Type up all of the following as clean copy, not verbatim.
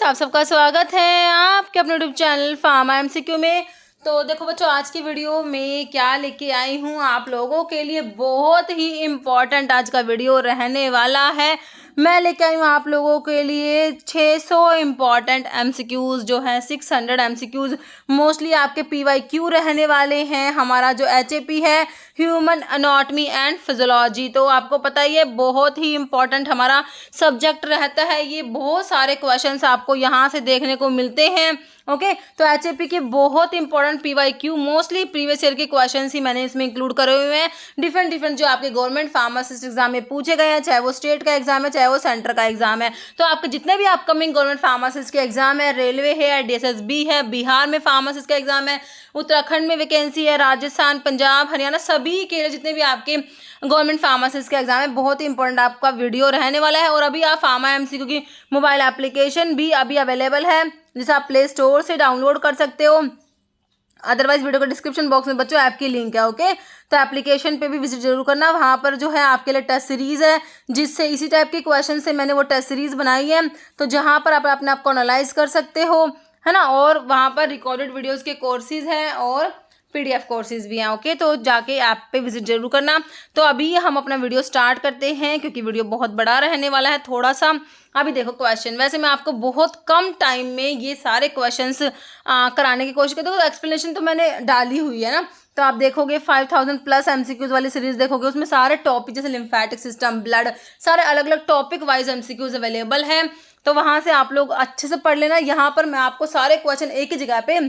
आप सबका स्वागत है आपके अपने यूट्यूब चैनल फार्मा एमसीक्यू में। तो देखो बच्चों, आज की वीडियो में क्या लेके आई हूँ आप लोगों के लिए, बहुत ही इम्पॉर्टेंट आज का वीडियो रहने वाला है। मैं लेके आई हूँ आप लोगों के लिए 600 इम्पॉर्टेंट एमसीक्यूज़ जो है 600 एमसीक्यूज़ मोस्टली आपके पीवाईक्यू रहने वाले हैं। हमारा जो एचएपी है ह्यूमन एनाटॉमी एंड फिजियोलॉजी, तो आपको पता ही है बहुत ही इम्पॉर्टेंट हमारा सब्जेक्ट रहता है। ये बहुत सारे क्वेश्चंस आपको यहाँ से देखने को मिलते हैं। ओके तो एचएपी के बहुत important PYQ mostly previous year के क्वेश्चंस ही मैंने इसमें इंक्लूड करे हुए हैं। डिफरेंट जो आपके गवर्नमेंट फार्मासिस्ट एग्जाम में पूछे गए हैं, चाहे वो स्टेट का एग्जाम है चाहे वो सेंटर का एग्जाम है। तो आपके जितने भी अपकमिंग गवर्नमेंट फार्मासिस्ट के एग्जाम है, रेलवे है, डीएसएसबी है, बिहार में फार्मासिस्ट का एग्जाम है, उत्तराखंड में वैकेंसी है, राजस्थान, पंजाब, हरियाणा, सभी के जितने भी आपके गवर्नमेंट फार्मासिस्ट का एग्जाम है, बहुत ही इंपॉर्टेंट आपका वीडियो रहने वाला है। और अभी आप फार्मा एमसीक्यू की मोबाइल एप्लीकेशन भी अभी अवेलेबल है, जिसे आप प्ले स्टोर से डाउनलोड कर सकते हो। अदरवाइज वीडियो के डिस्क्रिप्शन बॉक्स में बच्चों ऐप की लिंक है। ओके तो एप्लीकेशन पे भी विजिट जरूर करना, वहाँ पर जो है आपके लिए टेस्ट सीरीज़ है, जिससे इसी टाइप के क्वेश्चन से मैंने वो टेस्ट सीरीज़ बनाई है। तो जहाँ पर आप अपने आप को एनालाइज कर सकते हो, है ना। और वहाँ पर रिकॉर्डेड वीडियोज़ के कोर्सेज हैं और पीडीएफ कोर्सेज भी हैं। ओके तो जाके ऐप पे विजिट जरूर करना। तो अभी हम अपना वीडियो स्टार्ट करते हैं, क्योंकि वीडियो बहुत बड़ा रहने वाला है थोड़ा सा। अभी देखो क्वेश्चन, वैसे मैं आपको बहुत कम टाइम में ये सारे क्वेश्चंस कराने की कोशिश करती हूँ। तो एक्सप्लेनेशन तो मैंने डाली हुई है ना, तो आप देखोगे 5000 प्लस एमसीक्यूज वाली सीरीज देखोगे, उसमें सारे टॉपिक जैसे लिम्फेटिक सिस्टम, ब्लड, सारे अलग अलग टॉपिक वाइज एमसीक्यूज अवेलेबल हैं। तो वहाँ से आप लोग अच्छे से पढ़ लेना। यहाँ पर मैं आपको सारे क्वेश्चन एक ही जगह पे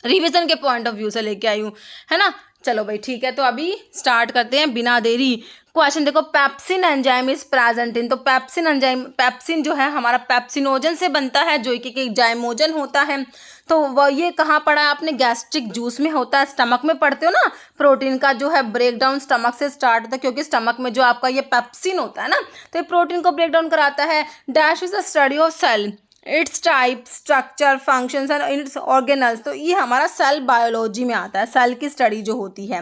रिवीजन के पॉइंट ऑफ व्यू से लेके आई हूँ, है ना। चलो भाई ठीक है, तो अभी स्टार्ट करते हैं बिना देरी। क्वेश्चन देखो, पेप्सिन एंजाइम इज प्रेजेंट इन। तो पेप्सिन एंजाइम, पेप्सिन जो है हमारा पेप्सिनोजन से बनता है, जो एक जाइमोजन होता है। तो वह ये कहाँ पढ़ा है आपने, गैस्ट्रिक जूस में होता है, स्टमक में पढ़ते हो ना। प्रोटीन का जो है ब्रेक डाउन स्टमक से स्टार्ट होता है, क्योंकि स्टमक में जो आपका ये पेप्सिन होता है ना, तो ये प्रोटीन को ब्रेक डाउन कराता है। Dash is the study of cell, its type, structure, functions and its organelles. तो ये हमारा सेल बायोलॉजी में आता है, सेल की स्टडी जो होती है।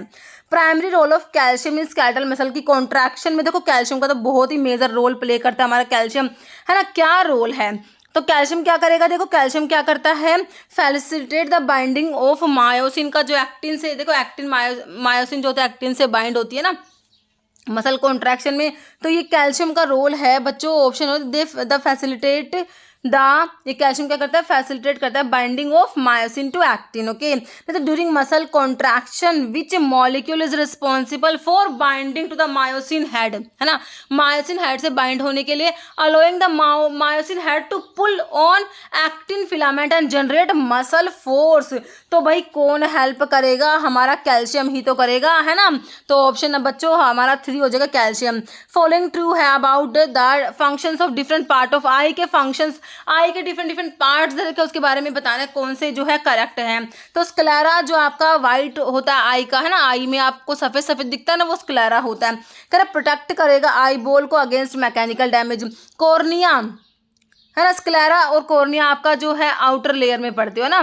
Primary role of calcium in skeletal muscle की कॉन्ट्रैक्शन में देखो, कैल्शियम का तो बहुत ही मेजर रोल प्ले करता है हमारा कैल्शियम, है ना। क्या रोल है, तो कैल्शियम क्या करेगा, देखो कैल्शियम क्या करता है, facilitate the binding of myosin का जो एक्टिन से, देखो एक्टिन मायोसिन जो होता है एक्टिन से बाइंड होती है ना मसल कॉन्ट्रैक्शन में। तो ये कैल्शियम का रोल है बच्चों। ऑप्शन हो द फैसिलिटेट ये कैल्शियम क्या करता है, फैसिलिटेट करता है binding of myosin to actin. Okay तो during muscle contraction which molecule is responsible for binding to the myosin head, है ना। मायोसिन हेड से बाइंड होने के लिए allowing the myosin head to pull on actin filament and generate muscle force. तो भाई कौन हेल्प करेगा, हमारा कैल्शियम ही तो करेगा, है ना। तो ऑप्शन बच्चों हमारा 3 हो जाएगा, कैल्शियम। फॉलोइंग ट्रू है about the functions of different part of eye के फंक्शंस, आई के डिफरेंट पार्ट्स के उसके बारे में बताना है, कौन से जो है करेक्ट है। तो स्क्लेरा जो आपका वाइट होता है आई का, है ना, आई में आपको सफेद सफेद दिखता है ना, वो स्क्लेरा होता है। करेक्ट, प्रोटेक्ट करेगा आई बॉल को अगेंस्ट मैकेनिकल डैमेज। कॉर्निया, है ना, स्क्लेरा और कॉर्निया आपका जो है आउटर लेयर में पड़ते हो ना।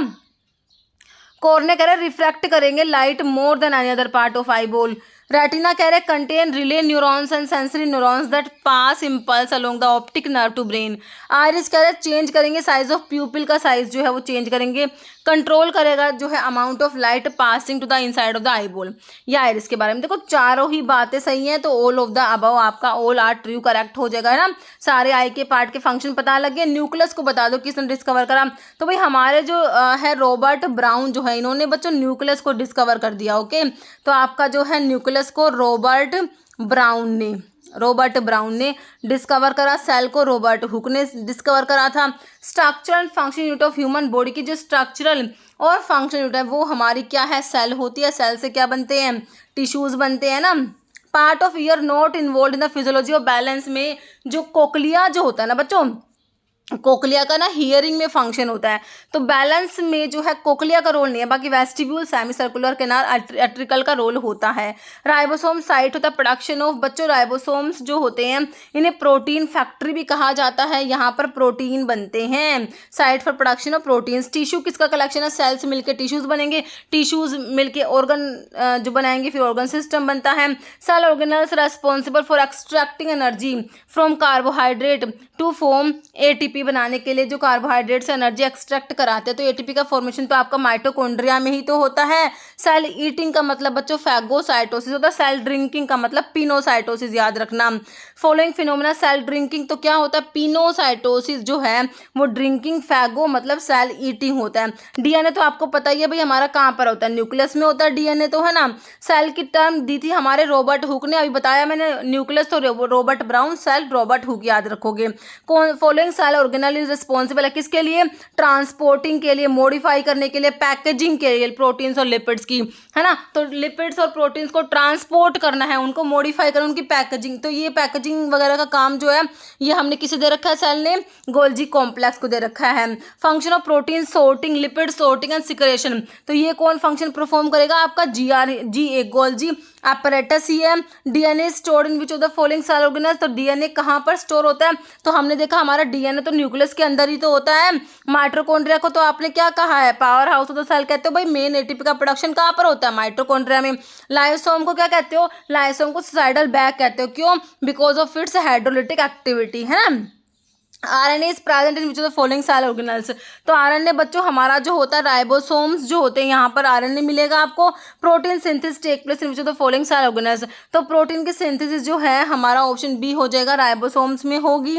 कॉर्निया कह रहे रिफ्रैक्ट करेंगे light more than any other part of eyeball. Retina कह रहे contain relay neurons and sensory neurons that pass impulse along the optic nerve to brain. Iris कह रहे चेंज करेंगे साइज ऑफ प्यूपिल का size जो है वो चेंज करेंगे। कंट्रोल करेगा जो है amount of light passing to the inside of the eyeball. या आइरिस के बारे में देखो चारों ही बातें सही हैं, तो ऑल ऑफ द अबव आपका ऑल आर ट्रू करेक्ट हो जाएगा, है ना। सारे आई के पार्ट के फंक्शन पता लग गए। न्यूक्लियस को बता दो किसने डिस्कवर करा, तो भाई हमारे जो है रॉबर्ट ब्राउन जो है, इन्होंने बच्चों न्यूक्लियस को डिस्कवर कर दिया। ओके तो आपका जो है न्यूक्लियस को रॉबर्ट ब्राउन ने डिस्कवर करा। सेल को रॉबर्ट हुक ने डिस्कवर करा था। Structural and function unit of human body की जो स्ट्रक्चरल और फंक्शन यूनिट है वो हमारी क्या है, सेल होती है। सेल से क्या बनते हैं, टिश्यूज बनते हैं ना। Part of year not involve in the physiology of balance में जो कोक्लिया जो होता है ना बच्चों, कोक्लिया का ना हियरिंग में फंक्शन होता है, तो बैलेंस में जो है कोक्लिया का रोल नहीं है, बाकी वेस्टिब्यूल, सेमी सर्कुलर कैनाल, एट्रिकल का रोल होता है। राइबोसोम साइट होता है प्रोडक्शन ऑफ, बच्चों राइबोसोम्स जो होते हैं इन्हें प्रोटीन फैक्ट्री भी कहा जाता है, यहाँ पर प्रोटीन बनते हैं। Site for production of proteins. Tissue किसका कलेक्शन है, सेल्स मिलकर टिश्यूज बनेंगे, टिश्यूज मिलके ऑर्गन जो बनाएंगे, फिर ऑर्गन सिस्टम बनता है। Cell organelles responsible for extracting energy from carbohydrate to form ATP ATP बनाने के लिए जो कार्बोहाइड्रेट से एनर्जी एक्सट्रैक्ट कराते हैं, तो एटीपी का फॉर्मेशन तो आपका माइटोकॉन्ड्रिया में ही तो होता है। सेल ईटिंग का मतलब बच्चों फैगोसाइटोसिस होता है। सेल ड्रिंकिंग का मतलब पिनोसाइटोसिस, याद रखना। फॉलोइंग फिनोमेना सेल ड्रिंकिंग तो क्या होता है, पिनोसाइटोसिस जो है वो ड्रिंकिंग, फैगो मतलब सेल ईटिंग होता है। डीएनए तो आपको पता ही है भाई हमारा कहाँ पर होता है, न्यूक्लियस में होता है डीएनए तो, है ना। सेल की टर्म दी थी हमारे रॉबर्ट हुक ने, अभी बताया मैंने, न्यूक्लियस तो Robert Brown, cell Robert Hooke, याद रखोगे। कौन following cell organelle is responsible है किसके लिए, ट्रांसपोर्टिंग के लिए, मॉडिफाई करने के लिए, पैकेजिंग के लिए, प्रोटीन्स और लिपिड्स की, है ना। तो लिपिड्स और प्रोटीन्स को ट्रांसपोर्ट करना है, उनको मॉडिफाई करना, उनकी पैकेजिंग, तो ये पैकेजिंग वगैरह का काम जो है ये हमने किसे दे रखा है, सेल ने गोल्जी कॉम्प्लेक्स को दे रखा है। Function of protein sorting, lipid sorting and secretion, तो ये कौन फंक्शन परफॉर्म करेगा, आपका GRGA गोल्जी apparatus ही है। DNA stored in which of the following cell organelles, तो डीएनए कहाँ पर स्टोर होता है, तो हमने देखा हमारा डीएनए तो न्यूक्लियस के अंदर ही तो होता है। माइटोकॉन्ड्रिया को तो आपने क्या कहा है, power house of the cell कहते हो भाई, मेन एटीपी का प्रोडक्शन कहाँ पर होता है, माइटोकॉन्ड्रिया में। लाइसोम को क्या कहते हो, लाइसोम को सुसाइडल बैग कहते हो, क्यों, because of its hydrolytic activity, है ना। RNA is present in which of the following cell organelles, तो RNA बच्चों हमारा जो होता है राइबोसोम्स जो होते हैं, यहाँ पर RNA मिलेगा आपको। Protein synthesis take place in which of the following cell organelles, तो प्रोटीन की सिंथेसिस जो है हमारा ऑप्शन बी हो जाएगा, राइबोसोम्स में होगी,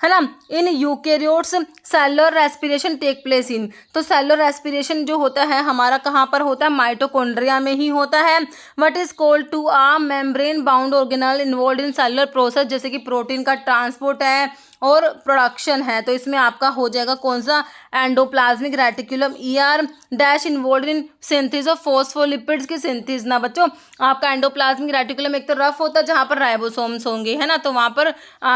है ना। In eukaryotes cellular respiration take place in, तो सेलुलर रेस्पिरेशन जो होता है हमारा कहाँ पर होता है, माइटोकॉन्ड्रिया में ही होता है। What is called to a membrane bound organelle involve in cellular process, जैसे कि प्रोटीन का ट्रांसपोर्ट है और प्रोडक्शन है, तो इसमें आपका हो जाएगा कौन सा, endoplasmic reticulum, ER dash involve in synthesis of phospholipids की सिंथेसिस ना बच्चों। आपका एंडोप्लाज्मिक रेटिकुलम एक तो रफ होता है जहाँ पर राइबोसोम्स होंगे, है ना, तो वहाँ पर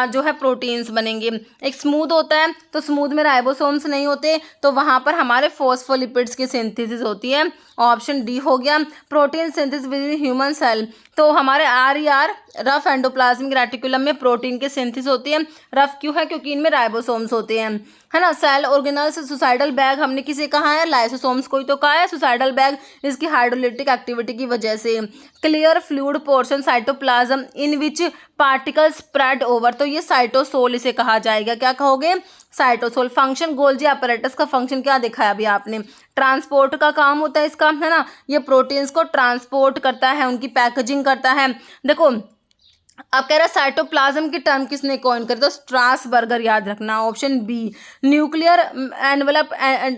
जो है प्रोटीन्स बनेंगे। एक स्मूथ होता है, तो स्मूथ में राइबोसोम्स नहीं होते, तो वहाँ पर हमारे फॉस्फोलिपिड्स की सिंथेसिस होती है, ऑप्शन डी हो गया। Protein synthesis within human cell, तो हमारे RER रफ एंडोप्लाज्मिक रेटिकुलम में प्रोटीन की सिंथेसिस होती है। रफ क्यों है, क्योंकि इनमें राइबोसोम्स होते हैं, है ना। सेल ऑर्गेनल्स सुसाइडल बैग हमने किसे कहा है, लाइसोसोम्स को ही तो कहा है सुसाइडल बैग, इसकी हाइड्रोलिटिक एक्टिविटी की वजह से। Clear fluid portion cytoplasm in which particle spread over, तो ये साइटोसोल इसे कहा जाएगा, क्या कहोगे, साइटोसोल। फंक्शन गोल्जी apparatus का फंक्शन क्या दिखाया अभी आपने, ट्रांसपोर्ट का काम होता है इसका, है ना। ये प्रोटीन्स को ट्रांसपोर्ट करता है, उनकी पैकेजिंग करता है। देखो अब कह रहा है साइटोप्लाज्म की टर्म किसने कॉइन करी, तो स्ट्रासबर्गर, याद रखना, option B. Nuclear envelope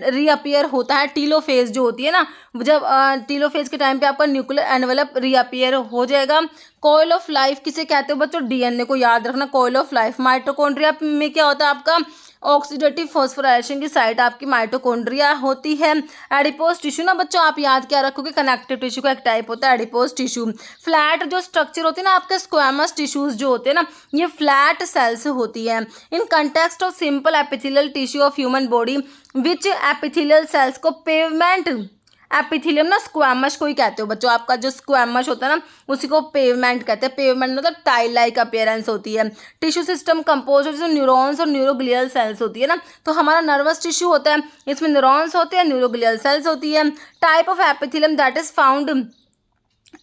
reappear होता है, टीलोफेज जो होती है ना, जब टीलोफेज के टाइम पे आपका न्यूक्लियर एनवेलप रीअपियर हो जाएगा। कॉइल ऑफ लाइफ किसे कहते हो बच्चों, डीएनए को याद रखना, कॉइल ऑफ लाइफ। माइटोकॉन्ड्रिया में क्या होता है आपका, ऑक्सीडेटिव फॉस्फोराइलेशन की साइट आपकी माइटोकॉन्ड्रिया होती है। एडिपोज टिश्यू ना बच्चों आप याद क्या रखोगे, कनेक्टिव टिश्यू का एक टाइप होता है एडिपोज टिश्यू। फ्लैट जो स्ट्रक्चर होती है ना आपके स्क्वैमस टिश्यूज जो होते हैं ना, ये फ्लैट सेल्स होती है। In context of simple epithelial tissue of human body which epithelial cells को पेवमेंट, एपिथेलियम ना स्क्वैमस को ही कहते हो बच्चों, आपका जो स्क्वैमस होता है ना उसी को पेवमेंट कहते हैं। पेवमेंट मतलब टाइल लाइक अपीयरेंस होती है। Tissue system compose of neurons और न्यूरोग्लियल सेल्स होती है ना, तो हमारा नर्वस टिश्यू होता है, इसमें न्यूरॉन्स होते हैं, न्यूरोग्लियल सेल्स होती है। Type of epithelium that is found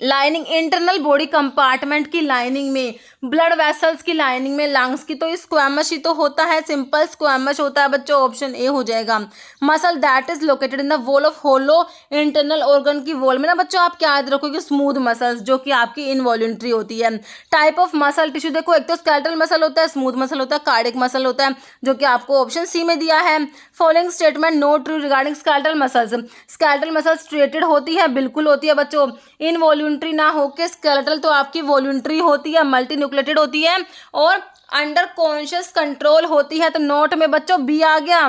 lining, internal body compartment की लाइनिंग में, ब्लड वेसल्स की लाइनिंग में, लंग्स की, तो स्क्वैमस ही तो होता है, सिंपल स्क्वैमस होता है बच्चों, ऑप्शन ए हो जाएगा। Muscle that is located in the wall of hollow internal organ की वॉल में ना बच्चों आप क्या याद रखोगे, स्मूथ मसल्स जो कि आपकी इनवॉल्यूंट्री होती है। टाइप ऑफ मसल टिश्यू देखो, एक तो स्केलेटल मसल होता है, स्मूथ मसल होता है, कार्डियक मसल होता है, जो कि आपको ऑप्शन सी में दिया है। Following statement note true regarding skeletal muscles, skeletal muscles striated होती है, बिल्कुल होती है बच्चों। इनवॉल्यूंट्री ना होके स्केलेटल तो आपकी वॉल्यूंट्री होती है, मल्टी न्यूक्लिएटेड होती है और अंडर कॉन्शियस कंट्रोल होती है, तो नोट में बच्चों बी आ गया।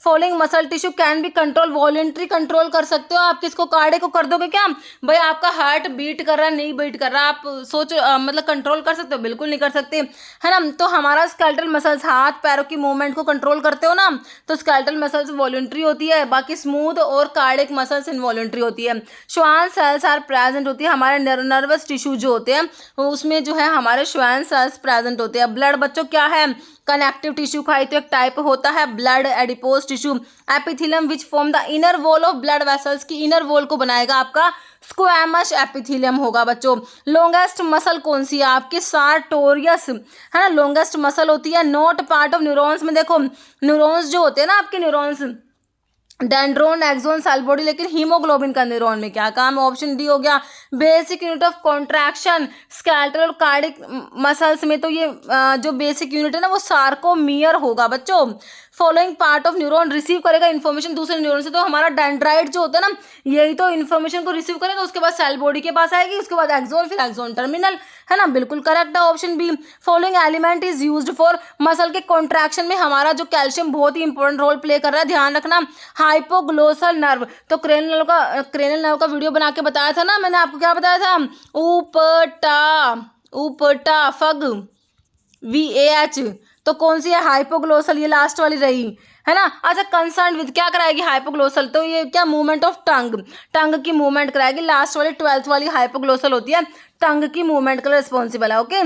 Following muscle tissue can be control, voluntary control कर सकते हो आप, किसको, कार्डियक को कर दोगे क्या, भाई आपका हार्ट बीट कर रहा है नहीं बीट कर रहा, आप सोचो मतलब कंट्रोल कर सकते हो, बिल्कुल नहीं कर सकते, है ना। तो हमारा स्केलेटल मसल्स हाथ पैरों की मूवमेंट को कंट्रोल करते हो ना, तो स्केलेटल मसल्स वॉलेंट्री होती है, बाकी स्मूथ और कार्डियक मसल्स इनवॉलेंट्री होती है। श्वान सेल्स आर प्रेजेंट होती है, हमारे नर्वस टिश्यू जो होते हैं उसमें जो है हमारे श्वान सेल्स प्रेजेंट होते हैं। ब्लड बच्चों क्या है, कनेक्टिव टिश्यू का ही तो एक टाइप होता है blood adipose tissue. Epithelium which form the inner wall of blood vessels की इनर वॉल को बनाएगा आपका स्क्वैमस एपिथेलियम होगा बच्चों। लॉन्गेस्ट मसल कौन सी है आपकी, सार्टोरियस है ना, लॉन्गेस्ट मसल होती है। नॉट पार्ट ऑफ न्यूरॉन्स में देखो न्यूरॉन्स जो होते हैं ना आपके neurons dendron axon cell body, लेकिन हीमोग्लोबिन का न्यूरॉन में क्या काम है, ऑप्शन डी हो गया। Basic unit of contraction skeletal और कार्डिक मसल्स में तो ये जो बेसिक यूनिट है ना वो सार्कोमियर होगा बच्चों। Following part of neuron receive करेगा इन्फॉर्मेशन दूसरे न्यूरॉन से, तो हमारा डेंड्राइट जो होता है ना यही तो इन्फॉर्मेशन को रिसीव करेगा, उसके बाद सेल बॉडी के पास आएगी, उसके बाद एक्सोन, फिर एक्सोन टर्मिनल, है ना, बिल्कुल करेक्ट है option B. Following element is used for muscle के कॉन्ट्रैक्शन में हमारा जो कैल्शियम बहुत ही इंपॉर्टेंट रोल प्ले कर रहा है, ध्यान रखना। हाइपोग्लोसल नर्व, तो क्रेनियल नर्व का वीडियो बना के बताया था ना मैंने आपको, क्या बताया था, ऊपटा फग VAH, तो कौन सी है, हाइपोग्लोसल, ये लास्ट वाली रही, है ना। अच्छा, कंसर्न विद क्या कराएगी हाइपोग्लोसल, तो ये क्या मूवमेंट ऑफ टंग की मूवमेंट कराएगी, लास्ट वाली 12th वाली हाइपोग्लोसल होती है, टंग की मूवमेंट का रिस्पॉन्सिबल है। ओके,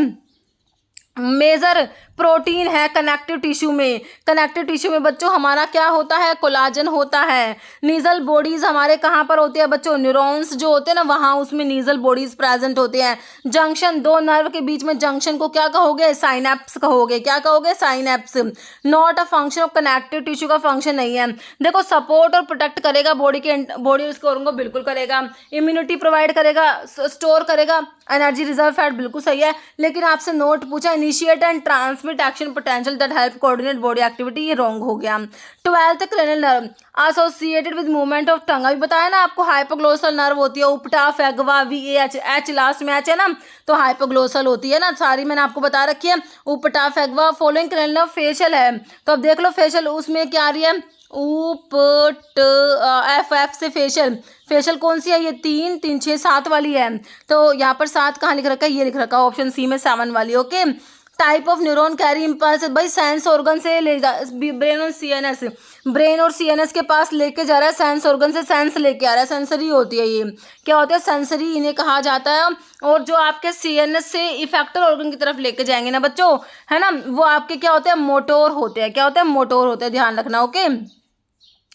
मेजर प्रोटीन है कनेक्टिव टिश्यू में बच्चों हमारा क्या होता है, कोलाजन होता है। नीजल बॉडीज हमारे कहाँ पर होती है बच्चों, न्यूरॉन्स जो होते हैं ना वहाँ उसमें नीजल बॉडीज प्रेजेंट होते हैं। जंक्शन, दो नर्व के बीच में जंक्शन को क्या कहोगे, साइनेप्स कहोगे, क्या कहोगे, synapse. Not a function of connective tissue का फंक्शन नहीं है। देखो सपोर्ट और प्रोटेक्ट करेगा बॉडी स्कोरिंग को, बिल्कुल करेगा। इम्यूनिटी प्रोवाइड करेगा, स्टोर करेगा, एनर्जी रिजर्व फैट, बिल्कुल सही है। लेकिन आपसे नोट पूछा, initiate and transmit action potential that help coordinate body activity, ये रॉन्ग हो गया। 12th cranial nerve associated with movement of tongue, अभी बताया ना आपको हाइपोग्लोसल नर्व होती है, उपटा फैगवा VAH, H लास्ट में H है ना तो हाइपोग्लोसल होती है ना, सारी मैंने आपको बता रखी है। उपटा फैगवा। फॉलोइंग क्रेनियल नर्व फेशियल है, तो अब देख लो फेशियल उसमें क्या आ रही है, FF से फेशियल कौन सी है, ये 3 3 6 7 वाली है, तो यहाँ पर 7 कहाँ लिख रखा है, ये लिख रखा है ऑप्शन सी में 7 वाली। Okay, type of neuron carry impulse, भाई सेंस ऑर्गन से ले जा, ब्रेन और CNS के पास लेके जा रहा है, सेंस ऑर्गन से सेंस लेके आ रहा है, सेंसरी होती है, ये क्या होता है, सेंसरी इन्हें कहा जाता है। और जो आपके CNS से इफेक्टर ऑर्गन की तरफ लेके जाएंगे ना बच्चों, है ना, वो आपके क्या होते हैं, मोटोर होते हैं, क्या होते हैं, मोटोर होते हैं, ध्यान रखना। ओके,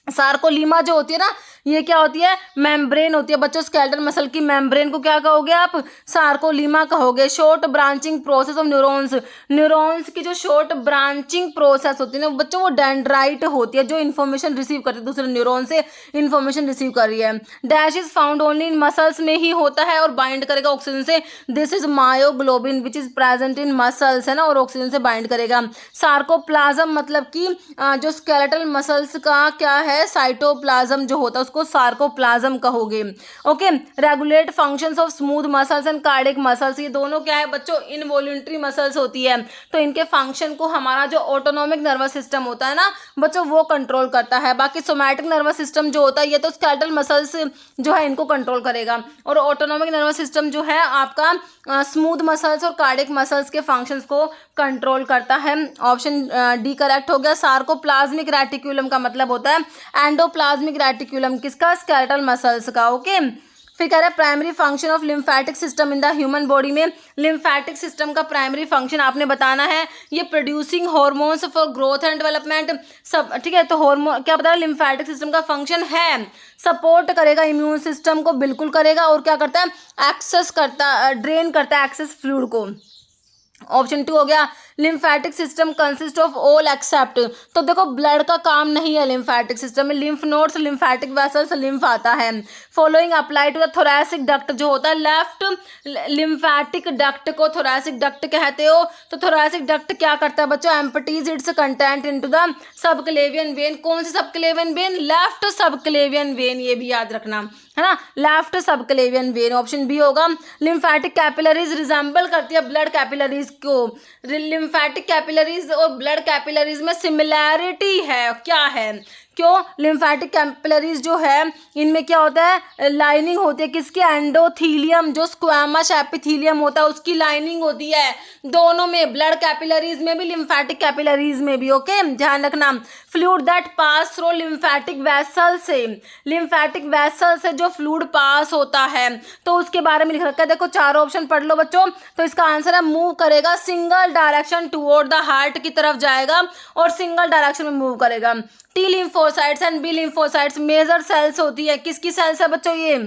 सार्कोलीमा जो होती है ना ये क्या होती है, मेम्ब्रेन होती है बच्चों, स्केलेटल मसल की मेम्ब्रेन को क्या कहोगे आप, सार्कोलीमा कहोगे। Short branching process of neurons की जो शॉर्ट ब्रांचिंग प्रोसेस होती है ना बच्चों वो डेंड्राइट होती है, जो इन्फॉर्मेशन रिसीव करती है दूसरे न्यूरॉन से, इन्फॉर्मेशन रिसीव कर रही है। Dash is found only in muscles में ही होता है और बाइंड करेगा ऑक्सीजन से, this is myoglobin which is present in muscles, है ना, और ऑक्सीजन से बाइंड करेगा। सार्कोप्लाज्म मतलब कि जो स्केलेटल मसल्स का क्या है, साइटोप्लाज्म जो होता है उसको सार्कोप्लाज्म कहोगे। Okay, regulate functions of smooth muscles and cardiac muscles, ये दोनों क्या है बच्चों, इनवॉल्यूंटरी मसल्स होती है, तो इनके फंक्शन को हमारा जो ऑटोनॉमिक नर्वस सिस्टम होता है ना बच्चों वो कंट्रोल करता है। बाकी सोमैटिक नर्वस सिस्टम जो होता है ये तो स्केलेटल मसल्स जो है इनको कंट्रोल करेगा, और ऑटोनॉमिक नर्वस सिस्टम जो है आपका स्मूथ मसल्स और कार्डिक मसल्स के फंक्शंस को कंट्रोल करता है। ऑप्शन डी करेक्ट हो गया। सार्कोप्लाज्मिक रेटिक्यूलम का मतलब होता है एंडोप्लाज्मिक रेटिक्यूलम किसका, स्केलेटल मसल्स का। ओके, फिर कह रहा है primary function of lymphatic system in the human body में, लिम्फेटिक सिस्टम का प्राइमरी फंक्शन आपने बताना है, ये producing hormones for growth and development सब, ठीक है, तो हार्मोन क्या बताया, लिम्फेटिक सिस्टम का फंक्शन है सपोर्ट करेगा इम्यून सिस्टम को, बिल्कुल करेगा, और क्या करता है, एक्सेस करता, ड्रेन करता है एक्सेस फ्लूइड को। ऑप्शन 2 हो गया lymphatic system consist of all except, तो देखो ब्लड का काम नहीं है लिम्फेटिक सिस्टम में, lymph nodes, lymphatic vessels, lymph आता है। Following apply to the thoracic duct जो होता है, लेफ्ट लिम्फेटिक डक्ट को थोरैसिक डक्ट कहते हो, तो थोरैसिक डक्ट क्या करता है बच्चों, empties its content into the subclavian vein, कौन सी subclavian vein, left subclavian vein, ये भी याद रखना, है ना, left subclavian vein, option B होगा। लिम्फेटिक कैपिलरीज रिजेंबल करती है ब्लड कैपिलरीज को, लिम्फेटिक कैपिलरीज और ब्लड कैपिलरीज में सिमिलैरिटी है, क्या है, क्यों, लिम्फेटिक कैपिलरीज जो है इनमें क्या होता है, लाइनिंग होती है किसकी, एंडोथीलियम, जो स्क्वैमस एपिथीलियम होता है उसकी लाइनिंग होती है, दोनों में, ब्लड कैपिलरीज में भी लिम्फेटिक कैपिलरीज में भी। ओके, ध्यान रखना। Fluid that pass through lymphatic vessel से जो फ्लूइड पास होता है, तो उसके बारे में लिख रखा है। देखो चारों ऑप्शन पढ़ लो बच्चों। तो इसका आंसर है मूव करेगा, single direction toward the heart की तरफ जाएगा और सिंगल डायरेक्शन में मूव करेगा। T lymphocytes and B lymphocytes major cells होती है। किसकी सेल्स है बच्चों ये?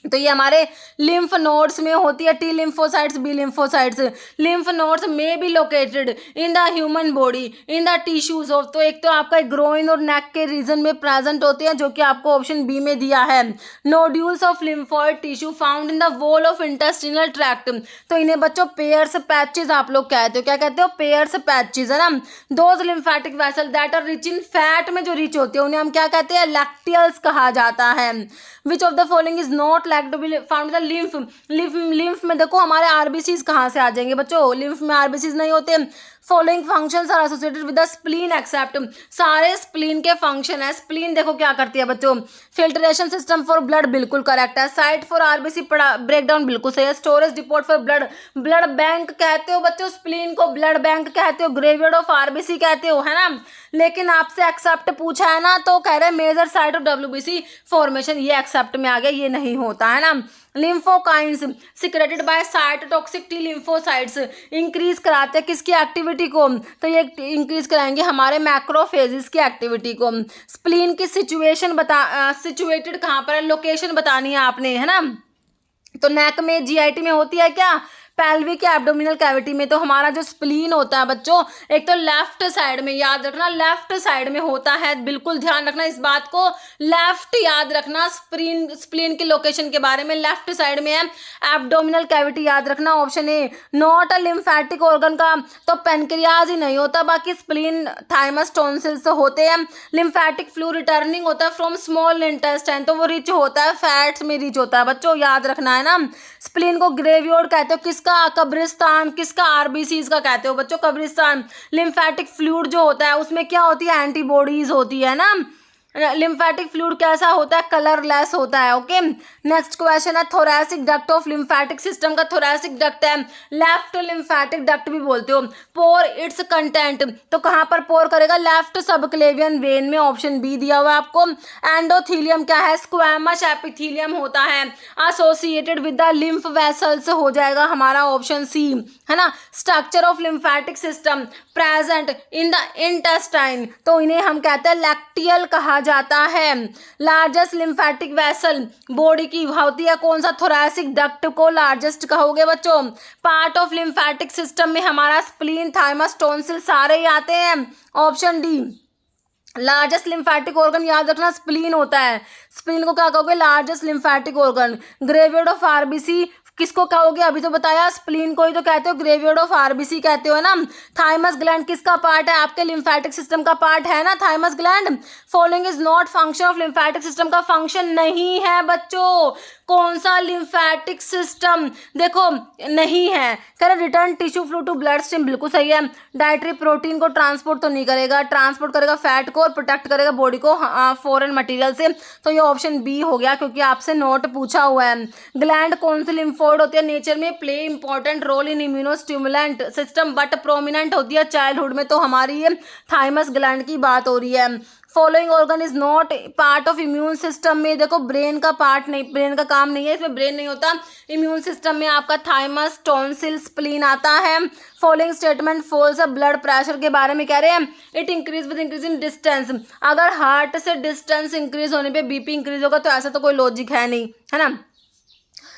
तो ये हमारे लिम्फ नोड्स में होती है, T lymphocytes B lymphocytes. Lymph nodes में be located in the human body in the tissues of, तो एक तो आपका ग्रोइन और नेक के रीजन में प्रेजेंट होते हैं, जो कि आपको ऑप्शन बी में दिया है। Nodules of lymphoid tissue found in the wall of intestinal tract, तो इन्हें बच्चों पेयर्स पैचेज आप लोग कहते हो। क्या कहते हो? पेयर्स पैचेज, है ना। Those lymphatic vessel that are rich in fat में जो रिच होती है उन्हें हम क्या कहते हैं? लैक्टियल्स कहा जाता है। Which of the following is not like to be found the lymph. Lymph में देखो हमारे आरबीसीज कहाँ से आ जाएंगे बच्चों? लिम्फ में आरबीसीज नहीं होते। Following functions are associated with the spleen except, सारे स्प्लीन के फंक्शन है। स्प्लीन देखो क्या करती है बच्चों? फिल्ट्रेशन सिस्टम फॉर ब्लड, बिल्कुल करेक्ट है। साइट फॉर आरबीसी ब्रेकडाउन, बिल्कुल सही है। Storage depot for blood, blood bank कहते हो बच्चों स्प्लीन को, ब्लड बैंक कहते हो, ग्रेवयार्ड ऑफ आरबीसी कहते हो, है ना। लेकिन आपसे एक्सेप्ट पूछा है ना, तो कह रहे हैं major site of WBC formation, ये एक्सेप्ट में आ गया, ये नहीं होता है ना। Lymphokines secreted by cytotoxic T lymphocytes increase कराते हैं किसकी एक्टिविटी को? तो ये इंक्रीज कराएंगे हमारे मैक्रोफेजेस की एक्टिविटी को। स्प्लीन की सिचुएशन सिचुएटेड कहाँ पर है? लोकेशन बतानी है आपने, है ना। तो नेक में, जीआईटी में होती है क्या? पेल्विक या एब्डोमिनल कैविटी में। तो हमारा जो स्प्लीन होता है बच्चों, एक तो लेफ्ट साइड में, याद रखना लेफ्ट साइड में होता है, बिल्कुल ध्यान रखना इस बात को, लेफ्ट याद रखना। स्प्लीन की लोकेशन के बारे में लेफ्ट साइड में है। एब्डोमिनल कैविटी याद रखना, option A. Not a lymphatic organ का, तो पेनक्रियाज ही नहीं होता, बाकी स्प्लीन थाइमस टॉन्सिल्स होते हैं। लिम्फेटिक फ्लू रिटर्निंग होता है फ्रॉम स्मॉल इंटेस्टाइन, तो वो रिच होता है, फैट्स में रिच होता है बच्चों, याद रखना है ना। स्प्लीन को ग्रेवयार्ड कहते हो, किसका? कब्रिस्तान। किसका? आरबीसीज का कहते हो बच्चों कब्रिस्तान। लिम्फेटिक फ्लूइड जो होता है उसमें क्या होती है? एंटीबॉडीज होती है ना। लिम्फेटिक फ्लूइड कैसा होता है? कलरलेस होता है। ओके, नेक्स्ट क्वेश्चन है thoracic duct of lymphatic system का थोरैसिक डक्ट है, लेफ्ट लिम्फेटिक डक्ट भी बोलते हो। पोर इट्स कंटेंट, तो कहाँ पर पोर करेगा? लेफ्ट सबक्लेवियन वेन में, ऑप्शन बी दिया हुआ है आपको। एंडोथीलियम क्या है? स्क्वैमस एपिथीलियम होता है, associated with the lymph vessels हो जाएगा हमारा ऑप्शन सी, है ना। Structure of lymphatic system present in the intestine, तो इन्हें हम कहते हैं लैक्टियल कहा जाता है। लार्जेस्ट लिम्फेटिक वेसल बॉडी की होती है कौन सा? थोरैसिक डक्ट को लार्जेस्ट कहोगे बच्चों। पार्ट ऑफ लिम्फेटिक सिस्टम में हमारा स्प्लीन, थाइमस, टॉन्सिल सारे ही आते हैं, option D. Largest lymphatic organ याद रखना स्प्लीन होता है। स्प्लीन को क्या कहोगे? Largest lymphatic organ. Graveyard of RBC किसको कहोगे? अभी तो बताया स्प्लीन को ही तो कहते हो, ग्रेवयार्ड ऑफ आरबीसी कहते हो ना। थाइमस ग्लैंड किसका पार्ट है? आपके लिम्फेटिक सिस्टम का पार्ट है ना thymus gland. Following is not function of lymphatic system का फंक्शन नहीं है बच्चों। कौन सा लिम्फेटिक सिस्टम? देखो नहीं है, कह रहे return tissue fluid to blood stream, बिल्कुल सही है। डाइटरी प्रोटीन को ट्रांसपोर्ट तो नहीं करेगा, ट्रांसपोर्ट करेगा फैट को और प्रोटेक्ट करेगा बॉडी को फॉरेन मटेरियल से, तो ये ऑप्शन बी हो गया क्योंकि आपसे नोट पूछा हुआ है। ग्लैंड कौन सी लिम्फोइड होती है? नेचर में play important role in immunostimulant system but prominent होती है चाइल्डहुड में, तो हमारी ये थाइमस ग्लैंड की बात हो रही है। Following organ is not part of immune system में, देखो ब्रेन का पार्ट नहीं, ब्रेन का काम नहीं है, इसमें ब्रेन नहीं होता। इम्यून सिस्टम में आपका थाइमस, टॉन्सिल, स्प्लीन आता है। फॉलोइंग स्टेटमेंट फॉल्स है। ब्लड प्रेशर के बारे में कह रहे हैं it increase with increase in distance, अगर हार्ट से डिस्टेंस इंक्रीज होने पे बीपी इंक्रीज होगा, तो ऐसा तो कोई लॉजिक है नहीं, है ना।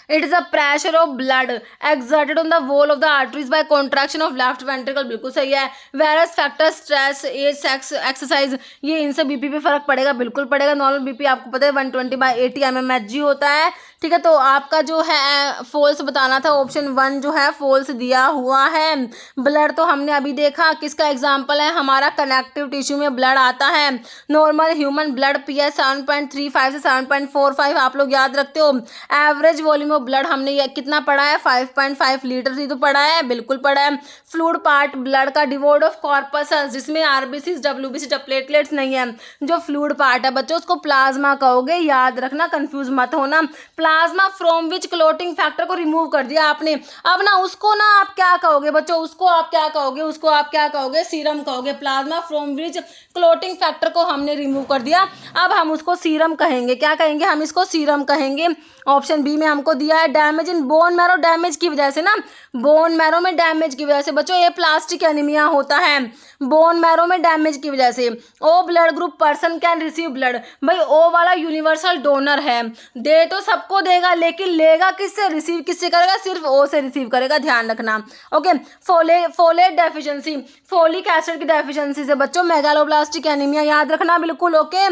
It is the pressure of blood exerted on the wall of the arteries by contraction of left ventricle, बिल्कुल सही है। Various factor stress, age, sex, exercise, ये इनसे बीपी पे फर्क पड़ेगा, बिल्कुल पड़ेगा। नॉर्मल बीपी आपको पता है 120/80 mmHg होता है, ठीक है। तो आपका जो है फॉल्स बताना था, ऑप्शन 1 जो है फॉल्स दिया हुआ है। ब्लड तो हमने अभी देखा, किसका एग्जाम्पल है? हमारा कनेक्टिव टिश्यू में ब्लड आता है। नॉर्मल ह्यूमन ब्लड पीएच 7.35 से 7.45 आप लोग याद रखते हो। एवरेज वॉल्यूम ऑफ ब्लड हमने ये कितना पढ़ा है? 5.5 लीटर ही तो पढ़ा है, बिल्कुल पढ़ा है। फ्लूइड पार्ट ब्लड का डिवोर्ड ऑफ कॉर्पसल्स, जिसमें आरबीसी, डब्ल्यूबीसी, प्लेटलेट्स नहीं है, जो फ्लूइड पार्ट है बच्चों उसको प्लाज्मा कहोगे, याद रखना, कंफ्यूज मत होना। Plasma from which clotting factor को रिमूव कर दिया आपने। अब ना उसको ना आप क्या कहोगे बच्चों, उसको आप क्या कहोगे, सीरम कहोगे। Plasma from which clotting factor को हमने रिमूव कर दिया, अब हम उसको सीरम कहेंगे। क्या कहेंगे, हम इसको सीरम कहेंगे। ऑप्शन बी में हमको दिया है damage in bone marrow, damage की वजह से ना, बोन मैरो में डैमेज की वजह से बच्चों ये प्लास्टिक एनीमिया होता है, बोन मैरो में डैमेज की वजह से। O blood group person can receive blood, भाई ओ वाला यूनिवर्सल डोनर है, दे तो सबको देगा लेकिन लेगा किससे, रिसीव किससे करेगा, सिर्फ ओ से रिसीव करेगा, ध्यान रखना। Okay, folate deficiency, folic acid की डेफिशिएंसी से बच्चों मेगालोब्लास्टिक एनीमिया, याद रखना बिल्कुल। Okay,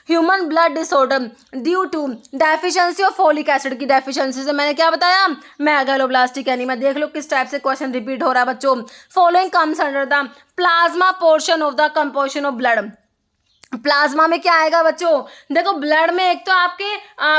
human blood disorder due to deficiency of folic acid की डेफिशिएंसी से, मैंने क्या बताया, मेगालोब्लास्टिक एनीमिया। देख लो किस टाइप से क्वेश्चन रिपीट हो रहा है बच्चों। Following comes under the plasma portion of the composition of blood. Plasma में क्या आएगा बच्चों, देखो ब्लड में एक तो आपके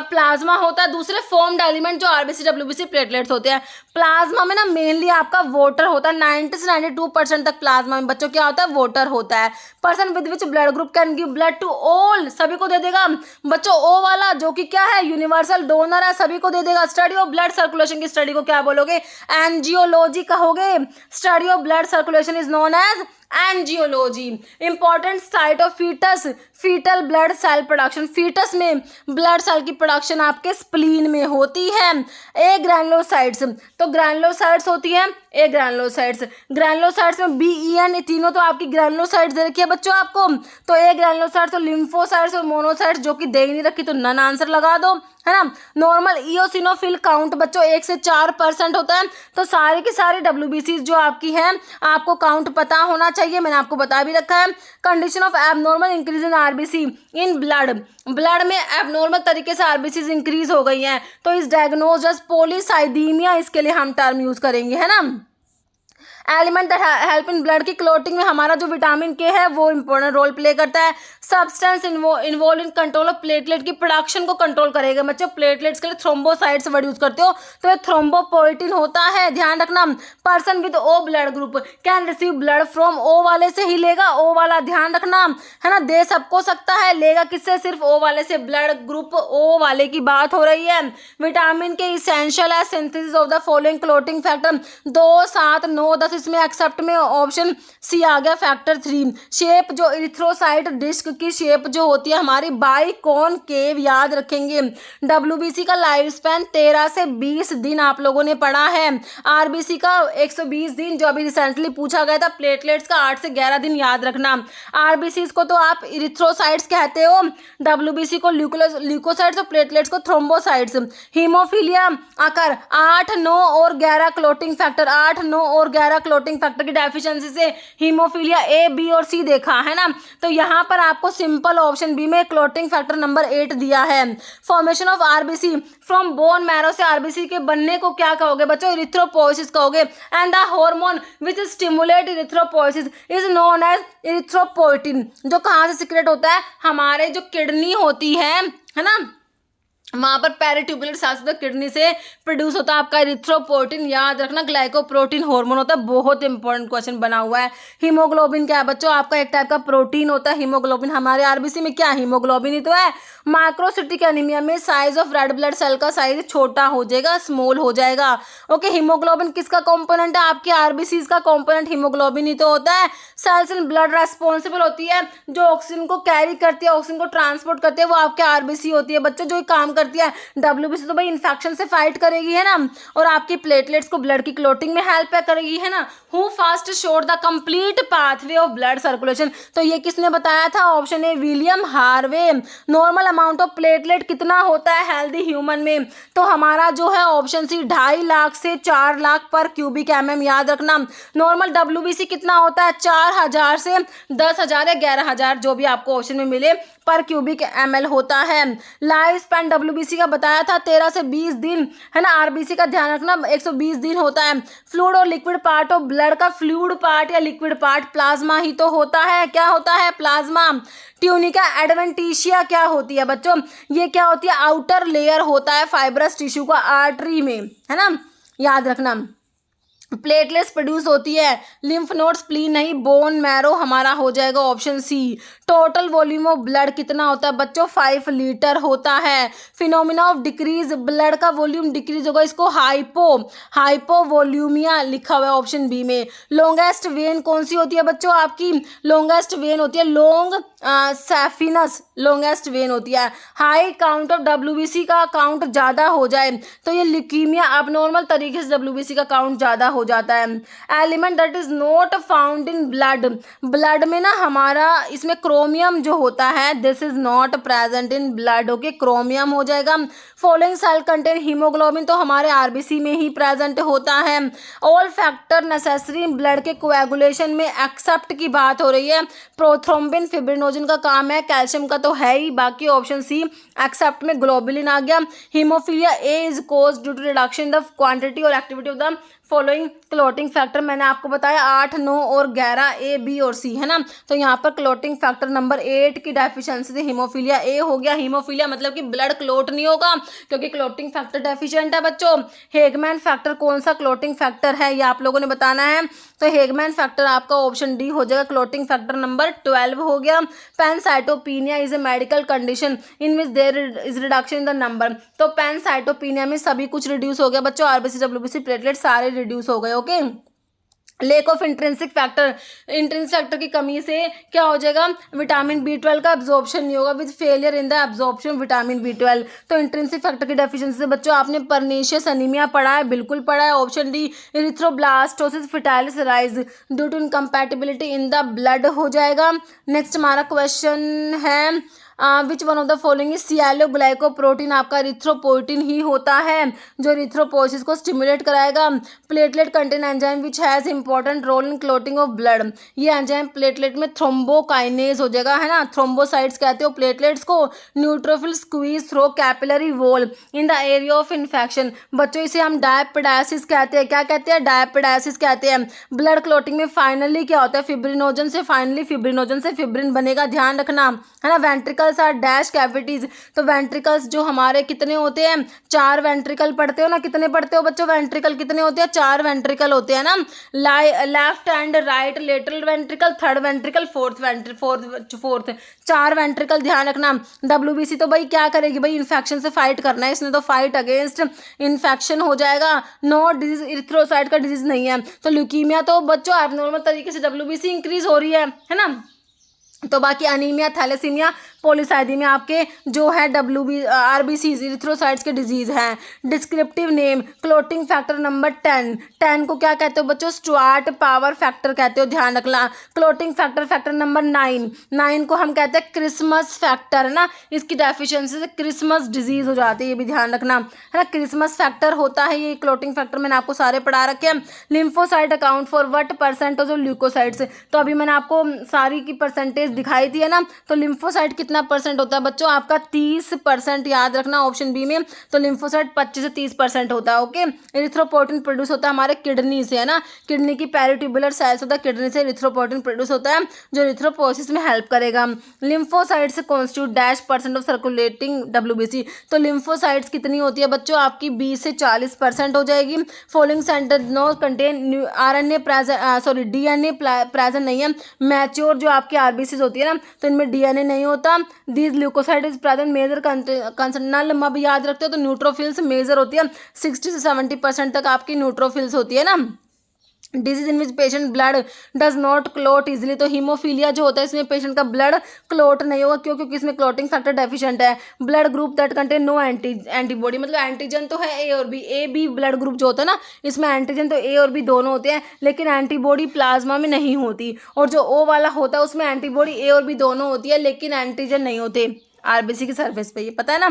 प्लाज्मा होता है, दूसरे फॉर्म्ड एलिमेंट जो आरबीसी डब्ल्यूबीसी प्लेटलेट्स होते हैं। प्लाज्मा में ना मेनली आपका वाटर होता है, 90 से 92% तक प्लाज्मा में बच्चों क्या होता है, वाटर होता है। Person with which blood group can give blood to all, सभी को दे देगा बच्चों। ओ वाला जो कि क्या है, यूनिवर्सल डोनर है, सभी को दे देगा। स्टडी ऑफ ब्लड सर्कुलेशन की स्टडी को क्या बोलोगे, एंजियोलॉजी कहोगे। Study of blood circulation is known as angiology. Important site of foetus, foetal blood cell production, foetus में ब्लड सेल की प्रोडक्शन आपके स्प्लीन में होती है। ए ग्रैनुलोसाइट्स, तो ग्रैनुलोसाइट्स होती है ए ग्रैनुलोसाइट्स, ग्रैनुलोसाइट्स में BEN, तीनों तो आपकी ग्रैनुलोसाइट्स दे रखी है बच्चों आपको, तो ए ग्रैनुलोसाइट्स और लिम्फोसाइट्स और मोनोसाइट्स जो कि दे ही नहीं रखी तो नन आंसर लगा दो, है ना। नॉर्मल इओसिनोफिल काउंट बच्चों 1 से 4% होता है, तो सारे के सारे WBCs जो आपकी है आपको काउंट पता होना चाहिए, मैंने आपको बता भी रखा है। Condition of abnormal increase in RBC in blood, blood में एबनॉर्मल तरीके से आरबीसी इंक्रीज हो गई हैं, तो इस डायग्नोज एज पॉलीसाइदीमिया, इसके लिए हम टर्म यूज करेंगे, है ना। Element that help in blood की क्लोटिंग में हमारा जो विटामिन के है वो इंपॉर्टेंट रोल प्ले करता है। Substance involve in control of platelet की प्रोडक्शन को कंट्रोल करेगा बच्चों। प्लेटलेट्स के लिए थ्रोम्बोसाइट्स वर्ड यूज करते हो, तो ये थ्रोम्बोपोएटिन होता है, ध्यान रखना। Person with O blood group can receive blood from, O वाले से ही लेगा, ओ वाला ध्यान रखना, है ना। दे सबको सकता है, लेगा किससे, सिर्फ ओ वाले से। ब्लड ग्रुप ओ वाले की बात हो रही है। विटामिन के इसेंशियल है synthesis of the following clotting factor 2, 7, 9, 10, इसमें एक्सेप्ट में ऑप्शन सी आ गया फैक्टर 3। शेप जो इरिथ्रोसाइट डिस्क की शेप जो होती है हमारी बाइकॉनकेव, याद रखेंगे। WBC का लाइफ स्पैन 13 से 20 दिन आप लोगों ने पढ़ा है। RBC का 120 दिन जो अभी रिसेंटली पूछा गया था। प्लेटलेट्स का 8 से 11 दिन याद रखना। RBCs को तो आप इरिथ्रोसाइट्स कहते हो, WBC को ल्यूकोसाइट्स और प्लेटलेट्स को थ्रोम्बोसाइट्स। हीमोफीलिया आकर 8, 9 और 11 क्लोटिंग फैक्टर, 8, 9 और 11 क्लोटिंग फैक्टर की डेफिशिएंसी से हीमोफीलिया A, B और C देखा है ना। तो यहाँ पर आपको सिंपल ऑप्शन बी में क्लोटिंग फैक्टर नंबर 8 दिया है। Formation of RBC from bone marrow से आरबीसी के बनने को क्या कहोगे बच्चों, इरिथ्रोपोइसिस कहोगे। And the hormone which stimulate erythropoiesis is known as erythropoietin, जो कहाँ से सीक्रेट होता है, हमारे जो किडनी होती है ना, वहाँ पर पेरिट्यूबुलर सेल्स तो किडनी से प्रोड्यूस होता है आपका इरिथ्रोपोइटिन, याद रखना। ग्लाइकोप्रोटीन हार्मोन होता है, बहुत इंपॉर्टेंट क्वेश्चन बना हुआ है। हीमोग्लोबिन क्या है बच्चों, आपका एक टाइप का प्रोटीन होता है हीमोग्लोबिन। हमारे आरबीसी में क्या हीमोग्लोबिन ही तो है। माइक्रोसिटिक एनीमिया में size of red blood cell का साइज छोटा हो जाएगा, स्मॉल हो जाएगा। ओके, हीमोग्लोबिन किसका कॉम्पोनेंट है, आपके आरबीसी का कॉम्पोनेंट हीमोग्लोबिन ही तो होता है। सेल्स इन ब्लड रेस्पॉन्सिबल होती है, जो ऑक्सीजन को कैरी करती है, ऑक्सीजन को ट्रांसपोर्ट करती है, वो आपके आरबीसी होती है बच्चों, जो काम करती है। WBC तो भाई इन्फेक्शन से फाइट करेगी, है ना, और आपकी प्लेटलेट्स को ब्लड की क्लोटिंग में हेल्प करेगी, है ना। Who fast showed the complete pathway of blood circulation, तो ये किसने बताया था, option A William Harvey. Normal amount of platelet कितना होता है हेल्दी ह्यूमन में, तो हमारा जो है ऑप्शन सी 2.5 लाख से 4 लाख पर क्यूबिक mm, याद रखना। नॉर्मल WBC कितना होता है, 4000 से 10,000 या 11,000 जो भी आपको ऑप्शन में मिले पर क्यूबिक ml होता है। लाइफ स्पैन WBC का बताया था 13 से 20 दिन, है ना। RBC का ध्यान रखना 120 दिन होता है। फ्लूइड और लिक्विड पार्ट ऑफ ब्लड का फ्लूइड पार्ट या लिक्विड पार्ट प्लाज्मा ही तो होता है, क्या होता है, प्लाज्मा। ट्यूनिका एडवेंटिशिया क्या होती है बच्चों, ये क्या होती है, आउटर लेयर होता है फाइब्रस टिश्यू का आर्टरी में, है ना, याद रखना। प्लेटलेट्स प्रोड्यूस होती है, लिम्फ नोड्स, स्प्लीन नहीं, बोन मैरो हमारा हो जाएगा option C. Total volume of blood कितना होता है बच्चों? 5 लीटर होता है। फिनोमिना ऑफ डिक्रीज, ब्लड का वॉल्यूम डिक्रीज होगा, इसको हाइपोवॉल्यूमिया लिखा हुआ है ऑप्शन बी में। लॉन्गेस्ट वेन कौन सी होती है बच्चों? आपकी लॉन्गेस्ट वेन होती है लॉन्ग सैफिनस, लॉन्गेस्ट वेन होती है। हाई काउंट ऑफ डब्ल्यूबीसी का काउंट ज़्यादा हो जाए तो ये ल्यूकीमिया, अबनॉर्मल तरीके से डब्ल्यूबीसी का काउंट ज़्यादा हो जाता है। Element that is not found in blood, blood में ना हमारा इसमें क्रोमियम जो होता है, this is not present in blood, okay, chromium हो जाएगा। फॉलोइंग सेल कंटेन हीमोग्लोबिन, तो हमारे आरबीसी में ही प्रेजेंट होता है। ऑल फैक्टर नेसेसरी ब्लड के कोएगुलेशन में, एक्सेप्ट की बात हो रही है, प्रोथ्रोम्बिन फिब्रिनोजन का काम है, कैल्शियम का तो है ही, बाकी ऑप्शन सी एक्सेप्ट में ग्लोबुलिन आ गया। Haemophilia A is cause due to reduction in the quantity और activity of the following clotting factor. मैंने आपको बताया 8, 9 और 11 ए, बी और सी है ना, तो यहाँ पर क्लोटिंग फैक्टर नंबर 8 की डेफिशिएंसी से हीमोफीलिया ए हो गया। हीमोफीलिया मतलब कि ब्लड क्लोट नहीं होगा क्योंकि क्लोटिंग फैक्टर डेफिशिएंट है बच्चों। हेगमैन फैक्टर कौन सा क्लोटिंग फैक्टर है ये आप लोगों ने बताना है, तो हेगमैन फैक्टर आपका ऑप्शन डी हो जाएगा, क्लोटिंग फैक्टर नंबर 12 हो गया। Pancytopenia is a medical condition in which there is reduction in the number, तो पैनसाइटोपिनिया में सभी कुछ रिड्यूस हो गया बच्चों, आरबीसी डब्ल्यूबीसी प्लेटलेट सारे रिड्यूस हो गए, okay. Lack of intrinsic factor, intrinsic factor की कमी से क्या हो जाएगा? विटामिन B12 का एब्जॉर्प्शन नहीं होगा, with failure in the absorption vitamin B12। तो इंट्रिंसिक फैक्टर की डेफिशिएंसी से बच्चों आपने परनीशियस एनीमिया पढ़ा है, बिल्कुल पढ़ा है, option D. Erythroblastosis fetalis rise due to incompatibility in the blood हो जाएगा। नेक्स्ट हमारा क्वेश्चन है which one of the following is sialoglycoprotein, आपका इरिथ्रोपोइटिन ही होता है जो इरिथ्रोपोइसिस को स्टिमुलेट कराएगा। Platelet contain enzyme which has important role in clotting of blood, ये एंजाइम प्लेटलेट में थ्रोम्बोकाइनेज हो जाएगा, है ना, थ्रोम्बोसाइट्स कहते हो प्लेटलेट्स को। Neutrophil squeeze through capillary wall in the area of infection, बच्चों इसे हम डायपिडायसिस कहते हैं, क्या कहते हैं? डायपिडायसिस कहते हैं। ब्लड क्लोटिंग में फाइनली क्या होता है? फिब्रिनोजन से फाइनली फिब्रिनोजन से फिब्रिन बनेगा, ध्यान रखना, है ना। वेंट्रिकल आर डैश कैविटीज, तो वेंट्रिकल्स जो हमारे कितने होते हैं? 4 वेंट्रिकल पढ़ते हो ना, कितने पढ़ते हो बच्चों? वेंट्रिकल कितने होते हैं? 4 वेंट्रिकल होते हैं ना, left and right lateral ventricle, third ventricle, fourth, 4 ventricle, ध्यान रखना। डब्ल्यूबीसी तो भाई क्या करेगी भाई? इन्फेक्शन से फाइट करना है इसने, तो फाइट अगेंस्ट इन्फेक्शन हो जाएगा। नो डिजीज, इरिथ्रोसाइट का डिजीज नहीं है, तो ल्यूकीमिया तो बच्चों एबनॉर्मल तरीके से डब्ल्यूबीसी इंक्रीज हो रही है ना। तो बाकी अनीमिया, थैलेसीमिया, पॉलीसाइथीमिया आपके जो है आरबीसी इरिथ्रोसाइट्स के डिजीज हैं। Descriptive name clotting factor number 10 को क्या कहते हो बच्चों? स्टुअर्ट पावर फैक्टर कहते हो, ध्यान रखना। क्लोटिंग फैक्टर नंबर 9 को हम कहते हैं क्रिसमस फैक्टर, है ना, इसकी डेफिशिएंसी से क्रिसमस डिजीज हो जाती है, ये भी ध्यान रखना, है ना। क्रिसमस फैक्टर होता है ये क्लोटिंग फैक्टर, मैंने आपको सारे पढ़ा रखे हैं। Lymphocyte account for what percent of leucocytes, तो अभी मैंने आपको सारी की परसेंटेज दिखाई थी, है ना। तो लिम्फोसाइट कितना परसेंट होता है बच्चों? आपका 30%, याद रखना ऑप्शन बी में। तो लिम्फोसाइट 25 से 30% होता है, ओके। इरिथ्रोपोइटिन प्रोड्यूस होता है हमारे किडनी से, है ना, किडनी की पेरिट्यूबुलर सेल्स होता है, किडनी से इरिथ्रोपोइटिन प्रोड्यूस होता है जो इरिथ्रोपोसिस में हेल्प करेगा। Lymphocytes constitute dash percent of circulating WBC, तो लिम्फोसाइट्स कितनी होती है बच्चों? आपकी 20 से 40% हो जाएगी। Following centre no contain RNA present, sorry DNA present नहीं है। मैच्योर जो आपकी आरबीसी होती है ना, तो इनमें डीएनए नहीं होता। These leucocyte is present major कंसर्नल, अब याद रखते हो तो न्यूट्रोफिल्स मेजर होती है, 60 से 70% तक आपकी न्यूट्रोफिल्स होती है ना। Disease in which patient blood does not clot easily, तो हीमोफीलिया जो होता है इसमें पेशेंट का ब्लड क्लोट नहीं होगा, क्यों? क्योंकि इसमें क्लोटिंग फैक्टर डेफिशिएंट है। Blood group that contain no antibody, मतलब एंटीजन तो है ए और B, A B blood group जो होता है ना, इसमें एंटीजन तो ए और बी दोनों होते हैं, लेकिन एंटीबॉडी प्लाज्मा में नहीं होती। और जो ओ वाला होता है उसमें एंटीबॉडी ए और बी दोनों होती है, लेकिन एंटीजन नहीं होते आरबीसी की सरफेस पे, ये पता है ना,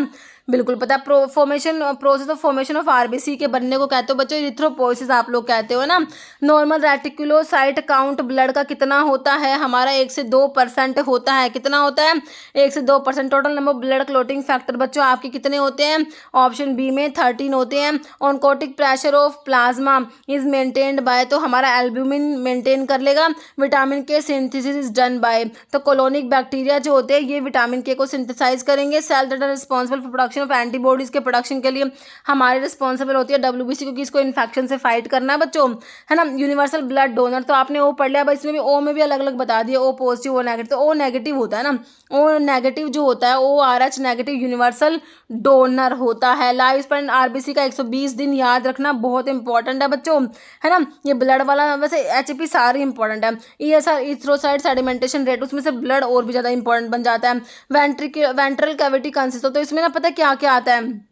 बिल्कुल पता है। Process of formation of RBC के बनने को कहते हो बच्चों इरिथ्रोपोइसिस, आप लोग कहते हो ना। नॉर्मल रेटिकुलोसाइट काउंट ब्लड का कितना होता है? हमारा 1 से 2% होता है, कितना होता है? 1 से 2%। Total number blood clotting factor बच्चों आपके कितने होते हैं? ऑप्शन बी में 13 होते हैं। Oncotic pressure of plasma is maintained by, तो हमारा एल्ब्यूमिन मेंटेन कर लेगा। Vitamin K synthesis is done by, तो कोलोनिक बैक्टीरिया जो होते हैं ये विटामिन के को सिंथेसाइज एक्सरसाइज करेंगे। Cell that are responsible for production of antibodies के प्रोडक्शन के लिए हमारे रिस्पॉन्सिबल होती है WBC, क्योंकि इसको इन्फेक्शन से फाइट करना है बच्चों, है ना। यूनिवर्सल ब्लड डोनर तो आपने ओ पढ़ लिया, अब इसमें भी ओ में भी अलग अलग बता दिया, ओ पॉजिटिव ओ नेगेटिव। तो ओ नेगेटिव होता है ना, ओ नेगेटिव जो होता है ORH नेगेटिव यूनिवर्सल डोनर होता है। लाइफ स्पैन RBC का 120 दिन, याद रखना बहुत इंपॉर्टेंट है बच्चों, है ना। ये ब्लड वाला, वैसे HP सारी इंपॉर्टेंट है। ESR इथ्रोसाइड सेडिमेंटेशन रेट, उसमें से ब्लड और भी ज़्यादा इंपॉर्टेंट बन जाता है। वेंट्रल कैविटी कंसिस्ट, तो इसमें ना पता है क्या क्या आता है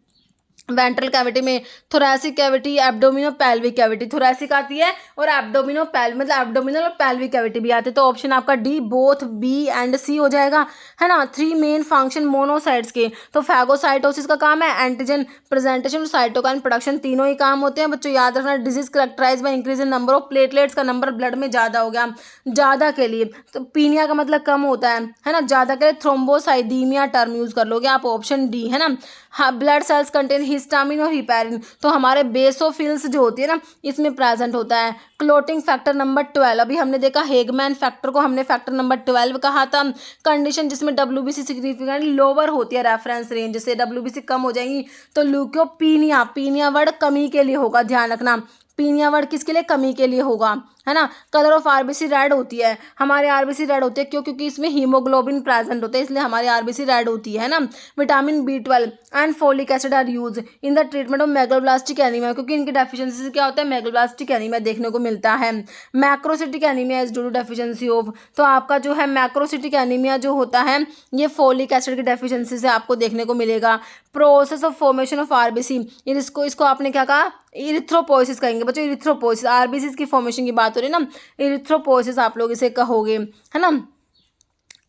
वेंट्रल कैविटी में, thoracic cavity, abdomino pelvic cavity. Thoracic आती है और एब्डोमिनो पैल्विक, मतलब एब्डोमिनल और पैल्विक कैविटी भी आती है। तो ऑप्शन आपका D both B and C हो जाएगा, है ना। 3 मेन फंक्शन मोनोसाइट्स के, तो फैगोसाइटोसिस का काम है, एंटीजन प्रेजेंटेशन, साइटोकाइन प्रोडक्शन, तीनों ही काम होते हैं बच्चों। याद रखना, disease characterised by increase in number of platelets, का नंबर ब्लड में ज़्यादा हो गया, ज़्यादा के लिए। तो पीनिया का मतलब कम होता है ना, ज़्यादा के लिए थ्रोम्बोसाइथीमिया टर्म यूज़ कर लोगे आप, ऑप्शन D, है ना। हाँ, ब्लड सेल्स कंटेन हिस्टामिन और हिपैरिन, तो हमारे बेसोफिल्स जो होती है ना, इसमें प्रेजेंट होता है। क्लोटिंग फैक्टर नंबर 12, अभी हमने देखा हेगमैन फैक्टर को हमने फैक्टर नंबर 12 कहा था। कंडीशन जिसमें WBC सिग्निफिकेंट लोअर होती है रेफरेंस रेंज, जैसे WBC कम हो जाएंगी तो ल्यूकोपीनिया, पीनिया वर्ड कमी के लिए होगा, ध्यान रखना। पीनिया वर्ड किसके लिए, कमी के लिए होगा, है ना। कलर ऑफ RBC रेड होती है, हमारे RBC रेड होती है क्यों, क्योंकि इसमें हीमोग्लोबिन प्रेजेंट होता है, इसलिए हमारी RBC रेड होती है ना। Vitamin B12 and folic acid are use in the treatment of megaloblastic anaemia, क्योंकि इनकी डेफिशिएंसी से क्या होता है, मेगालोब्लास्टिक एनीमिया देखने को मिलता है। Macrocytic anaemia is due to deficiency of, तो आपका जो है मैक्रोसिटिक एनीमिया जो होता है ये फोलिक एसिड की डेफिशिएंसी से आपको देखने को मिलेगा। Process of formation of RBC, इसको आपने क्या कहा, इरिथ्रोपोइसिस कहेंगे बच्चों, इरिथ्रोपोइसिस। RBC की फॉर्मेशन की बात हो रही है ना, इरिथ्रोपोइसिस आप लोग इसे कहोगे, है ना।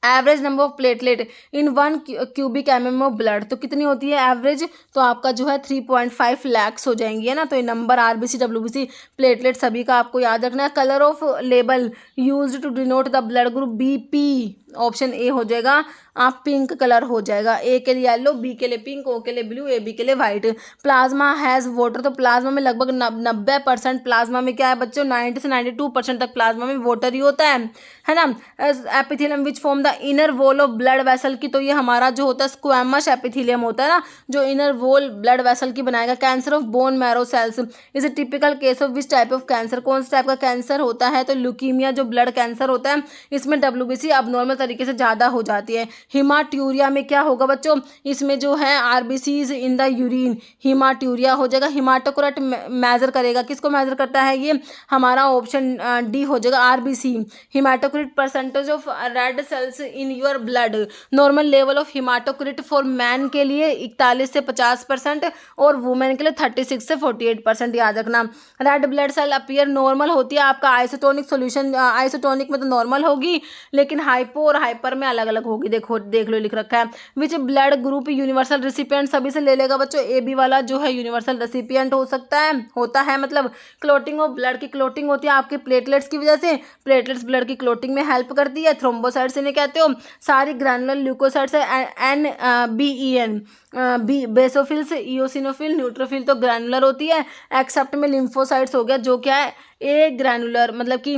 Average number of platelet in 1 cubic mm of blood, तो कितनी होती है एवरेज, तो आपका जो है 3.5 लैक्स हो जाएंगी, है ना। तो ये नंबर RBC WBC प्लेटलेट सभी का आपको याद रखना है। Colour of label used to denote the blood group BP, option A हो जाएगा, आप पिंक कलर हो जाएगा। A के लिए येलो, B के लिए पिंक, O के लिए ब्लू, AB के लिए व्हाइट। प्लाज्मा हैज़ वाटर, तो प्लाज्मा में लगभग 90% प्लाज्मा में क्या है बच्चों, 90 से 92% तक प्लाज्मा में वाटर ही होता है ना। Epithelium which form the inner wall of blood vessel की, तो ये हमारा जो होता है स्क्वैमस एपिथेलियम होता है ना, जो इनर वॉल ब्लड वेसल की बनाएगा। Cancer of bone marrow cells is a typical case of which type of cancer, कौन सा टाइप का कैंसर होता है, तो ल्यूकीमिया जो ब्लड कैंसर होता है, इसमें WBC अबनॉर्मल तरीके से ज़्यादा हो जाती है। हिमाट्यूरिया में क्या होगा बच्चों, इसमें जो है RBCs इन द यूरिन, हिमाट्यूरिया हो जाएगा। हिमाटोक्राट मेजर करेगा, किसको मेजर करता है ये, हमारा ऑप्शन D हो जाएगा, RBC। हिमाटोक्रिट percentage of red cells in your blood, normal level of हिमाटोक्रिट for man के लिए 41 से 50% और वुमेन के लिए 36 से 48%, याद रखना। Red blood cell appear normal होती है आपका आइसोटोनिक सोल्यूशन, आइसोटोनिक में तो नॉर्मल होगी, लेकिन हाइपो और हाइपर में अलग अलग होगी, देखो देख लो लिख रखा है। विच ब्लड ग्रुप यूनिवर्सल रेसिपिएंट, सभी से ले लेगा बच्चों, AB वाला जो है यूनिवर्सल रेसिपिएंट हो सकता है, होता है, मतलब क्लोटिंग ऑफ ब्लड की क्लोटिंग होती है आपके प्लेटलेट्स की वजह से, प्लेटलेट्स ब्लड की क्लोटिंग में हेल्प करती है। थ्रोम्बोसाइट्स इन्हें कहते हो, सारी ग्रैनुलर ल्यूकोसाइट्स है, NBEN, बेसोफिल्स, इओसिनोफिल, न्यूट्रोफिल तो ग्रैनुलर होती है, एक्सेप्ट में लिम्फोसाइट्स हो गया जो क्या है ए ग्रैनुलर, मतलब कि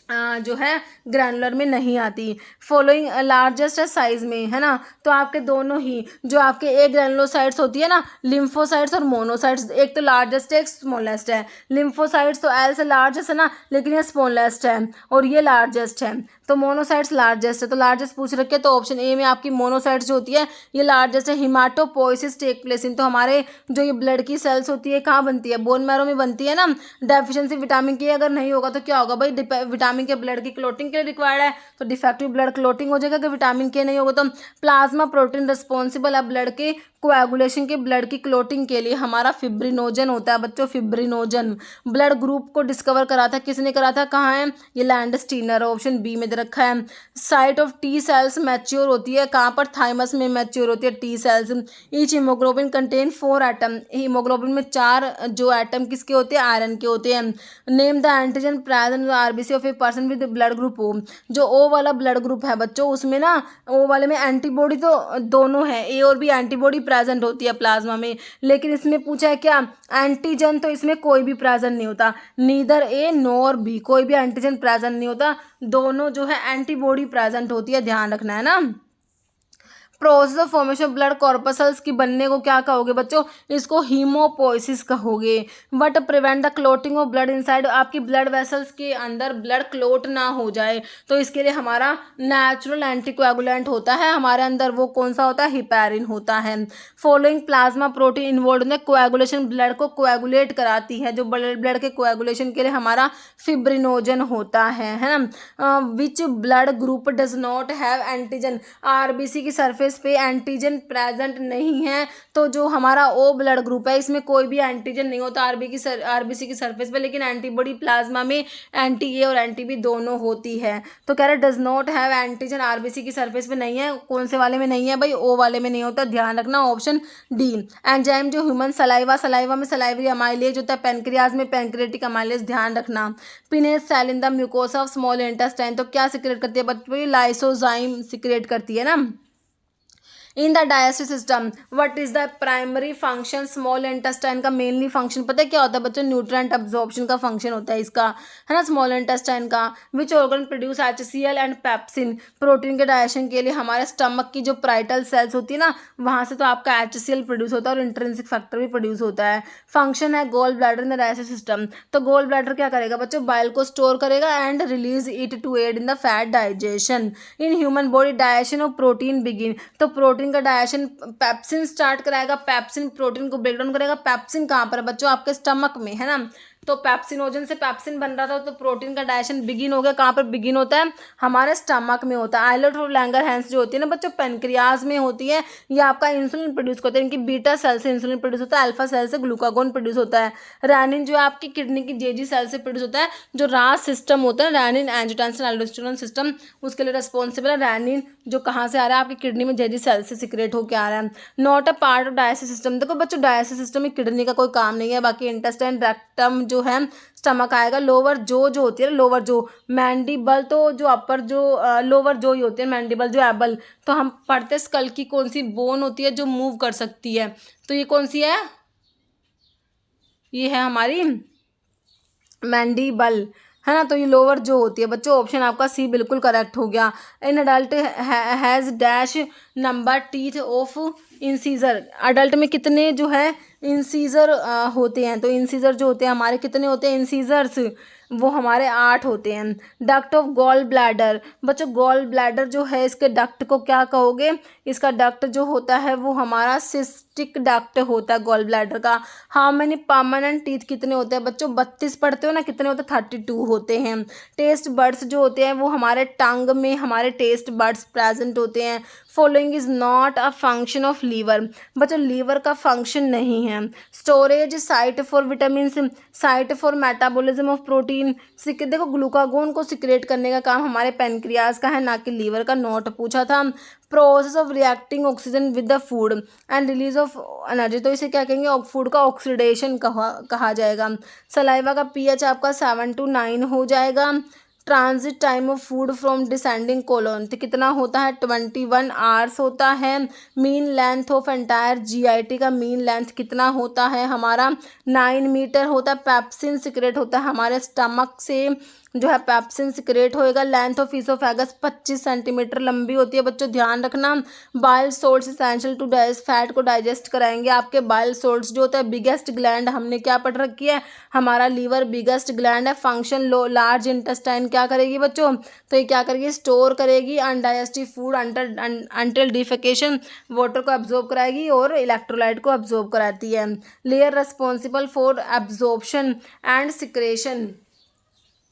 जो है ग्रैनुलर में नहीं आती। फॉलोइंग लार्जेस्ट साइज में, है ना, तो आपके दोनों ही जो आपके ए ग्रैनुलोसाइट्स होती है ना, लिम्फोसाइट्स और मोनोसाइट्स, एक तो लार्जेस्ट है एक स्मॉलेस्ट है। लिम्फोसाइट्स तो एल से लार्जेस्ट है ना, लेकिन ये स्मॉलेस्ट है और ये लार्जेस्ट है, तो मोनोसाइट्स लार्जेस्ट है, तो लार्जेस्ट पूछ रखे हैं, तो ऑप्शन ए में आपकी मोनोसाइट्स जो होती है ये लार्जेस्ट है। हिमाटोपोइसिस टेक प्लेस इन, तो हमारे जो ये ब्लड की सेल्स होती है कहाँ बनती है, बोन मैरो में बनती है ना। डेफिशिएंसी विटामिन के अगर नहीं होगा तो क्या होगा भाई, विटामिन के ब्लड की क्लोटिंग के लिए रिक्वायर्ड है, तो डिफेक्टिव ब्लड क्लोटिंग हो जाएगा। अगर विटामिन के नहीं होगा तो प्लाज्मा प्रोटीन रिस्पॉन्सिबल है ब्लड के कोएगुलेशन के, ब्लड की क्लोटिंग के लिए हमारा फिब्रिनोजन होता है बच्चों, फिब्रिनोजन। ब्लड ग्रुप को डिस्कवर करा था, किसने करा था, कहाँ है, ये लैंडस्टीनर, ऑप्शन B में दे रखा है। Site of T cells mature होती है कहाँ पर, थाइमस में मैच्योर होती है T cells. Each haemoglobin contain 4 atom, haemoglobin में 4 जो एटम किसके होते हैं, आयरन के होते हैं। Name the antigen present RBC of a person with blood group O, जो O वाला ब्लड ग्रुप है बच्चों, उसमें ना O वाले में एंटीबॉडी तो दोनों है, A और B एंटीबॉडी प्रेजेंट होती है प्लाज्मा में, लेकिन इसमें पूछा है क्या एंटीजन, तो इसमें कोई भी प्रेजेंट नहीं होता, नीदर A नॉर B, कोई भी एंटीजन प्रेजेंट नहीं होता, दोनों जो है एंटीबॉडी प्रेजेंट होती है, ध्यान रखना है ना। Process of formation of blood corpuscles की बनने को क्या कहोगे बच्चों, इसको हीमोपोइसिस कहोगे। But prevent the clotting of blood inside, आपकी ब्लड वेसल्स के अंदर ब्लड क्लोट ना हो जाए, तो इसके लिए हमारा नेचुरल एंटीकोएगुलेंट होता है हमारे अंदर, वो कौन सा होता है, हिपैरिन होता है। Following plasma protein involve in the coagulation, blood को कोएगुलेट कराती है, जो ब्लड के कोएगुलेशन के लिए हमारा फिब्रिनोजन होता है ना। विच blood group does not have antigen, RBC की सरफेस पे एंटीजन प्रेजेंट नहीं है, तो जो हमारा ओ ब्लड ग्रुप है इसमें कोई भी एंटीजन नहीं होता आरबीसी की सरफेस पे, लेकिन एंटीबॉडी प्लाज्मा में एंटी ए और एंटी बी दोनों होती है। तो कह रहे does not have antigen, RBC की सरफेस पे नहीं है, कौन से वाले में नहीं है भाई, ओ वाले में नहीं होता, ध्यान रखना, ऑप्शन डी। एंजाइम जो ह्यूमन सलाइवा में सलाइवरी अमाइलेज होता है, पेनक्रियाज में पेनक्रियाटिक अमाइलेज, ध्यान रखना। Paneth cell in the mucosa of small intestine, तो क्या सिक्रेट करती है बच्चों, लाइसोजाइम सिक्रेट करती है ना। इन the digestive system what is the primary function, small intestine का मेनली फंक्शन पता है क्या होता है बच्चों, न्यूट्रिएंट अब्जॉर्प्शन का फंक्शन होता है इसका, है ना, स्मॉल इंटेस्टाइन का। Which organ produce HCl and pepsin, protein के डाइजेशन के लिए हमारे स्टमक की जो पाइटल सेल्स होती है ना, वहाँ से तो आपका HCl प्रोड्यूस होता है और इंट्रिंसिक फैक्टर भी प्रोड्यूस होता है। फंक्शन है gall bladder in the digestive system, तो गोल ब्लैडर क्या करेगा बच्चों, बाइल को स्टोर करेगा and release it to aid in the fat digestion. In human body digestion of protein begin, तो प्रोटीन का डाइजेशन पेप्सिन स्टार्ट कराएगा, पेप्सिन प्रोटीन को ब्रेक डाउन करेगा। पेप्सिन कहाँ पर है बच्चों, आपके स्टमक में, है ना, तो पेप्सिनोजन से पेप्सिन बन रहा था, तो प्रोटीन का डाइजेशन बिगिन हो गया, कहाँ पर बिगिन होता है, हमारे स्टमक में होता है। आइलेट ऑफ लैंगरहैंस जो होती है ना बच्चों, पेनक्रियाज में होती है, ये आपका इंसुलिन प्रोड्यूस करते हैं, इनकी बीटा सेल से इंसुलिन प्रोड्यूस होता है, अल्फा सेल से ग्लूकागोन प्रोड्यूस होता है। रैनिन जो है आपकी किडनी की जेजी सेल से प्रोड्यूस होता है, जो रास सिस्टम होता है, रैनिन एंजियोटेंसिन एल्डोस्टेरोन सिस्टम, उसके लिए रिस्पॉन्सिबल है। रैनिन जो कहाँ से आ रहा है, आपकी किडनी में जेजी सेल से सिक्रेट होकर आ रहा है। Not a part of digestive system, देखो बच्चों डाइजेस्टिव सिस्टम में किडनी का कोई काम नहीं है, बाकी इंटेस्टाइन, रेक्टम जो है, स्टमक आएगा, लोअर जो होती है, लोअर जो, मैंडिबल तो जो अपर जो, लोअर जो ही होती है, मैंडिबल जो एबल, तो हम पढ़ते हैं स्कल की कौन सी बोन होती है जो मूव कर सकती है, तो ये कौन सी है, ये है हमारी मैंडिबल, है ना, तो ये लोअर जो होती है बच्चों, ऑप्शन आपका सी बिल्कुल करेक्ट हो गया। In adult has dash number teeth of incisor, adult में कितने जो है इंसीजर होते हैं, तो इंसीजर जो होते हैं हमारे कितने होते हैं इंसीजर्स, वो हमारे 8 होते हैं। डक्ट ऑफ गॉल ब्लैडर, बच्चों गॉल ब्लैडर जो है इसके डक्ट को क्या कहोगे, इसका डक्ट जो होता है वो हमारा सिस्टिक डक्ट होता है गॉल ब्लैडर का। हाउ मेनी परमानेंट टीथ कितने होते हैं बच्चों, 32 पढ़ते हो ना, कितने होते हैं 32 होते हैं। टेस्ट बर्ड्स जो होते हैं वो हमारे टंग में हमारे टेस्ट बर्ड्स प्रेजेंट होते हैं। Following is not a function of liver, बच्चों लीवर का फंक्शन नहीं है। Storage site for vitamin, site for metabolism of protein, देखो ग्लूकागोन को सिक्रेट करने का काम हमारे पेनक्रियाज का है, ना कि लीवर का, नोट पूछा था। Process of reacting oxygen with the food and release of energy, तो इसे क्या कहेंगे, फूड का ऑक्सीडेशन कहा जाएगा। सलाइवा का पीएच आपका 7 to 9 हो जाएगा। Transit time of food from descending colon, तो कितना होता है 21 आवर्स होता है। Mean length of entire GIT का मीन लेंथ कितना होता है हमारा 9 मीटर होता है। पेप्सिन सिक्रेट होता है हमारे स्टमक से, जो है पेप्सिन सिक्रेट होएगा। लेंथ ऑफ इसोफेगस 25 सेंटीमीटर लंबी होती है बच्चों, ध्यान रखना। Bile salts essential to digest, fat को डाइजेस्ट कराएंगे आपके बाइल सोल्ट्स जो होता है। बिगेस्ट ग्लैंड हमने क्या पढ़ रखी है, हमारा लीवर बिगेस्ट ग्लैंड है। फंक्शन लो लार्ज इंटेस्टाइन क्या करेगी बच्चों, तो ये क्या करेगी, स्टोर करेगी undigestive food until defecation, water को एब्जॉर्ब कराएगी और इलेक्ट्रोलाइट को एब्जॉर्ब कराती है। Layer responsible for absorption and secretion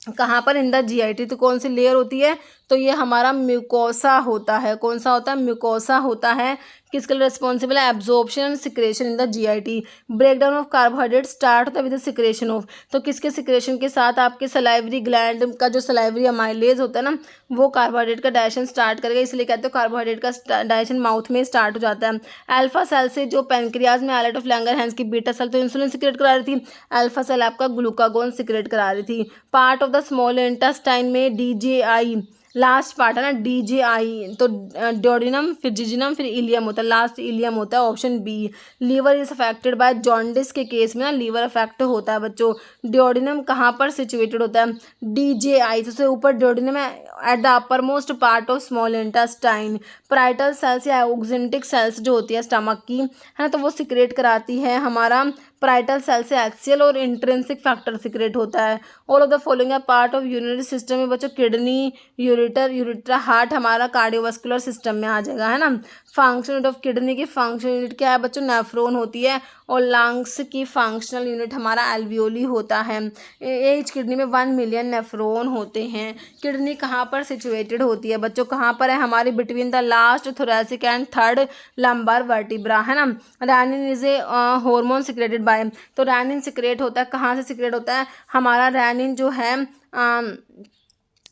कहाँ पर, इन द जीआईटी, तो कौन सी लेयर होती है, तो ये हमारा म्यूकोसा होता है। कौन सा होता है, म्यूकोसा होता है। किसके लिए रिस्पॉन्सिबल है, absorption and secretion in the GIT. Breakdown of carbohydrate start होता है विद सिक्रेशन ऑफ, तो किसके सिक्रेशन के साथ, आपके सलाइवरी ग्लैंड का जो सलाइवरी अमाइलेज होता है ना, वो कार्बोहाइड्रेट का डाइजेशन स्टार्ट करेगा, इसलिए कहते हैं कार्बोहाइड्रेट का डाइजेशन माउथ में स्टार्ट हो जाता है। अल्फा सेल से जो पेनक्रियाज में आइलेट ऑफ लैंगरहैंस की बीटा सेल तो इंसुलिन सिक्रेट करा रही थी, अल्फा सेल आपका ग्लूकागोन सिक्रेट करा रही थी। Part of the small intestine में डीजीआई लास्ट पार्ट है ना DJI, तो ड्योडिनम, फिर जिजिनम, फिर इलियम होता है, लास्ट इलियम होता है। Option B. Liver is affected by jaundice के केस में ना लीवर अफेक्ट होता है बच्चों। ड्योडिनम कहाँ पर सिचुएटेड होता है? DJI सबसे ऊपर ड्योडिनम है, at the upper most part of small intestine. Parietal cells या ऑक्जेंटिक सेल्स जो होती है स्टमक की, है ना, तो वो सिक्रेट कराती है हमारा पैराइटल सेल से HCl और इंट्रिंसिक फैक्टर सिक्रेट होता है। ऑल ऑफ द फॉलोइंग है पार्ट ऑफ यूरिनरी सिस्टम में बच्चों। किडनी, यूरिट्रा, हार्ट हमारा कार्डियोवास्कुलर सिस्टम में आ जाएगा, है ना। फंक्शन यूनिट ऑफ किडनी की फंक्शनल यूनिट क्या है बच्चों? नेफ्रॉन होती है। और लंग्स की फंक्शनल यूनिट हमारा एल्वियोली होता है। एज किडनी में 1 मिलियन नेफ्रॉन होते हैं। किडनी कहाँ पर सिचुएटेड होती है बच्चों? कहाँ पर है? हमारी between the last thoracic and third lumbar vertebra, है ना। Renin is a hormone secreted by, तो रैनिन सिक्रेट होता है, कहाँ से सिक्रेट होता है? हमारा रैनिन जो है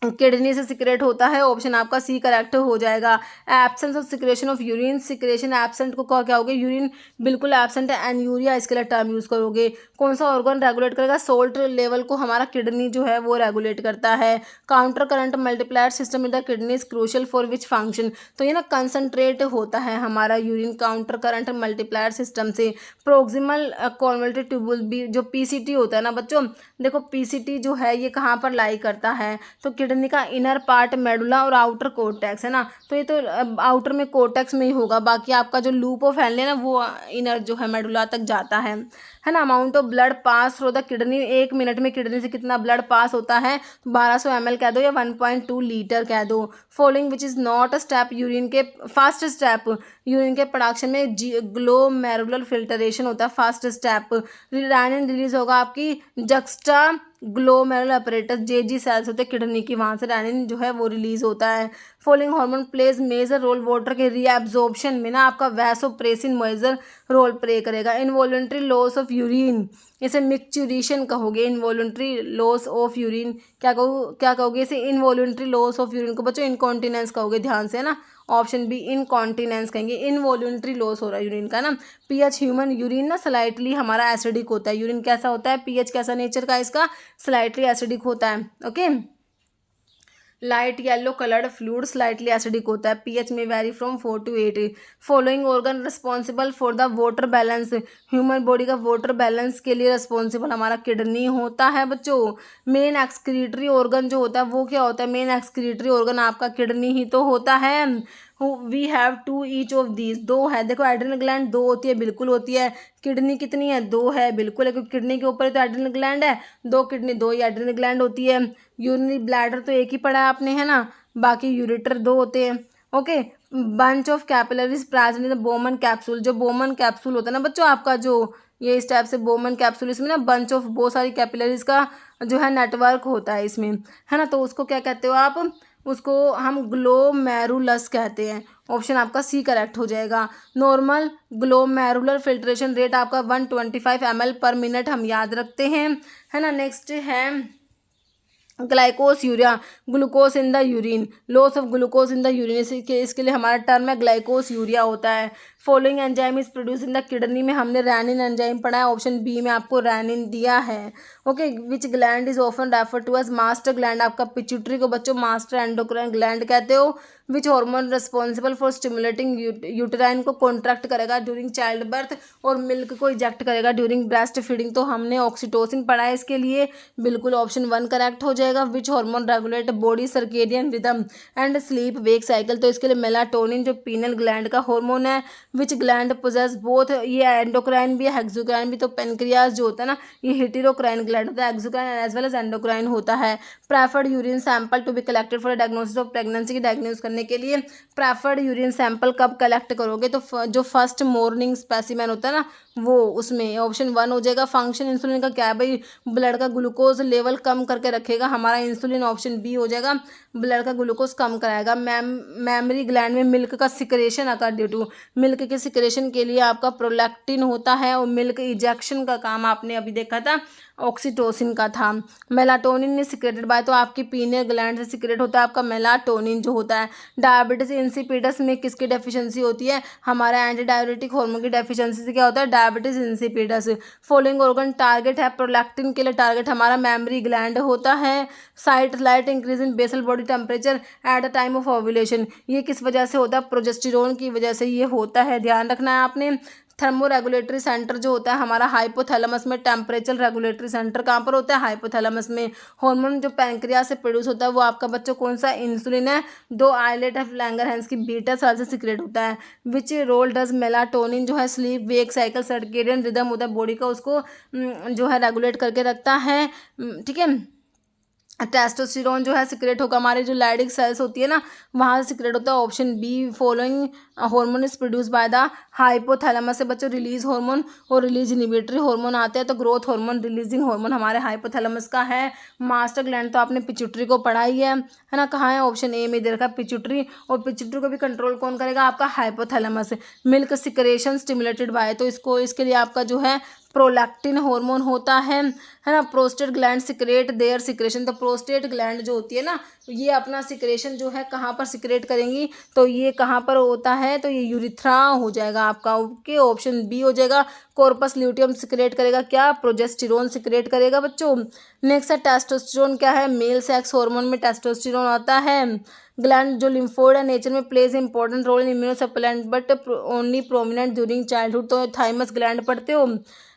किडनी से सिक्रेट होता है। ऑप्शन आपका सी करेक्ट हो जाएगा। Absence of secretion of urine, secretion absent को क्या होगे? यूरिन बिल्कुल एब्सेंट है, एन्यूरिया इसके लिए टर्म यूज करोगे। कौन सा ऑर्गन रेगुलेट करेगा? सोल्ट लेवल को हमारा किडनी जो है वो रेगुलेट करता है। Counter current multiplier system in the kidney is crucial for which function, तो ये ना कंसंट्रेट होता है हमारा urine counter current multiplier system से। प्रोक्सिमल कॉन्वोल्टेड ट्यूबुल भी जो PCT होता है ना बच्चों, देखो PCT जो है ये कहाँ पर लाई करता है? तो किडनी का इनर पार्ट मेडुला और आउटर कोर्टेक्स, है ना, तो ये तो आउटर में कोर्टेक्स में ही होगा, बाकी आपका जो लूप ऑफ हेनले ना वो इनर जो है मेडुला तक जाता है ना। Amount of blood pass through the kidney, 1 minute में किडनी से कितना ब्लड पास होता है? 1200 ml कह दो या 1.2 लीटर कह दो। Following which is not a step, urine के फर्स्ट स्टेप यूरिन के प्रोडक्शन में ग्लोमेरुलर फिल्टरेशन होता है फर्स्ट स्टेप। रैनिन रिलीज होगा आपकी juxtaglomerular apparatus, JG cells होते हैं किडनी की, वहाँ से रैनिन जो है वो रिलीज होता है। Following hormone plays major role water के रीएब्जॉर्प्शन में ना आपका वैसोप्रेसिन मेजर रोल प्ले करेगा। इनवॉल्यूंटरी लॉस ऑफ यूरिन, इसे मिक्चुरेशन कहोगे। इनवॉल्यूंटरी लॉस ऑफ यूरिन क्या कहोगे इसे? इनवॉल्यूंटरी लॉस ऑफ यूरिन को बच्चों इनकॉन्टिनेंस कहोगे, ध्यान से, है ना। ऑप्शन बी इनकॉन्टिनेंस कहेंगे। इनवॉल्यूंटरी लॉस हो रहा है यूरिन का ना। पीएच ह्यूमन यूरिन ना स्लाइटली हमारा एसिडिक होता है। यूरिन कैसा होता है? पीएच कैसा नेचर का इसका? स्लाइटली एसिडिक होता है। Okay, light yellow coloured fluid slightly acidic होता है। पीएच में very from 4 to 8। Following organ responsible for the water balance, human body का वाटर बैलेंस के लिए रिस्पॉन्सिबल हमारा किडनी होता है बच्चों। मेन एक्सक्रीटरी ऑर्गन जो होता है वो क्या होता है? मेन एक्सक्रीटरी ऑर्गन आपका किडनी ही तो होता है। We have 2 each of these, 2 है। देखो एड्रिनल ग्लैंड 2 होती है, बिल्कुल होती है। किडनी कितनी है? 2 है, बिल्कुल है, क्योंकि किडनी के ऊपर तो एड्रिनल ग्लैंड है। 2 किडनी 2 ही एड्रिनल ग्लैंड होती है। यूरिनरी ब्लैडर तो एक ही पढ़ा है आपने, है ना, बाकी यूरेटर 2 होते हैं। Okay, bunch of capillaries present in the Bowman capsule, जो बोमन कैप्सूल होता है ना बच्चों आपका, जो ये इस टाइप से बोमन कैप्सूल, इसमें ना बंच ऑफ बहुत सारी कैपिलरीज का जो है नेटवर्क होता है इसमें, है ना, तो उसको क्या कहते हो आप? उसको हम ग्लोमेरुलस कहते हैं। ऑप्शन आपका सी करेक्ट हो जाएगा। नॉर्मल ग्लोमेरुलर फिल्ट्रेशन रेट आपका 125 ml पर मिनट हम याद रखते हैं, है ना। नेक्स्ट है ग्लाइकोस urea, glucose in the urine, loss of glucose in the urine, इसके लिए हमारा टर्म है ग्लाइकोस यूरिया होता है। Following enzyme is produce in the kidney में हमने रैनिन एंजाइम पढ़ा है, ऑप्शन बी में आपको रैनिन दिया है। Okay, which gland is often refer to as master gland, आपका पिट्यूटरी को बच्चों मास्टर एंडोक्राइन ग्लैंड कहते हो। Which hormone responsible for stimulating uterine को कॉन्ट्रैक्ट करेगा ड्यूरिंग चाइल्ड बर्थ और मिल्क को इजेक्ट करेगा ड्यूरिंग ब्रेस्ट फीडिंग, तो हमने ऑक्सीटोसिन पढ़ा है इसके लिए, बिल्कुल ऑप्शन 1 करेक्ट हो जाएगा। Which hormone regulate body circadian rhythm and sleep wake cycle, तो इसके लिए मेलाटोनिन जो पीनल ग्लैंड का हार्मोन है। विच ग्लैंड पोजेस बोथ, ये एंडोक्राइन भी है हेक्सोक्राइन भी, तो पेनक्रियास जो होता है ना ये हेटेरोक्राइन ग्लैंड होता है, exocrine as well as endocrine होता है। Preferred urine sample to be collected for diagnosis of pregnancy की डायग्नोस करने के लिए प्रेफर्ड यूरिन सैंपल कब कलेक्ट करोगे? तो जो फर्स्ट मॉर्निंग स्पेसिमेन होता है ना वो, उसमें ऑप्शन 1 हो जाएगा। फंक्शन इंसुलिन का क्या है भाई? ब्लड का ग्लूकोज लेवल कम करके रखेगा हमारा इंसुलिन, ऑप्शन बी हो जाएगा, ब्लड का ग्लूकोज कम कराएगा। मेमरी ग्लैंड में मिल्क का secretion occur due to, milk के सिक्रेशन के लिए आपका प्रोलैक्टिन होता है और मिल्क इजेक्शन का काम आपने अभी देखा था ऑक्सीटोसिन का था। मेलाटोनिन ने सिक्रेटेड बाय, तो आपकी पीनियल ग्लैंड से सिक्रेट होता है आपका मेलाटोनिन जो होता है। डायबिटीज इंसिपिडस में किसकी डेफिशिएंसी होती है? हमारा एंटी डायबिटिक हार्मोन की डेफिशिएंसी से क्या होता है? Diabetes insipidus. Following organ target है प्रोलैक्टिन के लिए, टारगेट हमारा मेमरी ग्लैंड होता है। Site slight increase in basal body body temperature at the time of ovulation. ये किस वजह से होता है? प्रोजेस्टेरोन की वजह से ये होता है, ध्यान रखना है आपने। थर्मो रेगुलेटरी सेंटर जो होता है हमारा हाइपोथैलेमस में, टेम्परेचर रेगुलेटरी सेंटर कहाँ पर होता है? हाइपोथैलेमस में। हार्मोन जो पैंक्रियास से प्रोड्यूस होता है वो आपका बच्चों कौन सा? इंसुलिन है। दो आइलेट ऑफ लैंगरहैंस की बीटा सेल से सीक्रेट होता है। विच रोल डज मेलाटोनिन जो है sleep wake cycle circadian rhythm होता है बॉडी का, उसको जो है रेगुलेट करके रखता है, ठीक है। टेस्टोस्टेरोन जो है सिक्रेट होगा हमारे जो लाइडिक सेल्स होती है ना वहाँ से सिक्रेट होता है। Option B following hormone is produce by the hypothalamus से बच्चों रिलीज हार्मोन और रिलीज इनिबिटरी हार्मोन आते हैं। तो ग्रोथ हार्मोन रिलीजिंग हार्मोन हमारे हाइपोथैलेमस का है। मास्टर ग्लैंड तो आपने पिट्यूटरी को पढ़ा ही है ना, कहाँ है? ऑप्शन ए में दे रखा है पिट्यूटरी, और पिट्यूटरी को भी कंट्रोल कौन करेगा? आपका hypothalamus. Milk secretion stimulated by, तो इसके लिए आपका जो है प्रोलैक्टिन हार्मोन होता है ना। Prostate gland secrete their secretion, तो प्रोस्टेट ग्लैंड जो होती है ना ये अपना सिक्रेशन जो है कहाँ पर सिक्रेट करेंगी? तो ये कहाँ पर होता है? तो ये यूरिथ्रा हो जाएगा आपका, ओके। ऑप्शन बी हो जाएगा। कॉर्पस ल्यूटियम सिक्रेट करेगा क्या? प्रोजेस्टेरोन सिक्रेट करेगा बच्चों। नेक्स्ट है टेस्टोस्टेरोन क्या है? मेल सेक्स हार्मोन में टेस्टोस्टेरोन आता है। ग्लैंड जो लिम्फोइड है नेचर में plays important role in immuno supplement but only prominent during childhood, तो थाइमस ग्लैंड पढ़ते हो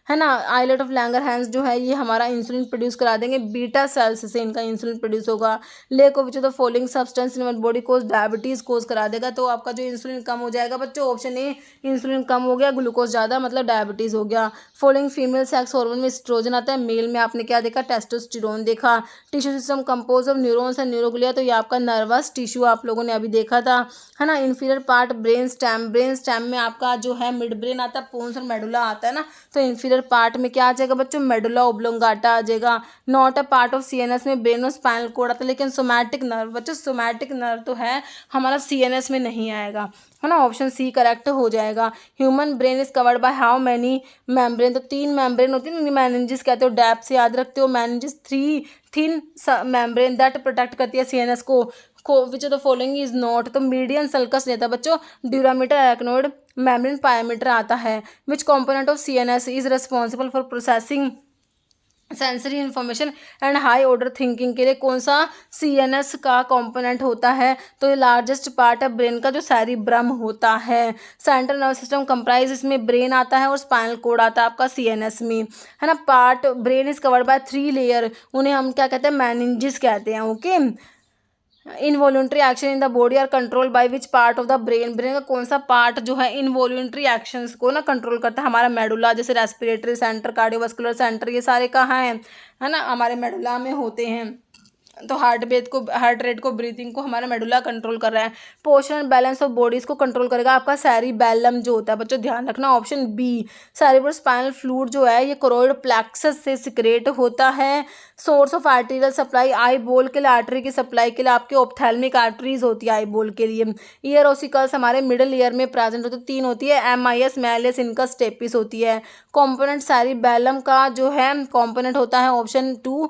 है ना। आइलेट ऑफ लैंगरहैंस जो है ये हमारा इंसुलिन प्रोड्यूस करा देंगे, बीटा सेल्स से इनका इंसुलिन प्रोड्यूस होगा। Lack of which of the following substance in our body cause diabetes cause करा देगा, तो आपका जो इंसुलिन कम हो जाएगा बच्चों। ऑप्शन ए इंसुलिन कम हो गया, ग्लूकोज ज़्यादा मतलब डायबिटीज हो गया। फॉलोइंग फीमेल सेक्स हार्मोन में एस्ट्रोजन आता है, मेल में आपने क्या देखा? टेस्टोस्टेरोन देखा। Tissue system compose of neurons and neuroglia, तो ये आपका नर्वस टिश्यू आप लोगों ने अभी देखा था है ना। इंफीरियर पार्ट ब्रेन स्टेम में आपका जो है मिड ब्रेन आता है, पोन्स और मेडुला आता है ना, तो इंफीरियर पार्ट में क्या आ जाएगा बच्चों? मेडुला ओब्लोंगाटा आ जाएगा। Not a part of CNS में ब्रेन और स्पाइनल कोड आता है, लेकिन सोमैटिक नर्व बच्चों, सोमैटिक नर्व तो है हमारा सीएनएस में नहीं आएगा है ना। ऑप्शन सी करेक्ट हो जाएगा। Human brain is covered by how many membrane, तो 3 मेम्ब्रेन होती है ना, मेनिंजेस कहते हो, डैप से याद रखते हो। Meninges 3 thin membrane that protect करती है सीएनएस को विच of the following is not, तो मीडियन सल्कस रहता है बच्चों। ड्यूरामीटर एराक्नोइड मेम्ब्रेन पायामीटर आता है। विच component of CNS is responsible for processing sensory information and high order thinking के लिए कौन सा सीएनएस का कंपोनेंट होता है? तो ये लार्जेस्ट पार्ट है ब्रेन का जो सेरिब्रम होता है। सेंट्रल नर्वस सिस्टम कंप्राइज, इसमें ब्रेन आता है और स्पाइनल कोड आता है आपका सीएनएस में है ना। Part brain is covered by 3 layer, उन्हें हम क्या कहते हैं? मेनिंजेस कहते हैं, okay. Involuntary action in the body are control by which part of the brain, brain का कौन सा पार्ट जो है इनवॉल्यूंट्री एक्शंस को ना कंट्रोल करता है? हमारा मेडुला, जैसे रेस्पिरेटरी सेंटर, कार्डियोवास्कुलर सेंटर, ये सारे कहाँ हैं है ना? हमारे मेडुला में होते हैं। तो हार्ट रेट को ब्रीथिंग को हमारा मेडुला कंट्रोल कर रहा है। Posture and balance of bodies को कंट्रोल करेगा आपका सेरिबेलम जो होता है बच्चों, ध्यान रखना। Option B cerebro spinal fluid जो है ये कोरोइड प्लेक्सस से सिक्रेट होता है। Source of arterial supply, eyeball के लिए आर्टरी की सप्लाई के लिए आपके ऑप्थेल्मिक आर्टरीज होती है आई बोल के लिए। ईयर ओसिकल्स हमारे मिडिल ईयर में प्रेजेंट होती है, 3 होती है। एमआईएस मैलियस इनका स्टेपिस होती है। कॉम्पोनेंट सेरिबेलम का जो है कॉम्पोनेंट होता है ऑप्शन 2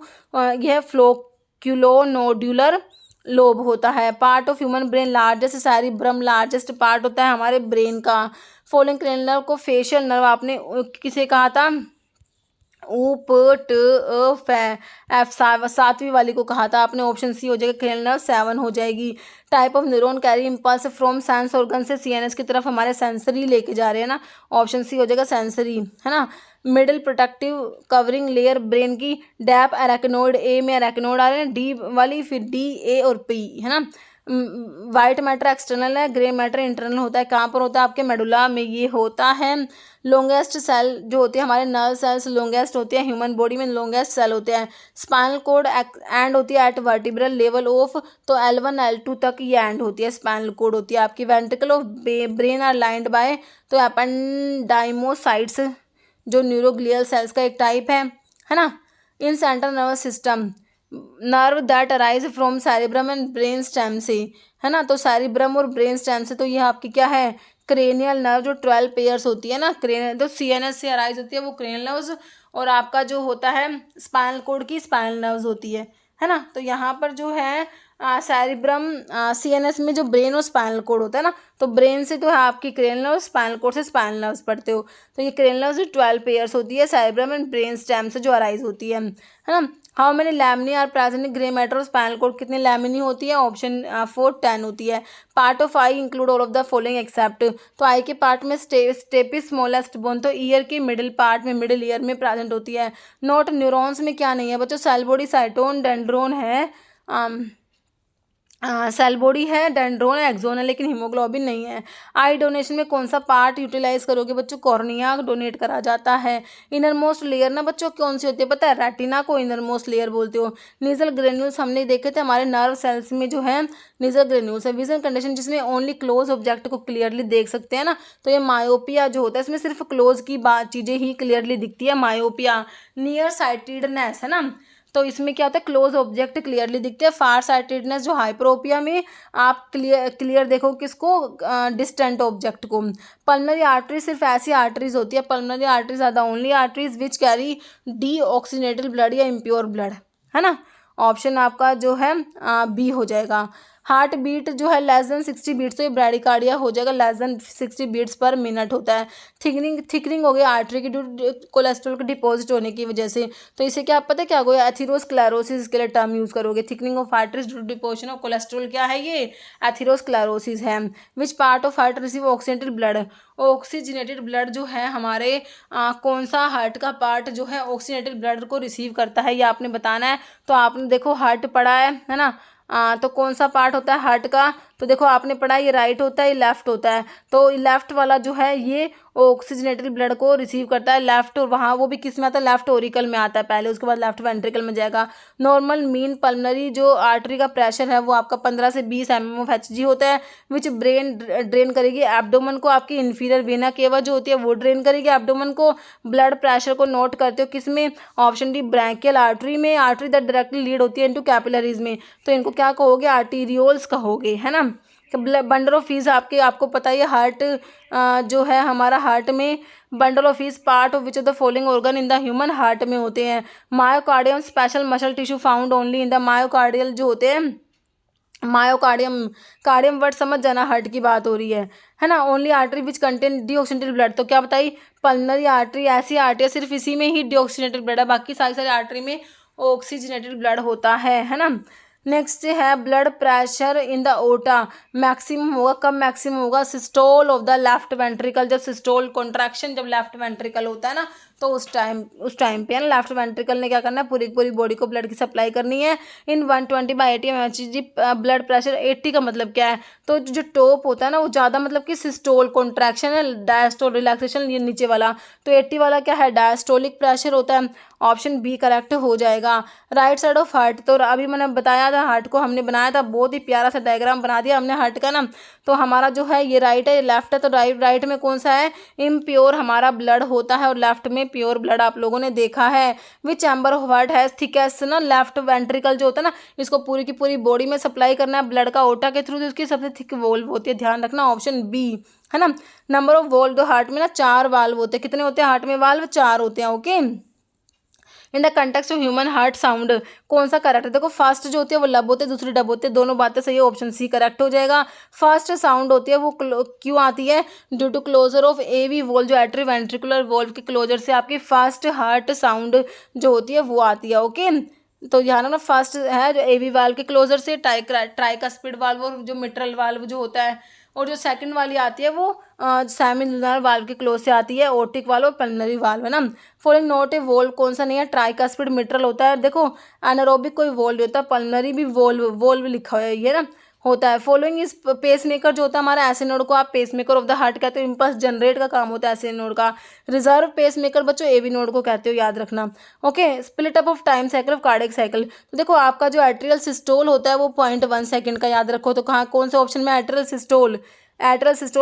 यह फ्लोक्यूलोनोड्यूलर लोब होता है। Part of human brain largest cerebrum largest part होता है हमारे ब्रेन का। फॉलोइंग क्रेनियल नर्व को फेशियल नर्व आपने किसे कहा था? एफ 7वीं वाली को कहा था आपने। ऑप्शन सी हो जाएगा, क्रेनियल नर्व 7 हो जाएगी। Type of neuron carry impulse from sense organ से सीएनएस की तरफ हमारे सेंसरी लेके जा रहे हैं ना, ऑप्शन सी हो जाएगा सेंसरी है ना। Middle protective covering layer brain की डैप एराकिनोइड, ए में एराकिनोइड आ रहे हैं, डी वाली फिर डी ए और पी है ना। वाइट मैटर एक्सटर्नल है, ग्रे मैटर इंटरनल होता है। कहाँ पर होता है? आपके मेडुला में ये होता है। लॉन्गेस्ट सेल जो होती है हमारे नर्व सेल्स लॉन्गेस्ट होते हैं, ह्यूमन बॉडी में लॉन्गेस्ट सेल होते हैं। स्पाइनल कोड एंड होती है एट वर्टिब्रल लेवल ऑफ, तो L1 L2 तक ये एंड होती है, स्पाइनल कोड होती है आपकी। Ventricle of brain are lined by, तो एपेंडाइमोसाइट्स जो न्यूरोग्लियल सेल्स का एक टाइप है ना। In central nervous system nerve that arise from cerebrum and brain stem से है ना, तो सेरिब्रम और ब्रेन स्टेम से, तो ये आपकी क्या है? क्रेनियल नर्व जो 12 पेयर्स होती है ना, क्रेनियल तो सीएनएस से अराइज होती है वो क्रेनियल नर्व्स, और आपका जो होता है स्पाइनल कोड की स्पाइनल नर्व्स होती है ना। तो यहाँ पर जो है सेरिब्रम सीएनएस में जो ब्रेन और स्पाइनल कोड होता है ना, तो ब्रेन से तो है आपकी क्रेनियल नर्व, स्पाइनल कोड से स्पाइनल नर्व्स पढ़ते हो। तो ये क्रेनियल नर्व्स 12 पेयर्स होती है सेरिब्रम एंड ब्रेन स्टेम से जो अराइज होती है ना। How many laminae are present in grey matter और स्पाइनल कॉर्ड, कितनी लैमिनी होती है? ऑप्शन 4 10 होती है। Part of eye include all of the following except, तो आई के पार्ट में स्टेपिस स्मॉलेस्ट बोन, तो ईयर के मिडिल पार्ट में, मिडिल ईयर में प्रेजेंट होती है। नोट न्यूरॉन्स में क्या नहीं है बच्चों? सेल बॉडी, साइटोन, डेंड्रोन है, सेल बॉडी है, डेंड्रोन है, एक्सोन है, लेकिन हीमोग्लोबिन नहीं है। आई डोनेशन में कौन सा पार्ट यूटिलाइज करोगे बच्चों? कॉर्निया डोनेट करा जाता है। इनर मोस्ट लेयर ना बच्चों कौन सी होती है पता है? रेटिना को इनर मोस्ट लेयर बोलते हो। नीजल ग्रेन्यूल्स हमने देखे थे हमारे नर्व सेल्स में जो है नीजल ग्रेन्यूल्स है। विजन कंडीशन जिसमें ओनली क्लोज ऑब्जेक्ट को क्लियरली देख सकते हैं ना, तो ये मायोपिया जो होता है इसमें सिर्फ क्लोज की बात चीज़ें ही क्लियरली दिखती है, मायोपिया। नियर साइटेडनेस है ना, तो इसमें क्या होता है? क्लोज ऑब्जेक्ट क्लियरली दिखते हैं। फार साइटेडनेस जो हाइपरोपिया में आप क्लियर देखो किसको? डिस्टेंट ऑब्जेक्ट को। पल्मनरी आर्टरी सिर्फ ऐसी आर्टरीज होती है, pulmonary arteries are the only arteries which carry deoxygenated blood या इम्प्योर ब्लड, है ना। ऑप्शन आपका जो है बी हो जाएगा। हार्ट बीट जो है लेस देन 60 बीट्स, तो ये ब्रैडिकार्डिया हो जाएगा, less than 60 beats per minute होता है। थिकनिंग हो गई आर्टरी की कोलेस्ट्रॉल के डिपॉजिट होने की वजह से, तो इसे क्या पता है क्या होगा? एथीरोस्क्लेरोसिस के लिए टर्म यूज करोगे। Thickening of arteries due to deposition of cholesterol क्या है? ये एथीरोस्क्लेरोसिस है। Which part of heart receive oxygenated blood? Oxygenated blood जो है हमारे कौन सा हार्ट का पार्ट जो है ऑक्सीजनेटेड ब्लड को रिसीव करता है, ये आपने बताना है। तो आपने देखो हार्ट पढ़ा है ना, तो कौन सा पार्ट होता है हार्ट का? तो देखो आपने पढ़ा ये राइट होता है, ये लेफ्ट होता है, तो लेफ्ट वाला जो है ये ऑक्सीजनेटेड ब्लड को रिसीव करता है लेफ्ट, और वहाँ वो भी किस में आता है? लेफ्ट ओरिकल में आता है पहले, उसके बाद लेफ्ट वेंट्रिकल में जाएगा। नॉर्मल मीन पल्मनरी जो आर्टरी का प्रेशर है वो आपका 15 से 20 mm ऑफ HG होता है, विच ब्रेन ड्रेन करेगी एब्डोमन को, आपकी इन्फीरियर वेना केवा जो होती है वो ड्रेन करेगी एब्डोमन को। ब्लड प्रेशर को नोट करते हो किस में? ऑप्शन डी ब्रैंकियल आर्टरी में, आर्टरी दैट डायरेक्टली लीड होती है इनटू कैपिलरीज में, तो इनको क्या कहोगे? आर्टीरियोल्स कहोगे, है ना। बंडल ऑफ फीस आपको पता ही है, हार्ट जो है हमारा हार्ट में bundle of fees part of which of the following organ in the human heart में होते हैं? Myocardium special muscle tissue found only in the myocardial जो होते हैं, मायोकार्डियम, कार्डियम वर्ड समझ जाना, हार्ट की बात हो रही है ना। Only artery which contain deoxygenated blood, तो क्या बताई? पल्मनरी आर्टरी ऐसी आर्टरी है सिर्फ इसी में ही डीऑक्सीजनेटेड ब्लड है, बाकी सारी आर्टरी में ऑक्सीजनेटेड ब्लड होता है ना। नेक्स्ट है ब्लड प्रेशर इन द ओटा, मैक्सिमम होगा कब? मैक्सिमम होगा systole of the left ventricle, जब सिस्टोल कॉन्ट्रैक्शन जब लेफ्ट वेंट्रिकल होता है ना, तो उस टाइम पे ना लेफ्ट वेंट्रिकल ने क्या करना है? पूरी बॉडी को ब्लड की सप्लाई करनी है। इन 120/80 mmHg ब्लड प्रेशर 80 का मतलब क्या है? तो जो टॉप होता है ना वो ज़्यादा मतलब कि सिस्टोल कॉन्ट्रैक्शन है, डायस्टोल रिलैक्सेशन ये नीचे वाला, तो 80 वाला क्या है? डायस्टोलिक प्रेशर होता है। ऑप्शन बी करेक्ट हो जाएगा। राइट साइड ऑफ हार्ट, तो अभी मैंने बताया था हार्ट को हमने बनाया था, बहुत ही प्यारा सा डायग्राम बना दिया हमने हार्ट का ना, तो हमारा जो है ये राइट है, ये लेफ्ट है, तो राइट में कौन सा है? इम्प्योर हमारा ब्लड होता है, और लेफ्ट में प्योर ब्लड आप लोगों ने देखा है। Which chamber of heart has thickest ना, लेफ्ट वेंट्रिकल जो होता है ना, इसको पूरी की पूरी बॉडी में सप्लाई करना है ब्लड का ओटा के थ्रू, उसकी सबसे थिक वॉल्व होती है, ध्यान रखना, ऑप्शन बी, है ना। नंबर ऑफ वॉल्व हार्ट में ना 4 वाल्व होते हैं, कितने होते हैं हार्ट में वाल्व? 4 होते हैं, okay. In the context of human heart sound कौन सा करेक्ट है? देखो फर्स्ट जो होती है वो लब होते हैं, दूसरी डब होते हैं, दोनों बातें सही है, ऑप्शन सी करेक्ट हो जाएगा। फर्स्ट साउंड होती है वो क्यों आती है? Due to closure of AV valve, जो एट्री वेंट्रिकुलर वॉल्व के क्लोजर से आपकी फर्स्ट हार्ट साउंड जो होती है वो आती है, ओके। तो ध्यान रखना फर्स्ट है जो एवी वाल्व के क्लोजर से, ट्राइकास्पिड वाल्व और जो मिट्रल वाल्व जो होता है, और जो सेकंड वाली आती है वो सेमिलुनर वाल्व के क्लोज से आती है, ओटिक वाल्व और पल्मनरी वाल्व, है ना। फॉलोइंग नोट ए वोल्व कौन सा नहीं है? ट्राइकास्पिड मिट्रल होता है, देखो एनारोबिक कोई वोल्व होता है, पल्मनरी भी वोल्व लिखा हुआ है ये ना होता है। फॉलोइंग इस पेस मेकर जो होता है हमारा ऐसे नोड को आप pacemaker of the heart कहते हो, इम्पल्स जनरेट का काम होता है ऐसे नोड का। रिजर्व पेस मेकर बच्चों एवी नोड को कहते हो, याद रखना, okay. Split up of time cycle of cardiac cycle, तो देखो आपका जो एट्रियल सिस्टोल होता है वो 0.1 सेकंड का, याद रखो, तो कहाँ कौन से ऑप्शन में? एट्रियल सिस्टोल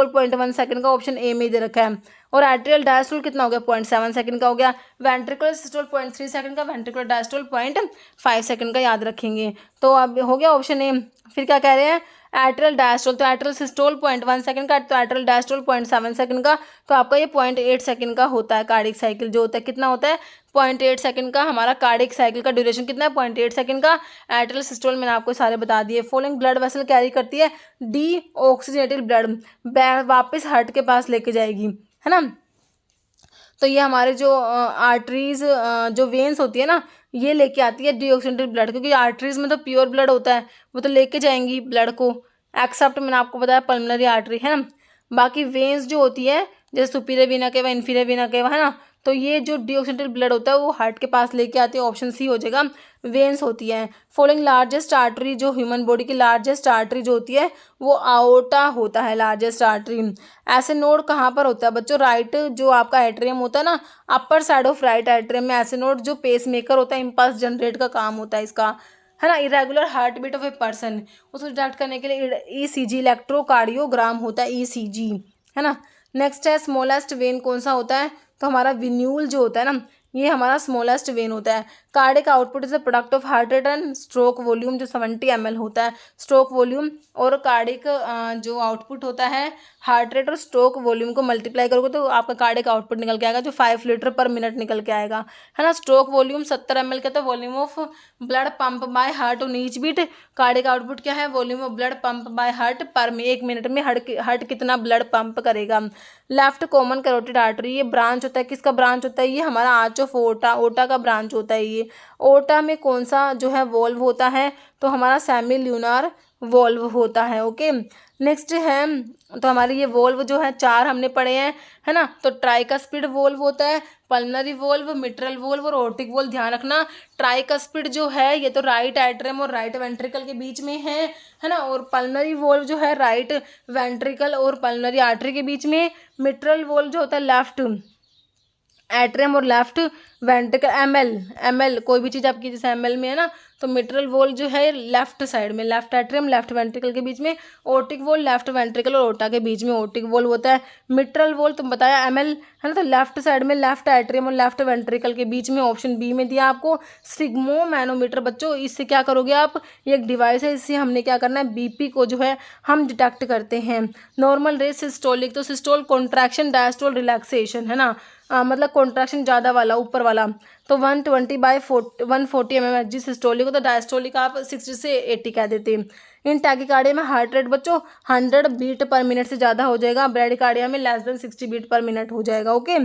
0.1 सेकंड का, ऑप्शन ए में दे रखा है। और एट्रियल डायस्टोल कितना हो गया? 0.7 सेकंड का हो गया। वेंट्रिकुलर सिस्टोल 0.3 सेकंड का, वेंट्रिकुलर डायस्टोल 0.5 सेकंड का, याद रखेंगे। तो अब हो गया ऑप्शन ए। फिर क्या कह रहे हैं? एट्रियल डायस्टोल, तो एट्रियल सिस्टोल 0.1 सेकंड का, तो एट्रियल डायस्टोल 0.7 सेकंड का, तो आपका ये 0.8 सेकंड का होता है कार्डियक साइकिल जो होता है। कितना होता है? 0.8 सेकंड का हमारा कार्डियक साइकिल का ड्यूरेशन कितना है? 0.8 सेकंड का। एट्रियल सिस्टोल मैंने आपको सारे बता दिए। फॉलोइंग ब्लड वेसल कैरी करती है डीऑक्सीजनेटेड ब्लड, वापस हार्ट के पास लेके जाएगी, है ना। तो ये हमारे जो आर्टरीज जो वेन्स होती है ना, ये लेके आती है डीऑक्सीजनेटेड ब्लड, क्योंकि आर्टरीज में तो प्योर ब्लड होता है, वो तो लेके जाएंगी ब्लड को, एक्सेप्ट मैंने आपको बताया पल्मोनरी आर्टरी है ना। बाकी वेन्स जो होती है जैसे superior vena cava, inferior vena cava है ना, तो ये जो डीऑक्सीजनेटेड ब्लड होता है वो हार्ट के पास लेके आती है, ऑप्शन सी हो जाएगा, वेन्स होती है। फॉलोइंग लार्जेस्ट आर्टरी, जो ह्यूमन बॉडी की लार्जेस्ट आर्टरी जो होती है वो आओर्टा होता है, लार्जेस्ट आर्टरी। ऐसे नोड कहाँ पर होता है बच्चों, राइट जो आपका एट्रियम होता है ना, upper side of right atrium में ऐसे नोड जो पेस मेकर होता है, इम्पल्स जनरेट का काम होता है इसका, है ना। Irregular heart beat of a person, उसको डिटेक्ट करने के लिए ईसीजी इलेक्ट्रोकार्डियोग्राम होता है, ईसीजी, है ना। नेक्स्ट है स्मॉलेस्ट वेन कौन सा होता है, तो हमारा विन्यूल जो होता है ना, ये हमारा स्मॉलेस्ट वेन होता है। Cardiac output is a product of heart rate and stroke volume, जो 70 ml होता है स्ट्रोक वॉल्यूम, और कार्डिक जो आउटपुट होता है हार्ट रेट और स्ट्रोक वॉल्यूम को मल्टीप्लाई करोगे तो आपका कार्डिक आउटपुट निकल के आएगा, जो 5 लीटर पर मिनट निकल के आएगा, है ना। स्ट्रोक वॉल्यूम 70 ml का, तो volume of blood pump by heart on each beat. Cardiac output क्या है, volume of blood pump by heart per में, 1 मिनट में हार्ट कितना ब्लड पंप करेगा। लेफ्ट कॉमन कैरोटिड आर्टरी, ये ब्रांच होता है, किसका ब्रांच होता है, ये हमारा आर्च ऑफ ओटा, ओटा का ब्रांच होता है ये। ओटा में कौन सा जो है वॉल्व होता है, तो हमारा सेमी ल्यूनार वॉल्व होता है, ओके। नेक्स्ट है, तो हमारी ये वॉल्व जो है 4 हमने पढ़े हैं, है ना। तो ट्राइकस्पिड वॉल्व होता है, पल्मोनरी वॉल्व, मिट्रल वॉल्व और ओर्टिक वॉल्व। ध्यान रखना, ट्राइकस्पिड जो है ये तो राइट एट्रियम और राइट वेंट्रिकल के बीच में है ना। और पल्मोनरी वॉल्व जो है राइट वेंट्रिकल और पल्मोनरी आर्टरी के बीच में। मिट्रल वॉल्व जो होता है लेफ्ट एट्रियम और लेफ्ट वेंट्रिकल, एमएल कोई भी चीज़ आपकी जैसे एमएल में है ना, तो मिट्रल वॉल जो है लेफ्ट साइड में, लेफ्ट एट्रियम लेफ्ट वेंट्रिकल के बीच में। ओर्टिक वॉल लेफ्ट वेंट्रिकल और ओटा के बीच में ओर्टिक वॉल होता है। मिट्रल वॉल तुम बताया एमएल है ना, तो लेफ्ट साइड में लेफ्ट एट्रियम और लेफ्ट वेंट्रिकल के बीच में, ऑप्शन बी में दिया आपको। स्फिग्मोमैनोमीटर बच्चों, इससे क्या करोगे आप, ये एक डिवाइस है, इससे हमने क्या करना है, बीपी को जो है हम डिटेक्ट करते हैं। नॉर्मल रेट सिस्टोलिक, तो सिस्टोल कॉन्ट्रैक्शन, डायस्टोल रिलैक्सेशन, है ना। मतलब कॉन्ट्रैक्शन ज़्यादा वाला ऊपर वाला, तो 120/140 mmHg सिस्टोलिक, तो डायस्टोलिक आप 60 से 80 कह देते हैं। इन टैकीकार्डिया में हार्ट रेट बच्चों 100 बीट पर मिनट से ज़्यादा हो जाएगा, ब्रैडीकार्डिया में less than 60 beat per minute हो जाएगा, ओके।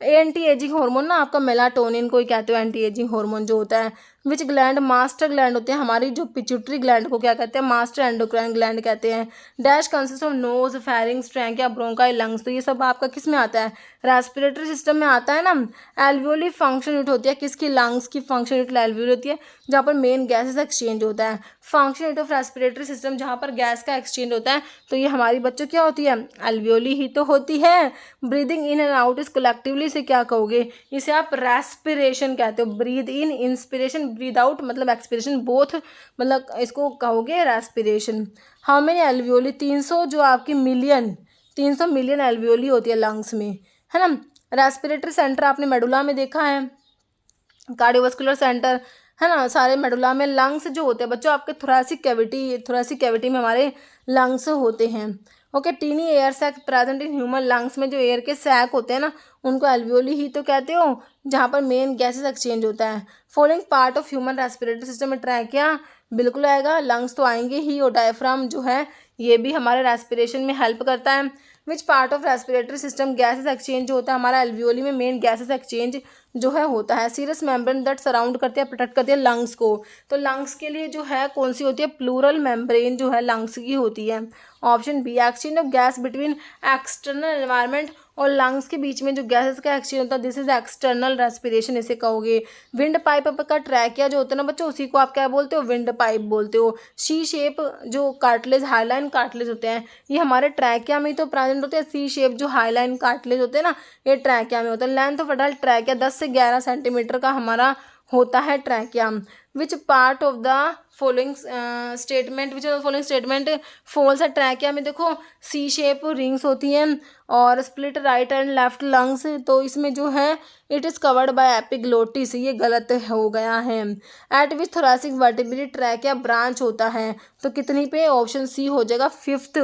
एंटी एजिंग हार्मोन ना आपका मेलाटोनिन को ही कहते हो, एंटी एजिंग हार्मोन जो होता है। विच ग्लैंड, मास्टर ग्लैंड होते हैं हमारी जो पिट्यूटरी ग्लैंड को क्या कहते हैं, मास्टर एंडोक्राइन ग्लैंड कहते हैं। Dash consist of nose, pharynx, trachea, bronchi, lungs, तो ये सब आपका किस में आता है, रेस्पिरेटरी सिस्टम में आता है ना। एल्वियोली फंक्शन यूनिट होती है किसकी, लंग्स की फंक्शन यूनिट एल्वियोली होती है, जहाँ पर मेन गैसेस एक्सचेंज होता है। Function unit of respiratory system जहाँ पर गैस का एक्सचेंज होता है, तो ये हमारी बच्चों क्या होती है, एल्वियोली ही तो होती है। Breathing in and out is collectively से क्या कहोगे, इसे आप रेस्पिरेशन कहते हो। Breathe in inspiration, breathe out मतलब एक्सपिरेशन, बोथ मतलब इसको कहोगे रेस्पिरेशन। हाउ मेनी एल्वियोली, 300 जो आपकी मिलियन, 300 मिलियन एल्वियोली होती है लंग्स में, है ना। रेस्पिरेटरी सेंटर आपने मेडुला में देखा है, कार्डियोवास्कुलर सेंटर, है ना, सारे मेडुला में। लंग्स जो होते हैं बच्चों आपके थोरैसिक कैविटी में हमारे लंग्स होते हैं, okay. Tiny air sac present in human lungs में जो एयर के सैक होते हैं ना, उनको एल्वियोली ही तो कहते हो, जहाँ पर मेन गैसेस एक्सचेंज होता है। Following part of human respiratory system में ट्रैकिया बिल्कुल आएगा, लंग्स तो आएंगे ही, और डायफ्राम जो है ये भी हमारे रेस्पिरेशन में हेल्प करता है। Which part of respiratory system gases exchange जो होता है हमारा एल्वियोली में मेन गैसेस एक्सचेंज जो है होता है। सीरस मेम्ब्रेन दैट सराउंड करती है, प्रोटेक्ट करती है लंग्स को, तो लंग्स के लिए जो है कौन सी होती है, प्लूरल मेम्ब्रेन जो है लंग्स की होती है, option B. Exchange of gas between external environment और लंग्स के बीच में जो गैसेस का एक्सचेंज होता है, दिस इज एक्सटर्नल रेस्पिरेशन इसे कहोगे। विंड पाइप का ट्रैकिया जो होता है ना बच्चों, उसी को आप क्या बोलते हो, विंड पाइप बोलते हो। सी शेप जो कार्टिलेज, हाईलाइन कार्टिलेज होते हैं, ये हमारे ट्रैकिया में ही तो प्रेजेंट होते हैं। सी शेप जो हाईलाइन कार्टिलेज होते हैं ना, ये ट्रैकिया में होता है। लेंथ ऑफ अडल्ट ट्रैकिया 10 से 11 सेंटीमीटर का हमारा होता है trachea. Which part of the following statement false है ट्रैकिया में, देखो सी शेप रिंग्स होती हैं और split right and left lungs, तो इसमें जो है it is covered by epiglottis, ये गलत हो गया है। At which thoracic vertebrate trachea branch होता है, तो कितनी पे, ऑप्शन सी हो जाएगा 5th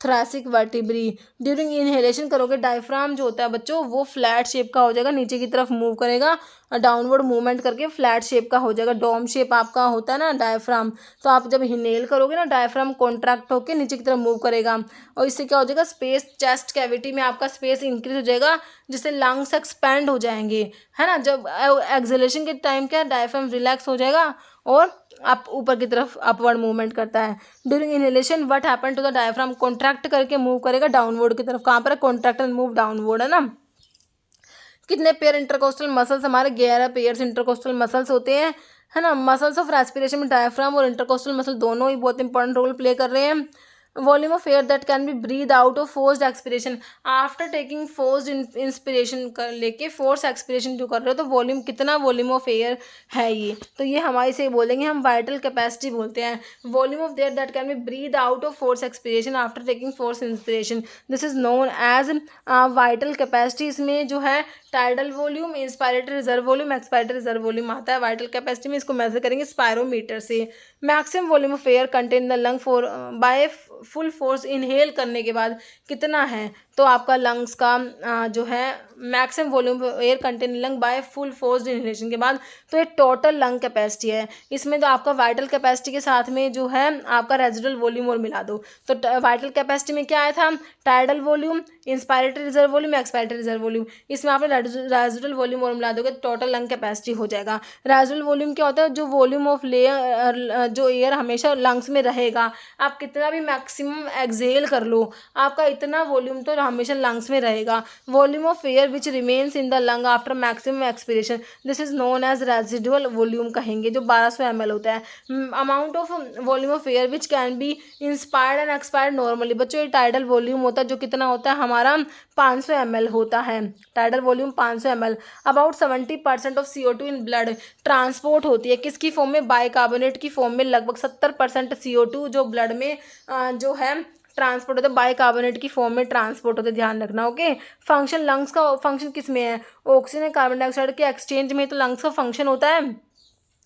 thoracic vertebrae. During inhalation करोगे डायफ्राम जो होता है बच्चों वो फ्लैट शेप का हो जाएगा, नीचे की तरफ मूव करेगा, डाउनवर्ड मूवमेंट करके फ्लैट शेप का हो जाएगा। डोम शेप आपका होता है ना डायफ्राम, तो आप जब इनहेल करोगे ना डायफ्राम कॉन्ट्रैक्ट होकर नीचे की तरफ मूव करेगा और इससे क्या हो जाएगा, स्पेस चेस्ट कैविटी में आपका स्पेस इंक्रीज हो जाएगा, जिससे लंग्स एक्सपेंड हो जाएंगे, है ना। जब एक्सहेलेशन के टाइम क्या डायफ्राम रिलैक्स हो जाएगा और आप ऊपर की तरफ अपवर्ड मूवमेंट करता है। During inhalation what happen to the diaphragm, contract करके मूव करेगा डाउनवर्ड की तरफ, कहाँ पर कॉन्ट्रैक्ट एंड मूव डाउनवर्ड, है ना। कितने पेयर इंटरकोस्टल मसल्स, हमारे 11 पेयर्स इंटरकोस्टल मसल्स होते हैं, है ना। मसल्स ऑफ रेस्पिरेशन में डायफ्राम और इंटरकोस्टल मसल दोनों ही बहुत इंपॉर्टेंट रोल प्ले कर रहे हैं। Volume of air that can be breathe out of forced expiration, after taking forced inspiration कर लेके फोर्स एक्सपिरेशन जो कर रहे हो तो वॉल्यूम कितना वॉल्यूम ऑफ एयर है ये, तो ये हमारे से बोलेंगे हम वाइटल कैपेसिटी बोलते हैं। Volume of air that can be breathe out of force expiration after taking force inspiration, this is known as vital capacity. इसमें जो है tidal volume, inspiratory reserve volume, expiratory reserve volume आता है। Vital capacity में इसको major करेंगे spirometer से। Maximum volume of air contain the lung for by full force, inhale करने के बाद कितना है, तो आपका लंग्स का जो है maximum volume air contain lung by full force inhalation के बाद, तो ये टोटल लंग कैपेसिटी है। इसमें तो आपका वाइटल कैपेसिटी के साथ में जो है आपका रेजिडुअल वॉल्यूम और मिला दो, तो वाइटल कैपेसिटी में क्या आया था, tidal volume, inspiratory reserve volume, expiratory reserve volume. इसमें आपने रेजिडुअल वॉल्यूम और मिला दोगे टोटल लंग कैपेसिटी हो जाएगा। रेजिडुअल वॉल्यूम क्या होता है, जो वॉल्यूम ऑफ लेयर जो एयर हमेशा लंग्स में रहेगा, आप कितना भी मैक्सिमम एक्सहेल कर लो आपका इतना वॉल्यूम तो हमेशा लंग्स में रहेगा। Volume of air which remains in the lung after maximum expiration, this is known as residual volume कहेंगे, जो 1200 ml होता है। Amount of volume of air which can be inspired and expired normally, बच्चों ये tidal volume होता है जो कितना होता है हमारा 500 ml होता है, tidal volume 500 ml। About 70% of CO2 in blood transport होती है, किसकी फॉर्म में, बाइकार्बोनेट की फॉर्म में। लगभग 70% CO2 जो ब्लड में जो है ट्रांसपोर्ट होता है, बाइकार्बोनेट की फॉर्म में ट्रांसपोर्ट होता है, ध्यान रखना। ओके, फंक्शन लंग्स का फंक्शन किस में है, ऑक्सीजन कार्बन डाइऑक्साइड के एक्सचेंज में तो लंग्स का फंक्शन होता है,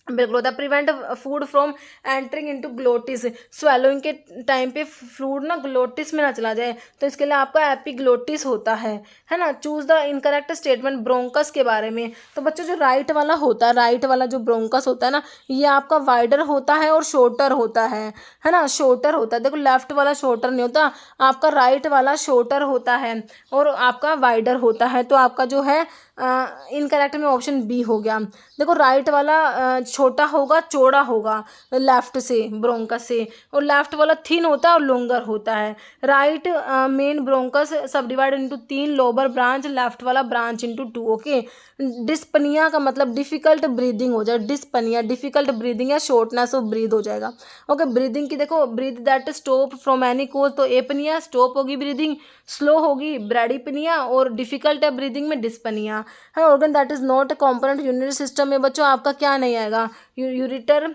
बिल्कुल होता है। Prevent food from entering into glottis, swallowing के टाइम पे फूड ना ग्लोटिस में ना चला जाए, तो इसके लिए आपका एपिग्लोटिस होता है ना। Choose the incorrect statement bronchus के बारे में, तो बच्चों जो राइट वाला होता है, राइट वाला जो ब्रोंकस होता है ना, ये आपका वाइडर होता है और शॉर्टर होता है ना, शॉर्टर होता है। देखो लेफ्ट वाला शॉर्टर नहीं होता, आपका राइट वाला शॉर्टर होता है और आपका वाइडर होता है, तो आपका जो है इनकरेक्ट में ऑप्शन बी हो गया। देखो राइट वाला छोटा होगा, चौड़ा होगा लेफ्ट से ब्रोंकस से, और लेफ्ट वाला थिन होता है और लॉन्गर होता है। Right main bronchus subdivide into 3 lower branch, left वाला ब्रांच इनटू 2। ओके, डिस्पनिया का मतलब डिफिकल्ट ब्रीदिंग हो जाए, डिस्पनिया डिफिकल्ट ब्रीदिंग या शॉर्टनेस ऑफ ब्रीद हो जाएगा। ओके, ब्रीदिंग की देखो, breath that stop from any cause, तो एपनिया स्टॉप होगी ब्रीदिंग, स्लो होगी ब्रैडिपनिया, और डिफिकल्ट है ब्रीदिंग में डिस्पनिया है। Organ that is not a component urinary system में बच्चों आपका क्या नहीं आएगा, यूरिटर,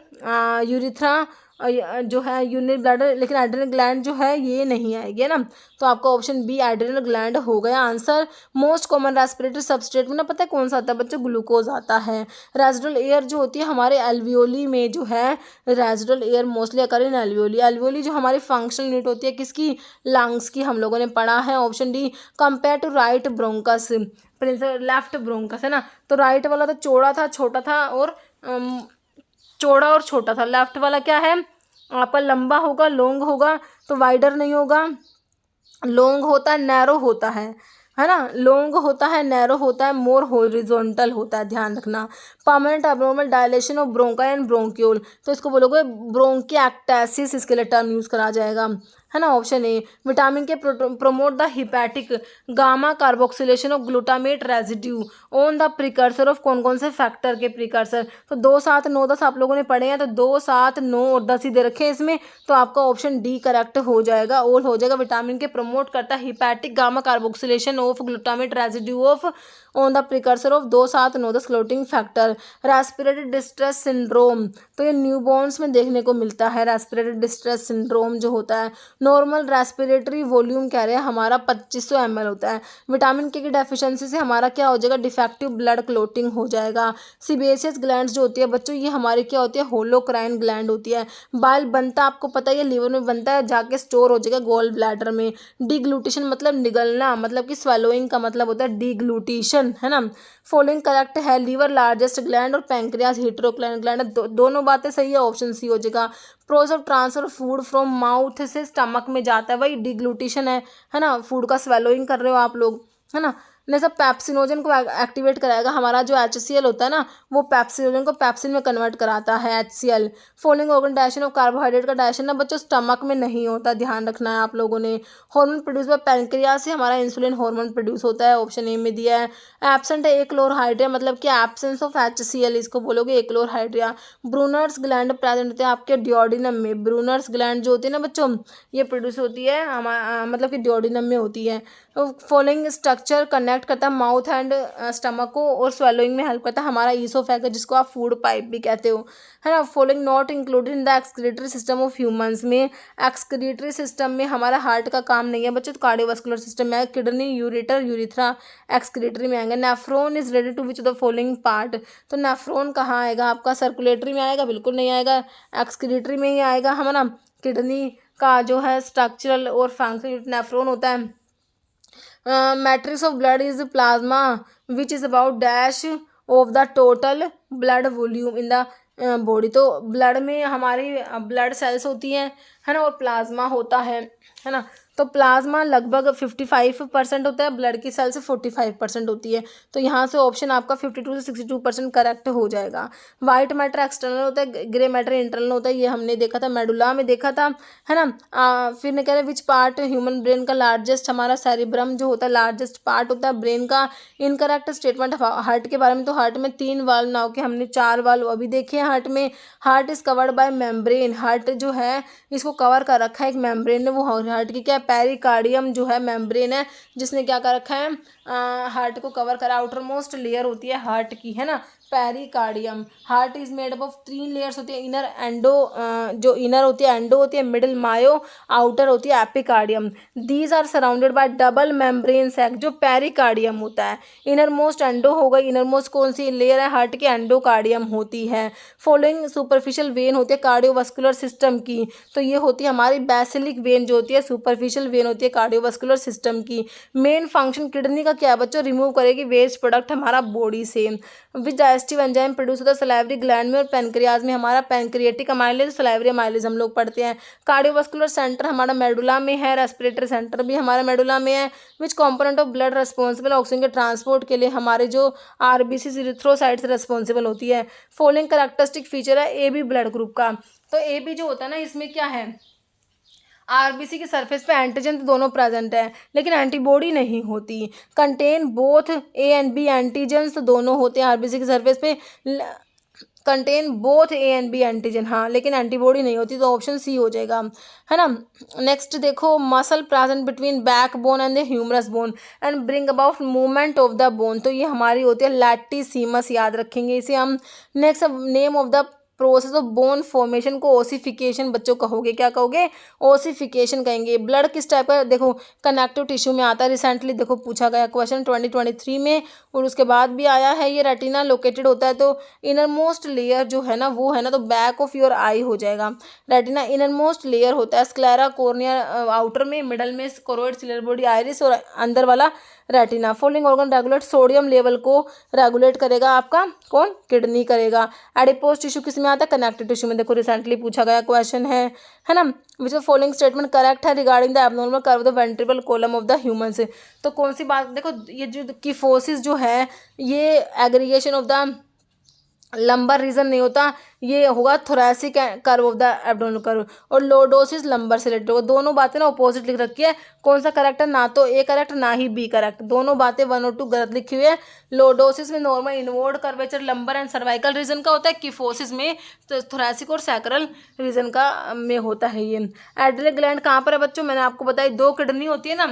यूरिथ्रा जो है यूरिनरी ब्लैडर, लेकिन एड्रिनल ग्लैंड जो है ये नहीं आएगी ना, तो आपका ऑप्शन बी एड्रिनल ग्लैंड हो गया answer. Most common respiratory substrate में ना पता है कौन सा आता है बच्चों, ग्लूकोज आता है। रेजिडुअल एयर जो होती है हमारे एल्वियोली में जो है, रेजिडुअल एयर मोस्टली अकर इन एल्वियोली। एल्वियोली जो हमारी फंक्शनल यूनिट होती है किसकी, लंग्स की, हम लोगों ने पढ़ा है option D. Compare to right bronchus, left bronchus है ना, तो राइट वाला तो चौड़ा था, छोटा था, और चौड़ा और छोटा था। लेफ्ट वाला क्या है आपका, लंबा होगा, लॉन्ग होगा, तो वाइडर नहीं होगा, लॉन्ग होता है, नैरो होता है ना, लॉन्ग होता है, नैरो होता है, मोर हॉरिजॉन्टल होता है, ध्यान रखना। Permanent abnormal dilation of ब्रोंका and bronchiole, तो इसको बोलोगे ब्रोंकिएक्टेसिस, इसके लिए टर्म यूज करा जाएगा, है ना। ऑप्शन ए। विटामिन के promote the hepatic gamma carboxylation of glutamate residue on the precursor of, कौन कौन से फैक्टर के प्रिकर्सर, तो 2, 7, 9, 10 आप लोगों ने पढ़े हैं, तो 2, 7, 9 और 10 ही दे रखे हैं इसमें, तो आपका ऑप्शन डी करेक्ट हो जाएगा, ऑल हो जाएगा। विटामिन के प्रमोट करता है hepatic gamma carboxylation of glutamate residue of on the precursor of 2, 7, 9, 10 clotting factor. Respiratory distress syndrome, तो ये न्यूबॉर्न्स में देखने को मिलता है, रेस्पिरेटरी डिस्ट्रेस सिंड्रोम जो होता है। नॉर्मल रेस्पिरेटरी वॉल्यूम कह रहे हैं हमारा 2500 ml होता है। विटामिन के की डेफिशिएंसी से हमारा क्या हो जाएगा, डिफेक्टिव ब्लड क्लोटिंग हो जाएगा। सीबेशियस ग्लैंड्स जो होती है बच्चों, ये हमारी क्या होती है, होलोक्राइन ग्लैंड होती है। बाइल बनता आपको पता ही है लीवर में बनता है, जाके स्टोर हो जाएगा गोल ब्लैडर में। डिग्लूटेशन मतलब निगलना, मतलब कि स्वेलोइंग का मतलब होता है डिग्लूटेशन, है ना। फॉलोइंग करेक्ट है, लीवर लार्जेस्ट ग्लैंड और पैंक्रियास हेटेरोक्लाइन ग्लैंड है। दोनों बातें सही है, ऑप्शन सी हो जाएगा। Process of transfer food from mouth से स्टमक में जाता है, वही डिग्लूटेशन है ना। फूड का स्वेलोइंग कर रहे हो आप लोग, है ना। नहीं सब पैप्सिनोजन को एक्टिवेट कराएगा। हमारा जो HCl होता है ना, वो पैप्सिनोजन को पैप्सिन में कन्वर्ट कराता है, HCl। Following organ digestion of carbohydrate का डाइजेशन ना बच्चों स्टमक में नहीं होता, ध्यान रखना है आप लोगों ने। हार्मोन प्रोड्यूस बाय पैंक्रियास से हमारा इंसुलिन हार्मोन प्रोड्यूस होता है, ऑप्शन ए में दिया है। एब्सेंट है एक्लोरहाइड्रिया, मतलब कि एब्सेंस ऑफ HCl, इसको बोलोगे एक्लोरहाइड्रिया। ब्रूनर्स ग्लैंड प्रेजेंट होते हैं आपके डिओडिनम में। ब्रूनर्स ग्लैंड जो होती है ना बच्चों, ये प्रोड्यूस होती है मतलब कि डिओडिनम में होती है। फॉलोइंग स्ट्रक्चर कनेक्ट करता है माउथ एंड स्टमक को और स्वेलोइंग में हेल्प करता है हमारा ईसोफेगस, जिसको आप फूड पाइप भी कहते हो, है ना। Following not included in the excretory system of humans में। एक्सक्रीटरी सिस्टम में हमारा हार्ट का काम नहीं है बच्चों, तो कार्डियोवास्कुलर सिस्टम में किडनी, यूरेटर, यूरिथ्रा एक्सक्रीटरी में आएंगे। Nephron is related to which of the following part, तो नेफ्रॉन कहाँ आएगा आपका, सर्कुलेटरी में आएगा, बिल्कुल नहीं आएगा, एक्सक्रीटरी में ही आएगा हमारा। किडनी का जो है स्ट्रक्चरल और फंक्शन नेफ्रॉन होता है। Matrix of blood is plasma which is about dash of the total blood volume in the body. तो ब्लड में हमारी ब्लड सेल्स होती हैं, है ना, और प्लाज्मा होता है ना। तो प्लाज्मा लगभग 55% होता है, ब्लड की सेल्स 45% होती है। तो यहाँ से ऑप्शन आपका 52 से 62% करेक्ट हो जाएगा। वाइट मैटर एक्सटर्नल होता है, ग्रे मैटर इंटरनल होता है, ये हमने देखा था, मेडुला में देखा था, है ना। फिर ने कह रहे विच पार्ट ह्यूमन ब्रेन का लार्जेस्ट, हमारा सेरिब्रम जो होता है लार्जेस्ट पार्ट होता है ब्रेन का। इनकरेक्ट स्टेटमेंट हार्ट के बारे में, तो हार्ट में 3 वाल्व ना होके हमने 4 वाल्व अभी देखे हैं हार्ट में। Heart is covered bye membrane, heart जो है इसको कवर कर रखा है एक मेम्ब्रेन ने, वो हार्ट की क्या पेरिकार्डियम जो है मेम्ब्रेन है, जिसने क्या कर रखा है, हार्ट को कवर करा। आउटर मोस्ट लेयर होती है हार्ट की, है ना, pericardium. Heart is made up of 3 layers होती है, इनर एंडो, जो इनर होती है एंडो होती है, मिडिल मायो, आउटर होती है epicardium. These are surrounded by double membrane sac, जो पेरिकार्डियम होता है। इनर मोस्ट एंडो हो गई, इनर मोस्ट कौन सी लेयर है, हार्ट की एंडोकार्डियम होती है। फॉलोइंग सुपरफिशियल वेन होती है कार्डियोवास्कुलर सिस्टम की, तो ये होती है हमारी बेसिलिक वेन जो होती है, सुपरफिशियल वेन होती है कार्डियोवास्कुलर सिस्टम की। मेन फंक्शन किडनी का क्या है बच्चों, रिमूव करेगी वेस्ट प्रोडक्ट हमारा बॉडी से। विच डाइजेस्टिव एंजाइम प्रोड्यूस होता है सलाइवरी ग्लैंड में और पैनक्रियाज में, हमारा पैनक्रिएटिक अमाइलेज, सलाइवरी अमाइलेज हम लोग पढ़ते हैं। कार्डियोवास्कुलर सेंटर हमारा मेडुला में है, रेस्पिरेटरी सेंटर भी हमारा मेडुला में है। विच component of blood responsible oxygen के ट्रांसपोर्ट के लिए, हमारे जो RBC इरिथ्रोसाइट से रिस्पॉन्सिबल होती है। फॉलोइंग कैरेक्टरिस्टिक फीचर है AB ब्लड ग्रुप का, तो AB जो होता है ना, इसमें क्या है, RBC की सरफेस पे एंटीजन तो दोनों प्रेजेंट है लेकिन एंटीबॉडी नहीं होती। Contain both A and B antigens, तो दोनों होते हैं RBC की सरफेस पे। Contain both A and B antigen, हाँ, लेकिन एंटीबॉडी नहीं होती, तो ऑप्शन सी हो जाएगा, है ना। नेक्स्ट देखो, muscle present between back bone and the humerus bone and bring about movement of the bone, तो ये हमारी होती है लैटिसिमस, याद रखेंगे इसे हम। Next name of the process of bone formation को ओसिफिकेशन बच्चों कहोगे, क्या कहोगे, ओसिफिकेशन कहेंगे। ब्लड किस टाइप का, देखो कनेक्टिव टिश्यू में आता है, रिसेंटली देखो पूछा गया क्वेश्चन 2023 में, और उसके बाद भी आया है। ये रेटिना लोकेटेड होता है, तो इनर मोस्ट लेयर जो है ना, वो है ना, तो बैक ऑफ योर आई हो जाएगा। रेटिना इनर मोस्ट लेयर होता है, स्क्लेरा कॉर्निया आउटर में, मिडल में कोरोइड सिलर बॉडी आइरिस, और अंदर वाला retina. Following organ regulate sodium level को रेगुलेट करेगा आपका कौन, किडनी करेगा। एडिपोज टिश्यू किस में आता है, कनेक्टिव टिश्यू में, देखो रिसेंटली पूछा गया क्वेश्चन है ना। Which of following statement correct है regarding the abnormal curve of the ventricle column of the humans, तो कौन सी बात, देखो ये जो किफोसिस जो है, ये aggregation of the lumbar region नहीं होता, ये होगा thoracic curve of the abdominal curve, और लोडोसिस लंबर से रिलेटेड होगा। दोनों बातें ना अपोजिट लिख रखी है, कौन सा करेक्ट है, ना तो A करेक्ट ना ही B करेक्ट, दोनों बातें 1 और 2 गलत लिखी हुई है। लोडोसिस में normal inward curvature lumbar and cervical region का होता है, किफोसिस में तो थोरैसिक और सैक्रल रीजन का में होता है ये। एड्रिनल ग्लैंड कहाँ पर है बच्चों, मैंने आपको बताया 2 किडनी होती है ना,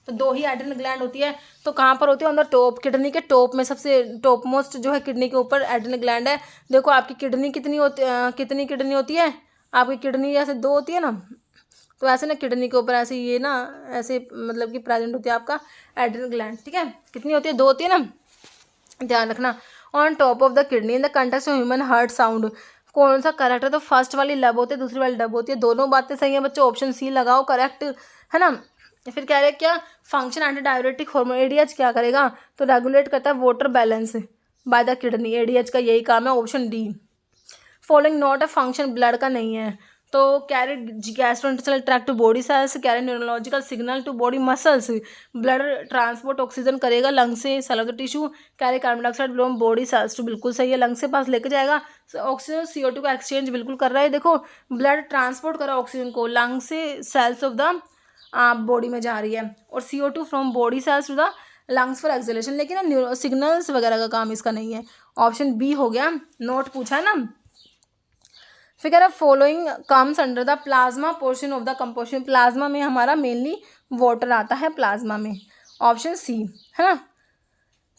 तो 2 ही एड्रिनल ग्लैंड होती है, तो कहाँ पर होती है, ऑन द टॉप, किडनी के टॉप में, सबसे टॉप मोस्ट जो है किडनी के ऊपर एड्रिनल ग्लैंड है। देखो आपकी किडनी कितनी किडनी होती है, आपकी किडनी जैसे 2 होती है ना, तो ऐसे ना किडनी के ऊपर ऐसे ये ना ऐसे मतलब कि प्रेजेंट होती है आपका एड्रिनल ग्लैंड, ठीक है। कितनी होती है? 2 होती है ना, ध्यान रखना। On top of the kidney in the context of human heart sound, कौन सा करेक्ट है? तो फर्स्ट वाली लब होती है, दूसरी वाली डब होती है। दोनों बातें सही है बच्चों, ऑप्शन सी लगाओ करेक्ट, है ना। फिर कह रहे क्या? Function anti diuretic hormone, ADH क्या करेगा? तो रेगुलेट करता है water balance by the kidney, ADH का यही काम है, option D. Following not a function, blood का नहीं है। तो carry gastrointestinal tract to body cells, carry neurological signal to body muscles, blood transport oxygen करेगा लंग से, cell of the tissue, carry carbon dioxide from body cells to, बिल्कुल सही है, lung से पास लेके जाएगा ऑक्सीजन, CO2 का एक्सचेंज बिल्कुल कर रहा है। देखो ब्लड ट्रांसपोर्ट कर रहा है ऑक्सीजन को लंग से सेल्स ऑफ द बॉडी में जा रही है, और CO2 from body cells to the lungs for exhalation, लेकिन न्यूरो सिग्नल्स वगैरह का काम इसका नहीं है। ऑप्शन बी हो गया, नोट पूछा है ना। फिर कह रहा following comes under the plasma portion of the composition, plasma में हमारा मेनली वाटर आता है प्लाज्मा में, ऑप्शन सी, है ना।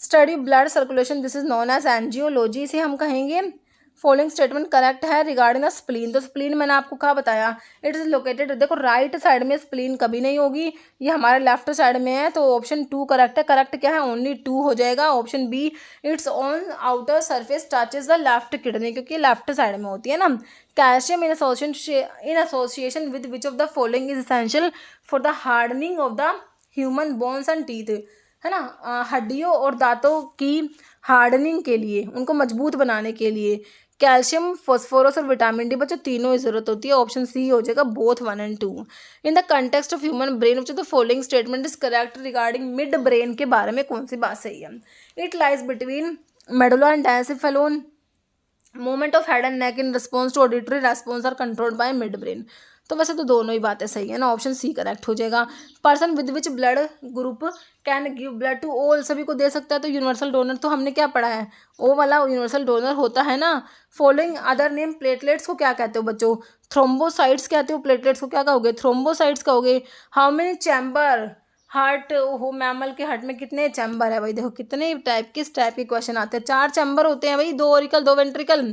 Study blood circulation, this is known as angiology, इसे हम कहेंगे। फॉलोइंग स्टेटमेंट करेक्ट है रिगार्डिंग द स्प्लीन, तो स्प्लीन मैंने आपको कहा बताया, इट इज लोकेटेड, देखो राइट साइड में स्प्लीन कभी नहीं होगी, ये हमारे लेफ्ट साइड में है, तो ऑप्शन 2 करेक्ट है। करेक्ट क्या है? ओनली 2 हो जाएगा, option B. It's on outer surface touches the left kidney, क्योंकि लेफ्ट साइड में होती है ना। Calcium in association with which of the following is essential for the hardening of the human bones and teeth, है ना, हड्डियों और दांतों की हार्डनिंग के लिए, उनको मजबूत बनाने के लिए कैल्शियम, फॉस्फोरस और विटामिन डी, बच्चों तीनों ही जरूरत होती है, ऑप्शन सी हो जाएगा, both 1 and 2। In the context of human brain which the following statement is correct regarding mid brain के बारे में कौन सी बात सही है? It lies between medulla and diencephalon, movement of head and neck in response to auditory response are controlled by mid brain, तो वैसे तो दोनों ही बातें सही है ना, ऑप्शन सी करेक्ट हो जाएगा। Person with which blood group can give blood to all, सभी को दे सकता है, तो यूनिवर्सल डोनर, तो हमने क्या पढ़ा है? ओ वाला यूनिवर्सल डोनर होता है ना। फॉलोइंग अदर नेम, प्लेटलेट्स को क्या कहते हो बच्चों? थ्रोम्बोसाइट्स कहते हो, प्लेटलेट्स को क्या कहोगे? थ्रोम्बोसाइट्स कहोगे। हाउ मेनी चैम्बर हार्ट हो, मैमल के हार्ट में कितने चैम्बर है भाई? देखो कितने टाइप, किस टाइप के क्वेश्चन आते हैं, 4 चैम्बर होते हैं भाई, 2 auricle 2 ventricle.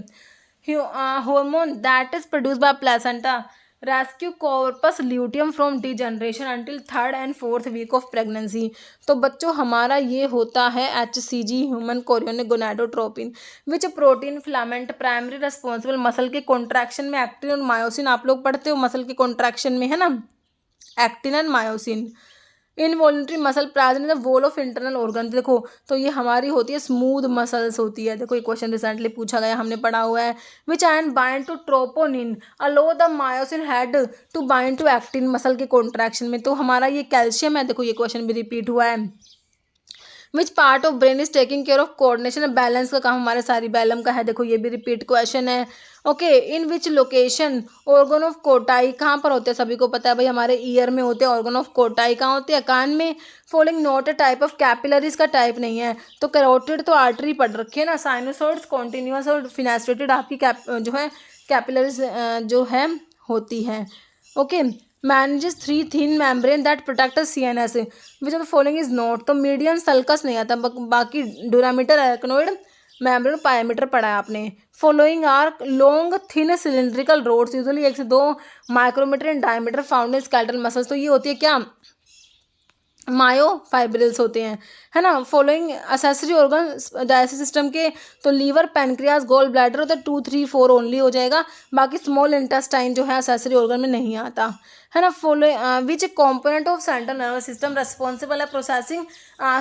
Hormone that is produce by placenta rescue corpus luteum from degeneration until 3rd and 4th week of pregnancy, तो बच्चों हमारा ये होता है HCG, human chorionic gonadotropin, which protein filament primary responsible muscle के कॉन्ट्रैक्शन में, actin और myosin, आप लोग पढ़ते हो मसल के कॉन्ट्रैक्शन में, है ना, actin and myosin. Involuntary muscle present in the wall of internal organ, देखो तो ये हमारी होती है स्मूथ मसल्स होती है, देखो ये क्वेश्चन रिसेंटली पूछा गया, हमने पढ़ा हुआ है। Which and bind to troponin allow the myosin head to bind to actin, muscle के कॉन्ट्रैक्शन में, तो हमारा ये कैल्शियम है, देखो ये क्वेश्चन भी रिपीट हुआ है। Which part of brain is taking care of coordination and balance का काम हमारे सेरिबेलम का है, देखो ये भी रिपीट क्वेश्चन है। Okay, in which location organ of कोटाई कहाँ पर होते हैं? सभी को पता है भाई, हमारे ईयर में होते हैं। ऑर्गन ऑफ कोटाई कहाँ होते हैं? कान में। Following not a type of capillaries का टाइप नहीं है, तो कैरोटिड तो आर्टरी पढ़ रखी है ना, साइनोसॉइड्स कॉन्टिन्यूस और फिनेस्ट्रेटेड आपकी जो है कैपिलरीज जो है होती है। Okay, manages 3 thin membrane that protect CNS, which of the following is not, तो मीडियम सल्कस नहीं आता, बाकी डोरामीटर, एरकनोइड, मेम्ब्रेन, पायामीटर पढ़ा है आपने। Following are long thin cylindrical rods usually 1 से 2 micrometer in diameter found in skeletal muscles, तो ये होती है क्या? मायोफाइब्रिल्स होते हैं, है ना। Following accessory organ digestive system के, तो लीवर, पैनक्रियास, गोल ब्लैडर होता है, 2, 3, 4 ओनली हो जाएगा, बाकी स्मॉल इंटेस्टाइन जो है असेसरी ऑर्गन में नहीं आता, है ना। Following which component of central nervous system responsible है प्रोसेसिंग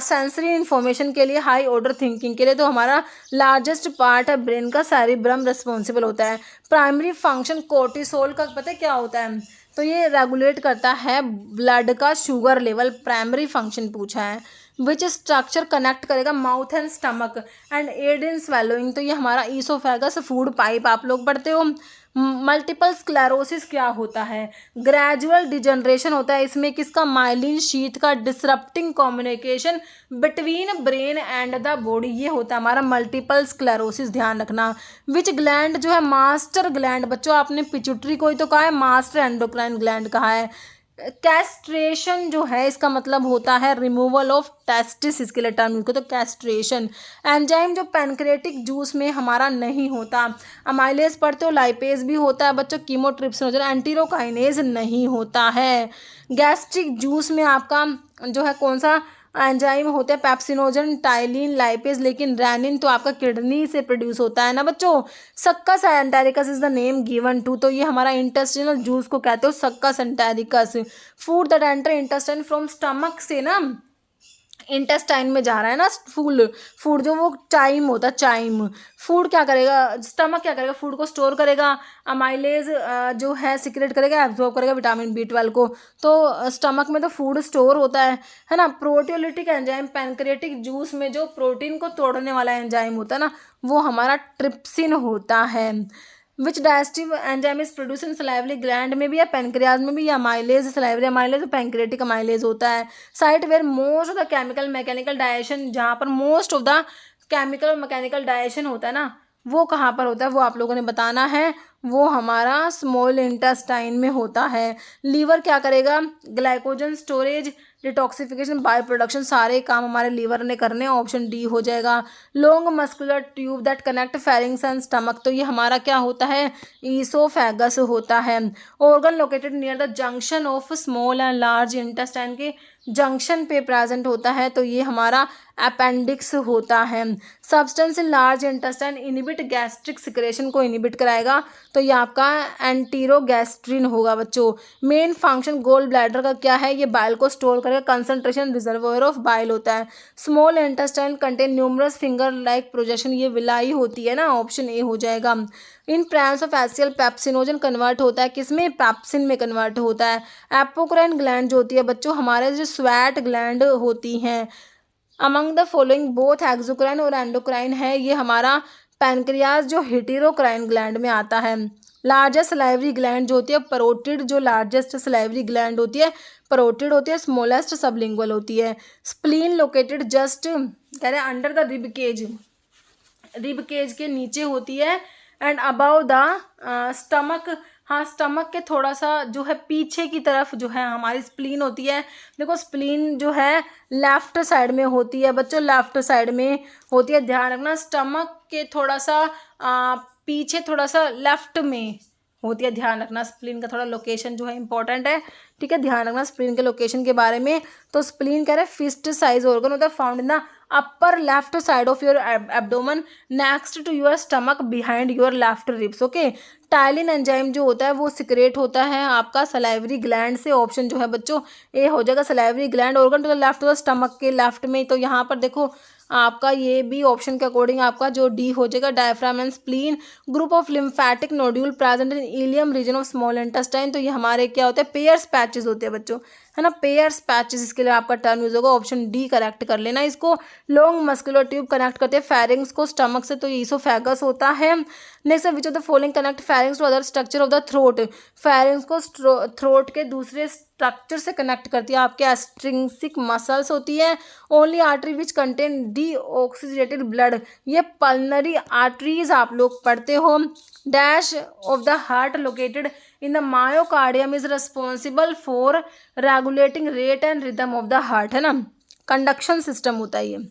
सेंसरी इन्फॉर्मेशन के लिए, हाई ऑर्डर थिंकिंग के लिए, तो हमारा लार्जेस्ट पार्ट है ब्रेन का सेरिब्रम रिस्पॉन्सिबल होता है। प्राइमरी फंक्शन कोर्टिसोल का पता है क्या होता है? तो ये रेगुलेट करता है ब्लड का शुगर लेवल, प्राइमरी फंक्शन पूछा है। विच स्ट्रक्चर कनेक्ट करेगा mouth and stomach and aid in swallowing, तो ये हमारा ईसोफेगस फूड पाइप, आप लोग पढ़ते हो। मल्टीपल स्क्लेरोसिस क्या होता है? ग्रेजुअल डिजनरेशन होता है इसमें, किसका? माइलिन शीथ का, disrupting communication between brain and the body, ये होता है हमारा मल्टीपल स्क्लेरोसिस, ध्यान रखना। विच ग्लैंड जो है मास्टर ग्लैंड, बच्चों आपने पिट्यूटरी को ही तो कहा है, मास्टर एंडोक्राइन ग्लैंड कहा है। कैस्ट्रेशन जो है इसका मतलब होता है रिमूवल ऑफ टेस्टिस, इसके लिए टर्म यूज करते तो कैस्ट्रेशन। एंजाइम जो पैनक्रेटिक जूस में हमारा नहीं होता, अमाइलेज पढ़ते हो लाइपेज भी होता है बच्चों, कीमोट्रिप्सिन, एंटीरोकाइनेज नहीं होता है। गैस्ट्रिक जूस में आपका जो है कौन सा एंजाइम होते हैं, पेप्सिनोजन, टाइलिन, लाइपेज, लेकिन रेनिन तो आपका किडनी से प्रोड्यूस होता है ना बच्चों। Succus entericus is the name given to, तो ये हमारा इंटेस्टिनल जूस को कहते हो succus entericus. Food that enter intestine from stomach से ना इंटेस्टाइन में जा रहा है ना फूड जो वो चाइम होता है, चाइम फूड क्या करेगा, स्टमक क्या करेगा, फूड को स्टोर करेगा, अमाइलेज जो है सिक्रेट करेगा, एब्जॉर्ब करेगा विटामिन B12 को, तो स्टमक में तो फूड स्टोर होता है ना। प्रोटियोलिटिक एंजाइम पैनक्रेटिक जूस में जो प्रोटीन को तोड़ने वाला एंजाइम होता है ना वो हमारा ट्रिप्सिन होता है। Which digestive enzyme is produce in salivary gland में भी या पैनक्रियाज में भी, या amylase, salivary amylase, pancreatic amylase होता है। Site where most of the chemical mechanical digestion, जहाँ पर मोस्ट ऑफ द केमिकल और मैकेनिकल डाइजेशन होता है ना वो कहाँ पर होता है वो आप लोगों ने बताना है, वो हमारा स्मॉल इंटेस्टाइन में होता है। लीवर क्या करेगा, glycogen storage, detoxification, bio production, सारे काम हमारे लीवर ने करने, ऑप्शन डी हो जाएगा। Long muscular tube that connect pharynx and stomach, तो ये हमारा क्या होता है, ईसोफेगस होता है। Organ located near the junction of small and large intestine, के जंक्शन पे प्रेजेंट होता है तो ये हमारा अपेंडिक्स होता है। Substance in large intestine inhibit gastric secretion को इनिबिट कराएगा तो ये आपका एंटीरोगैस्ट्रिन होगा बच्चों। मेन फंक्शन गोल ब्लैडर का क्या है, ये बाइल को स्टोर करेगा, कंसंट्रेशन रिजर्वोयर ऑफ बाइल होता है। Small intestine contain numerous finger like projection, ये विलाई होती है ना, ऑप्शन ए हो जाएगा। In presence of HCL pepsinogen convert होता है किसमें, पैप्सिन में कन्वर्ट होता है। एपोक्राइन ग्लैंड जो होती है बच्चों हमारे जो स्वेट ग्लैंड होती हैं, among the following both exocrine और एंडोक्राइन है, ये हमारा पैनक्रियाज जो हेटेरोक्राइन ग्लैंड में आता है। लार्जेस्ट सलाइवरी ग्लैंड जो होती है परोटिड, जो लार्जेस्ट सलाइवरी ग्लैंड होती है परोटिड होती है, स्मॉलेस्ट सबलिंगुअल होती है। स्प्लीन लोकेटेड जस्ट कह रहे हैं under the rib cage, rib cage के नीचे होती है, एंड अबव द स्टमक, हाँ स्टमक के थोड़ा सा जो है पीछे की तरफ जो है हमारी स्प्लीन होती है। देखो स्प्लीन जो है लेफ्ट साइड में होती है बच्चों, लेफ्ट साइड में होती है, ध्यान रखना। स्टमक के थोड़ा सा पीछे थोड़ा सा लेफ्ट में होती है, ध्यान रखना। स्प्लीन का थोड़ा लोकेशन जो है इंपॉर्टेंट है, ठीक है, ध्यान रखना स्प्लीन के लोकेशन के बारे में। तो स्प्लीन कह रहे हैं फिस्ट साइज ऑर्गन होता है, found in the upper left side of your abdomen next to your stomach behind your left ribs. Okay, ptyalin enzyme जो होता है वो सिक्रेट होता है आपका सलाइवरी ग्लैंड से, ऑप्शन जो है बच्चों ए हो जाएगा। Salivary gland organ to the left, to the stomach के लेफ्ट में, तो यहाँ पर देखो आपका ये भी ऑप्शन के अकॉर्डिंग आपका जो डी हो जाएगा। Diaphragm and spleen, group of lymphatic nodule present in ileum region of small intestine, तो ये हमारे क्या होते हैं, पेयर्स पैचेस होते हैं बच्चों, है ना, पेयर्स पैचेस, इसके लिए आपका टर्म यूज होगा, ऑप्शन डी करेक्ट कर लेना इसको। लॉन्ग मस्कुलर ट्यूब कनेक्ट करते हैं फेरिंग्स को स्टमक से, तो ये ईसोफेगस होता है। Next which of the following connect pharynx to other structure of the throat, pharynx को थ्रोट के दूसरे स्ट्रक्चर से कनेक्ट करती है आपके एस्ट्रिंसिक मसल्स होती है। Only artery which contain deoxygenated blood, ये पल्मनरी आर्टरीज आप लोग पढ़ते हो। Dash of the heart located in the myocardium is responsible for regulating rate and rhythm of the heart, है ना, कंडक्शन सिस्टम होता है ये।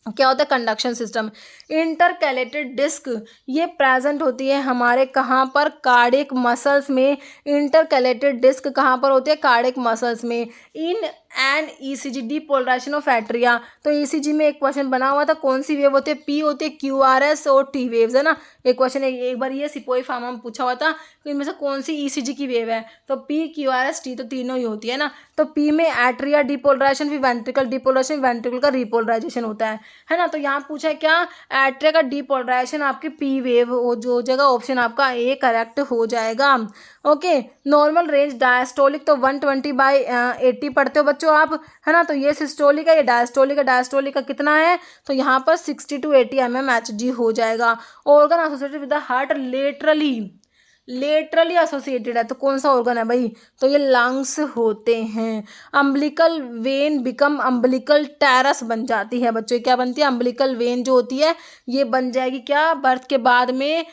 क्या होता है कंडक्शन सिस्टम। इंटरकैलेटेड डिस्क, ये प्रेजेंट होती है हमारे कहाँ पर, कार्डियक मसल्स में। इंटरकैलेटेड डिस्क कहाँ पर होती है, कार्डियक मसल्स में। In and ECG depolarization of atria, तो ईसीजी में एक क्वेश्चन बना हुआ था, कौन सी वेव होती है, पी होती है, क्यूआरएस और टी वेव्स, है ना। एक क्वेश्चन एक बार ये सिपोई फार्मा में पूछा हुआ था इनमें से कौन सी ईसीजी की वेव है, तो पी, क्यूआरएस, टी, तो तीनों ही होती है ना। तो पी में एट्रिया डीपोलराइजेशन, फिर वेंट्रिकल डीपोलराइजेशन, वेंट्रिकल का रिपोलराइजेशन होता है ना। तो यहाँ पूछा है क्या, एट्रिया का डीपोलराइजेशन आपकी पी वेव जो हो जाएगा, ऑप्शन आपका ए करेक्ट हो जाएगा। ओके, नॉर्मल रेंज डायस्टोलिक तो 120/80 पढ़ते हो बच्चों आप, है ना। तो ये सिस्टोलिक है, ये डायस्टोलिक है, डायस्टोलिक का कितना है, तो यहाँ पर 60 to 80 mm HG हो जाएगा। Organ associated with the heart laterally, laterally associated है, तो कौन सा ऑर्गन है भाई, तो ये लंग्स होते हैं। Umbilical vein become umbilical teres बन जाती है बच्चों, क्या बनती है, अम्बिलिकल वेन जो होती है ये बन जाएगी क्या, बर्थ के बाद में।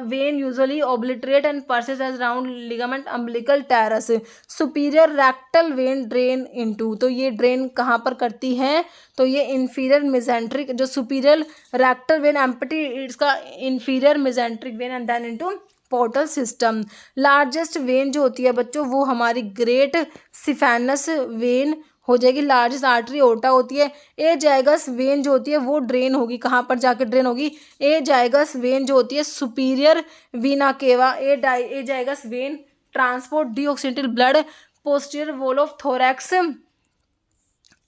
Vein usually obliterate and persists as round ligament umbilical teres. Superior rectal vein drain into, तो ये ड्रेन कहाँ पर करती है, तो ये इंफीरियर मेसेंट्रिक, जो सुपीरियर रेक्टल वेन एम्पटी इसका inferior mesenteric vein and then into portal system. Largest vein जो होती है बच्चों वो हमारी ग्रेट सिफेनस वेन हो जाएगी। लार्जेस्ट आर्टरी ओटा होती है। ए जाइगस वेन जो होती है वो ड्रेन होगी, कहाँ पर जाके ड्रेन होगी, ए जाइगस वेन जो होती है superior vena cava. A azygos vein transport deoxygenated blood posterior wall of thorax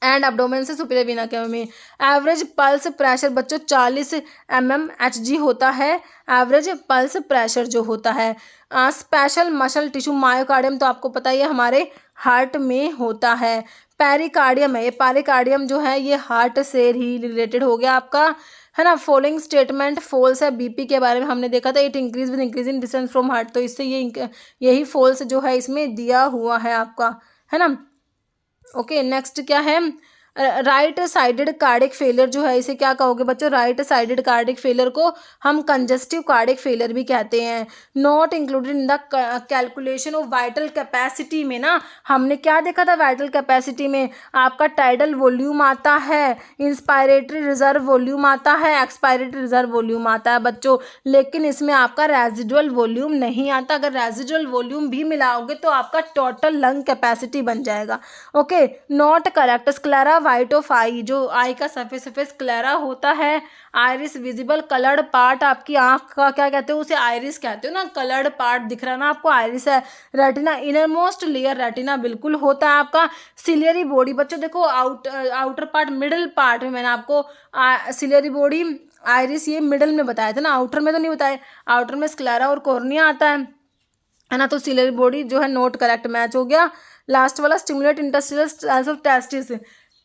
and abdomen से सुपीरियर वीना केवा में। एवरेज पल्स प्रेशर बच्चों 40 mmHg होता है, एवरेज पल्स प्रेशर जो होता है। स्पेशल मसल टिश्यू मायोकार्डियम तो आपको पता ही है हमारे हार्ट में होता है। पेरिकार्डियम है, ये पेरिकार्डियम जो है ये हार्ट से ही रिलेटेड हो गया आपका, है ना। फॉलोइंग स्टेटमेंट फॉल्स है, बीपी के बारे में हमने देखा था, it increase with increase in distance from heart, तो इससे ये यही फॉल्स जो है इसमें दिया हुआ है आपका, है ना। ओके नेक्स्ट क्या है, राइट साइडेड कार्डिक फेलियर जो है इसे क्या कहोगे बच्चों, राइट साइडेड कार्डिक फेलियर को हम कंजस्टिव कार्डिक फेलियर भी कहते हैं। Not included in the calculation of vital capacity में ना, हमने क्या देखा था वाइटल कैपेसिटी में, आपका टाइडल वॉल्यूम आता है, इंस्पायरेटरी रिजर्व वॉल्यूम आता है, एक्सपायरेटरी रिजर्व वॉल्यूम आता है बच्चों, लेकिन इसमें आपका रेजिडुअल वॉल्यूम नहीं आता। अगर रेजिडुअल वॉल्यूम भी मिलाओगे तो आपका टोटल लंग कैपेसिटी बन जाएगा। Okay not correct. Sclera white of eye, जो आई का सरफेस क्लेरा होता है। आइरिस विजिबल कलर्ड पार्ट, आपकी आंख का क्या कहते हो उसे, आइरिस कहते हो ना, कलर्ड पार्ट दिख रहा ना आपको, आइरिस है। Retina inner most layer retina बिल्कुल होता है आपका। सिलियरी बॉडी बच्चों देखो आउटर पार्ट मिडिल पार्ट में मैंने आपको सिलियरी बॉडी आइरिस ये मिडिल में बताया था ना, आउटर में तो नहीं बताया। आउटर में स्क्लेरा और कॉर्निया आता है ना, तो सिलियरी बॉडी जो है नोट करेक्ट मैच हो गया। लास्ट वाला stimulate interstitial cells of testis,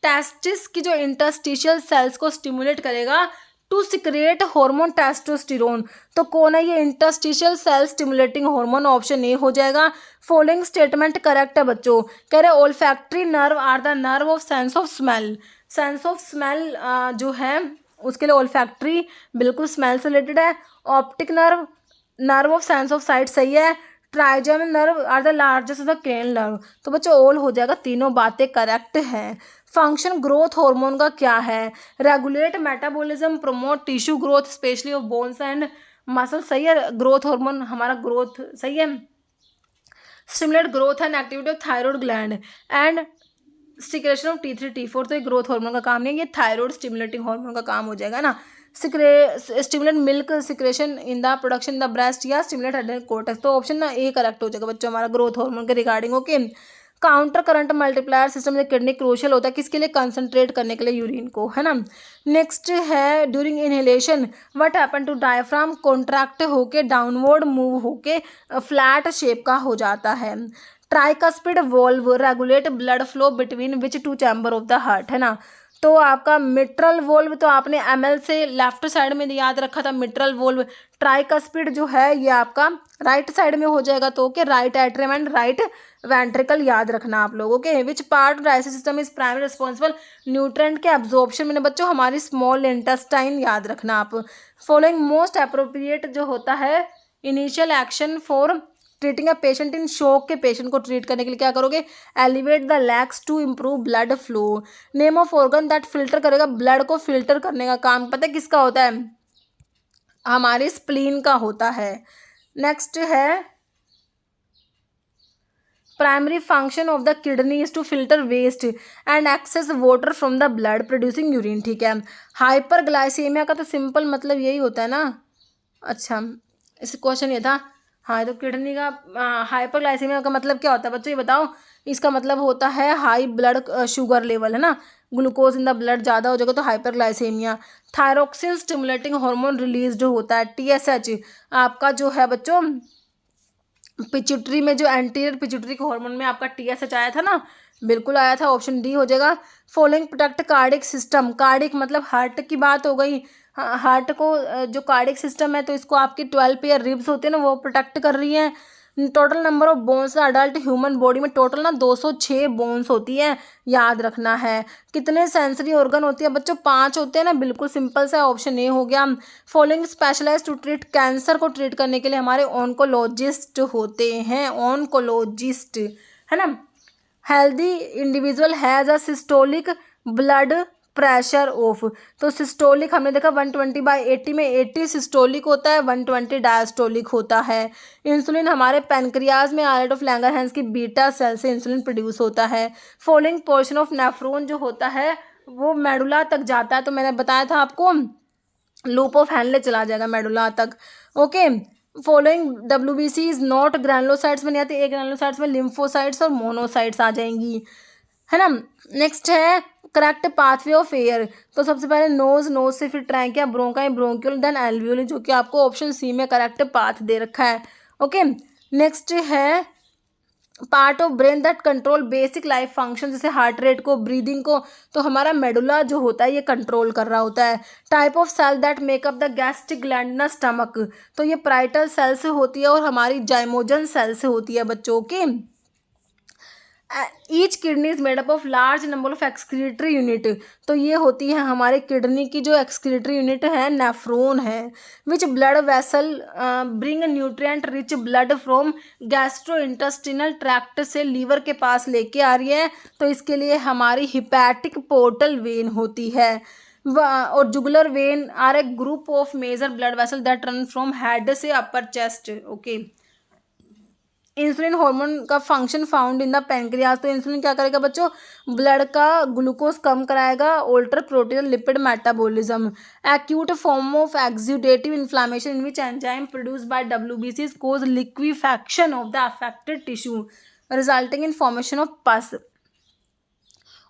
testis की जो इंटरस्टिशियल सेल्स को स्टिमुलेट करेगा टू सिक्रेट हार्मोन टेस्टोस्टेरोन, तो कौन है ये interstitial cell stimulating hormone, option A हो जाएगा। फॉलोइंग स्टेटमेंट करेक्ट है बच्चों, कह रहे olfactory nerve are the nerve of sense of smell, sense of smell जो है उसके लिए ओल्फैक्टरी बिल्कुल स्मेल से रिलेटेड है। Optic nerve nerve of sense of sight सही है। Trigeminal nerve are the largest of the cranial nerve, तो बच्चों ऑल हो जाएगा, तीनों बातें करेक्ट हैं। फंक्शन ग्रोथ हार्मोन का क्या है, regulate metabolism, promote tissue growth specially of bones and muscle, सही है। ग्रोथ हार्मोन हमारा ग्रोथ सही है। Stimulate growth and activity of thyroid gland and secretion of T3 T4, तो ये ग्रोथ हार्मोन का काम नहीं है, ये थायराइड स्टिमुलेटिंग हार्मोन का काम हो जाएगा ना। Stimulate milk secretion in the production in the breast या स्टिमुलेट एड्रेनल कोर्टेक्स, तो ऑप्शन ना ए करेक्ट हो जाएगा बच्चों हमारा ग्रोथ हार्मोन के regarding. Okay counter current multiplier system में किडनी क्रूशियल होता है किसके लिए, कंसंट्रेट करने के लिए यूरिन को, है ना। नेक्स्ट है during inhalation what happen to diaphragm, contract होके डाउनवर्ड मूव होके फ्लैट शेप का हो जाता है। Tricuspid valve regulate blood flow between which two chamber of the heart, है ना। तो आपका मिट्रल वोल्व तो आपने एमएल से लेफ्ट साइड में याद रखा था, मिट्रल वोल्व। ट्राइकस्पिड जो है ये आपका राइट साइड में हो जाएगा, तो okay right atrium and right ventricle याद रखना आप लोग। Okay which part digestive system is primary responsible, nutrient के एब्जॉर्प्शन में बच्चों हमारी स्मॉल इंटेस्टाइन याद रखना आप। फॉलोइंग मोस्ट अप्रोप्रिएट जो होता है initial action for treating a patient in shock, के पेशेंट को ट्रीट करने के लिए क्या करोगे, elevate the legs to improve blood flow. Name of organ that filter करेगा, ब्लड को फिल्टर करने का काम पता है किसका होता है, हमारे स्प्लीन का होता है। नेक्स्ट है primary function of the kidney is to filter waste and excess water from the blood producing urine, ठीक है। हाइपरग्लाइसीमिया का तो सिंपल मतलब यही होता है ना, अच्छा इस क्वेश्चन ये था, हाँ तो किडनी का हाइपरग्लाइसीमिया का मतलब क्या होता है बच्चों ये बताओ, इसका मतलब होता है हाई ब्लड शुगर लेवल, है ना, ग्लूकोज इन द ब्लड ज़्यादा हो जाएगा तो hyperglycaemia. Thyroxine stimulating hormone release जो होता है TSH, आपका जो है बच्चों पिट्यूटरी में, जो एंटीरियर पिट्यूटरी के हार्मोन में आपका TSH आया था ना, बिल्कुल आया था, ऑप्शन डी हो जाएगा। Following protect cardiac system, cardiac मतलब हार्ट की बात हो गई, हार्ट को जो कार्डियक सिस्टम है तो इसको आपकी 12 पेयर रिब्स होते हैं ना वो प्रोटेक्ट कर रही हैं। Total number of bones adult human body में टोटल ना 206 बोन्स होती है, याद रखना है। कितने सेंसरी ऑर्गन होती है बच्चों? 5 होते हैं ना, बिल्कुल सिंपल सा ऑप्शन ए हो गया। Following specialize to treat cancer को ट्रीट करने के लिए हमारे ऑन्कोलॉजिस्ट होते हैं, ऑन्कोलॉजिस्ट है ना। Healthy individual has a systolic blood pressure of, तो सिस्टोलिक हमने देखा 120/80 में 80 सिस्टोलिक होता है, 120 डायस्टोलिक होता है। इंसुलिन हमारे पैनक्रियाज में आर्ट ऑफ लैंगरहैंस की बीटा सेल से इंसुलिन प्रोड्यूस होता है। फॉलोइंग पोर्शन ऑफ नेफ्रॉन जो होता है वो मेडुला तक जाता है, तो मैंने बताया था आपको लूप ऑफ हैनले चला जाएगा मेडुला तक। Okay, following WBC is not granulocytes में नहीं आती, एक ग्रैनुलोसाइट्स में लिम्फोसाइट्स और मोनोसाइट्स आ जाएंगी, है ना। नेक्स्ट है करेक्ट पाथवे ऑफ एयर, तो सबसे पहले नोज से फिर ट्रैंकिया, ब्रोंकाई, ब्रोंक्यूल, देन एल्वियोली, जो कि आपको ऑप्शन सी में करेक्ट पाथ दे रखा है। ओके, नेक्स्ट है part of brain that control basic life function, जैसे हार्ट रेट को, ब्रीदिंग को, तो हमारा मेडुला जो होता है ये कंट्रोल कर रहा होता है। Type of cell that make up the gastric gland stomach, तो ये पाराइटल सेल से होती है और हमारी जाइमोजन सेल से होती है बच्चों के। Each kidney is made up of large number of excretory unit, तो ये होती है हमारे किडनी की जो एक्सक्रीटरी यूनिट है नेफ्रॉन है। Which blood vessel bring nutrient rich blood from gastro intestinal tract से लीवर के पास लेके आ रही है, तो इसके लिए हमारी हिपैटिक पोर्टल वेन होती है। और jugular vein are a group of major blood vessel that run from head से upper chest. Okay, insulin hormone का function found in the pancreas, तो इंसुलिन क्या करेगा बच्चों? ब्लड का ग्लूकोज कम कराएगा, alter protein lipid metabolism. Acute form of exudative inflammation in which enzyme produce by WBC cause liquefaction of the affected tissue resulting in formation of pus.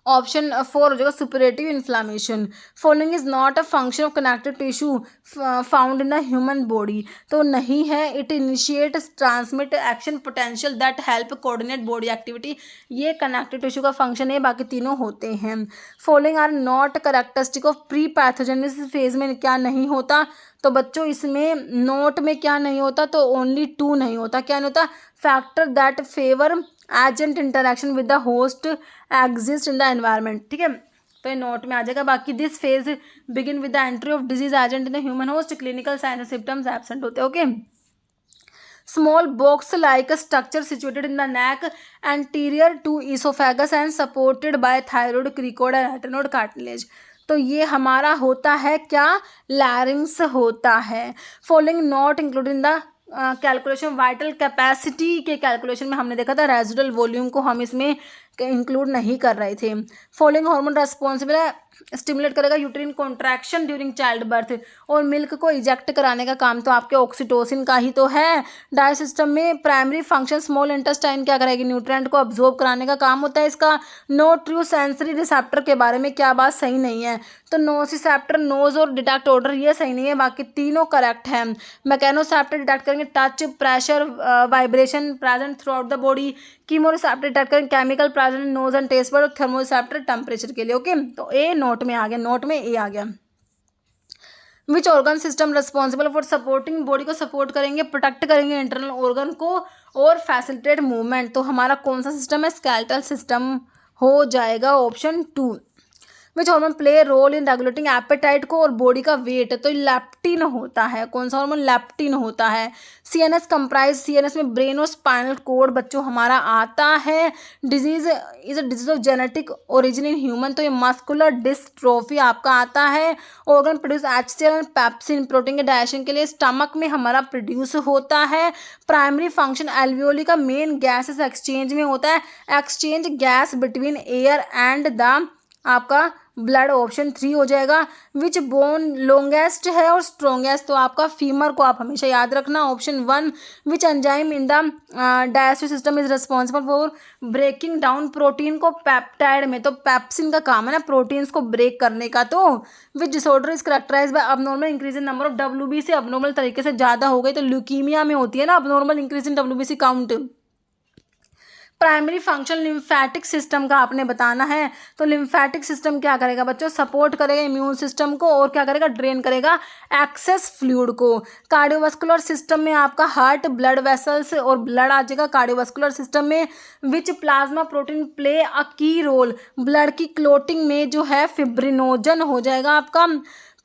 Option 4 हो जाएगा superlative inflammation. Following is not a function of connective tissue found in the human body, तो नहीं है। It initiate transmit action potential that help coordinate body activity, ये connective tissue का function है, बाकी तीनों होते हैं। Following are not characteristic of pre pathogenesis phase में क्या नहीं होता? तो बच्चों इसमें नोट में क्या नहीं होता? तो ओनली 2 नहीं होता। क्या नहीं होता? Factor that favour agent interaction with the host exist in the environment, ठीक है, तो ये नोट में आ जाएगा। बाकी this phase begin with the entry of disease agent in the human host, clinical science symptoms absent होते हैं। Okay, small box like structure situated in the neck anterior to oesophagus and supported by thyroid, cricoid and arytenoid cartilage, तो ये हमारा होता है क्या? लैरिंग्स होता है। Following not included in the calculation vital capacity के कैलकुलेशन में हमने देखा था रेजिडुअल वॉल्यूम को हम इसमें इंक्लूड नहीं कर रहे थे। फॉलोइंग हार्मोन रेस्पॉन्सिबल है स्टिमुलेट करेगा uterine contraction during child birth, और मिल्क को इजेक्ट कराने का काम तो आपके ऑक्सीटोसिन का ही तो है। डाइट सिस्टम में प्राइमरी फंक्शन स्मॉल इंटेस्टाइन क्या करेगी? न्यूट्रिएंट को अब्जॉर्ब कराने का काम होता है इसका। नो ट्रू सेंसरी रिसेप्टर के बारे में क्या बात सही नहीं है? तो नोसिसेप्टर नोज और डिटेक्ट ऑर्डर ये सही नहीं है, बाकी तीनों करेक्ट है। मैकेनोसेप्टर डिटेक्ट करेंगे touch, pressure, vibration present throughout the body. Chemoreceptor detect करेंगे chemical present nose and taste bud, और थर्मोरिसेप्टर टेम्परेचर के लिए। ओके, तो ए नोट में आ गया, नोट में ए आ गया। Which organ system responsible for supporting, body को सपोर्ट करेंगे, प्रोटेक्ट करेंगे इंटरनल ऑर्गन को और फैसिलिटेट मूवमेंट, तो हमारा कौन सा सिस्टम है? स्केलेटल सिस्टम हो जाएगा option 2। Which hormone play role in regulating appetite को और बॉडी का वेट, तो लैप्टिन होता है। कौन सा हार्मोन? लैप्टिन होता है। CNS कंप्राइज, CNS में ब्रेन और स्पाइनल कोड बच्चों हमारा आता है। Disease is a disease of genetic origin in human, तो ये मस्कुलर डिस्ट्रोफी आपका आता है। Organ produce HCl and pepsin, protein के डाइजेशन के लिए स्टमक में हमारा प्रोड्यूस होता है। प्राइमरी फंक्शन एल्वियोली का मेन गैसेस एक्सचेंज में होता है, exchange gas between air and the आपका ब्लड, ऑप्शन 3 हो जाएगा। विच बोन लॉन्गेस्ट है और स्ट्रोंगेस्ट, तो आपका फीमर को आप हमेशा याद रखना, option 1। Which enzyme in the digestive system is responsible for breaking down protein को पेप्टाइड में, तो पेप्सिन का काम है ना प्रोटीन्स को ब्रेक करने का। तो which disorder is characterize by abnormal increase in number of WBC, abnormal तरीके से ज़्यादा हो गई तो ल्यूकीमिया में होती है ना अबनॉर्मल इंक्रीज इन WBC count. Primary function lymphatic system का आपने बताना है। तो लिम्फेटिक सिस्टम क्या करेगा बच्चों, सपोर्ट करेगा इम्यून सिस्टम को और क्या करेगा, ड्रेन करेगा एक्सेस फ्लूइड को। कार्डियोवास्कुलर सिस्टम में आपका हार्ट, ब्लड वेसल्स और ब्लड आ जाएगा कार्डियोवास्कुलर सिस्टम में। विच प्लाज्मा प्रोटीन प्ले अ की रोल, ब्लड की क्लोटिंग में जो है फिब्रिनोजन हो जाएगा आपका।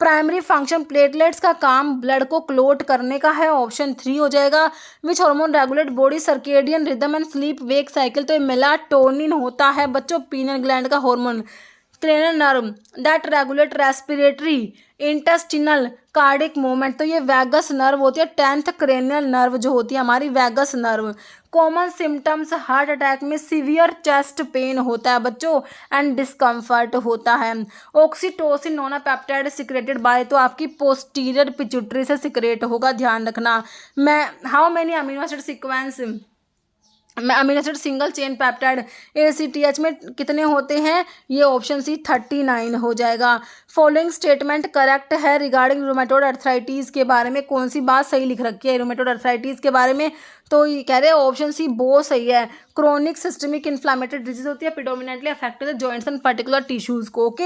प्राइमरी फंक्शन प्लेटलेट्स का काम ब्लड को क्लोट करने का है, ऑप्शन 3 हो जाएगा। Which hormone regulate body circadian rhythm and sleep wake cycle, तो ये मेलाटोनिन होता है बच्चों, पीनियल ग्लैंड का hormone. Cranial nerve that regulate respiratory intestinal cardiac movement, तो ये वैगस नर्व होती है, 10th क्रेनियल नर्व जो होती है हमारी vagus nerve. Common symptoms heart attack में सीवियर चेस्ट पेन होता है बच्चों एंड डिस्कम्फर्ट होता है। Oxytocin Nona peptide secreted by, तो आपकी पोस्टीरियर पिट्यूटरी से सिक्रेट होगा, ध्यान रखना। मैं how many amino acid sequence, amino acid single chain peptide ACTH में कितने होते हैं, ये ऑप्शन सी 39 हो जाएगा। फॉलोइंग स्टेटमेंट करेक्ट है रिगार्डिंग रूमेटोइड अर्थराइटिस के बारे में, कौन सी बात सही लिख रखी है रूमेटोइड अर्थराइटिस के बारे में, तो ये कह रहे हैं ऑप्शन सी वो सही है। क्रोनिक सिस्टमिक इन्फ्लामेटरी डिजीज होती है, predominantly affected the joints and particular tissues को। Okay,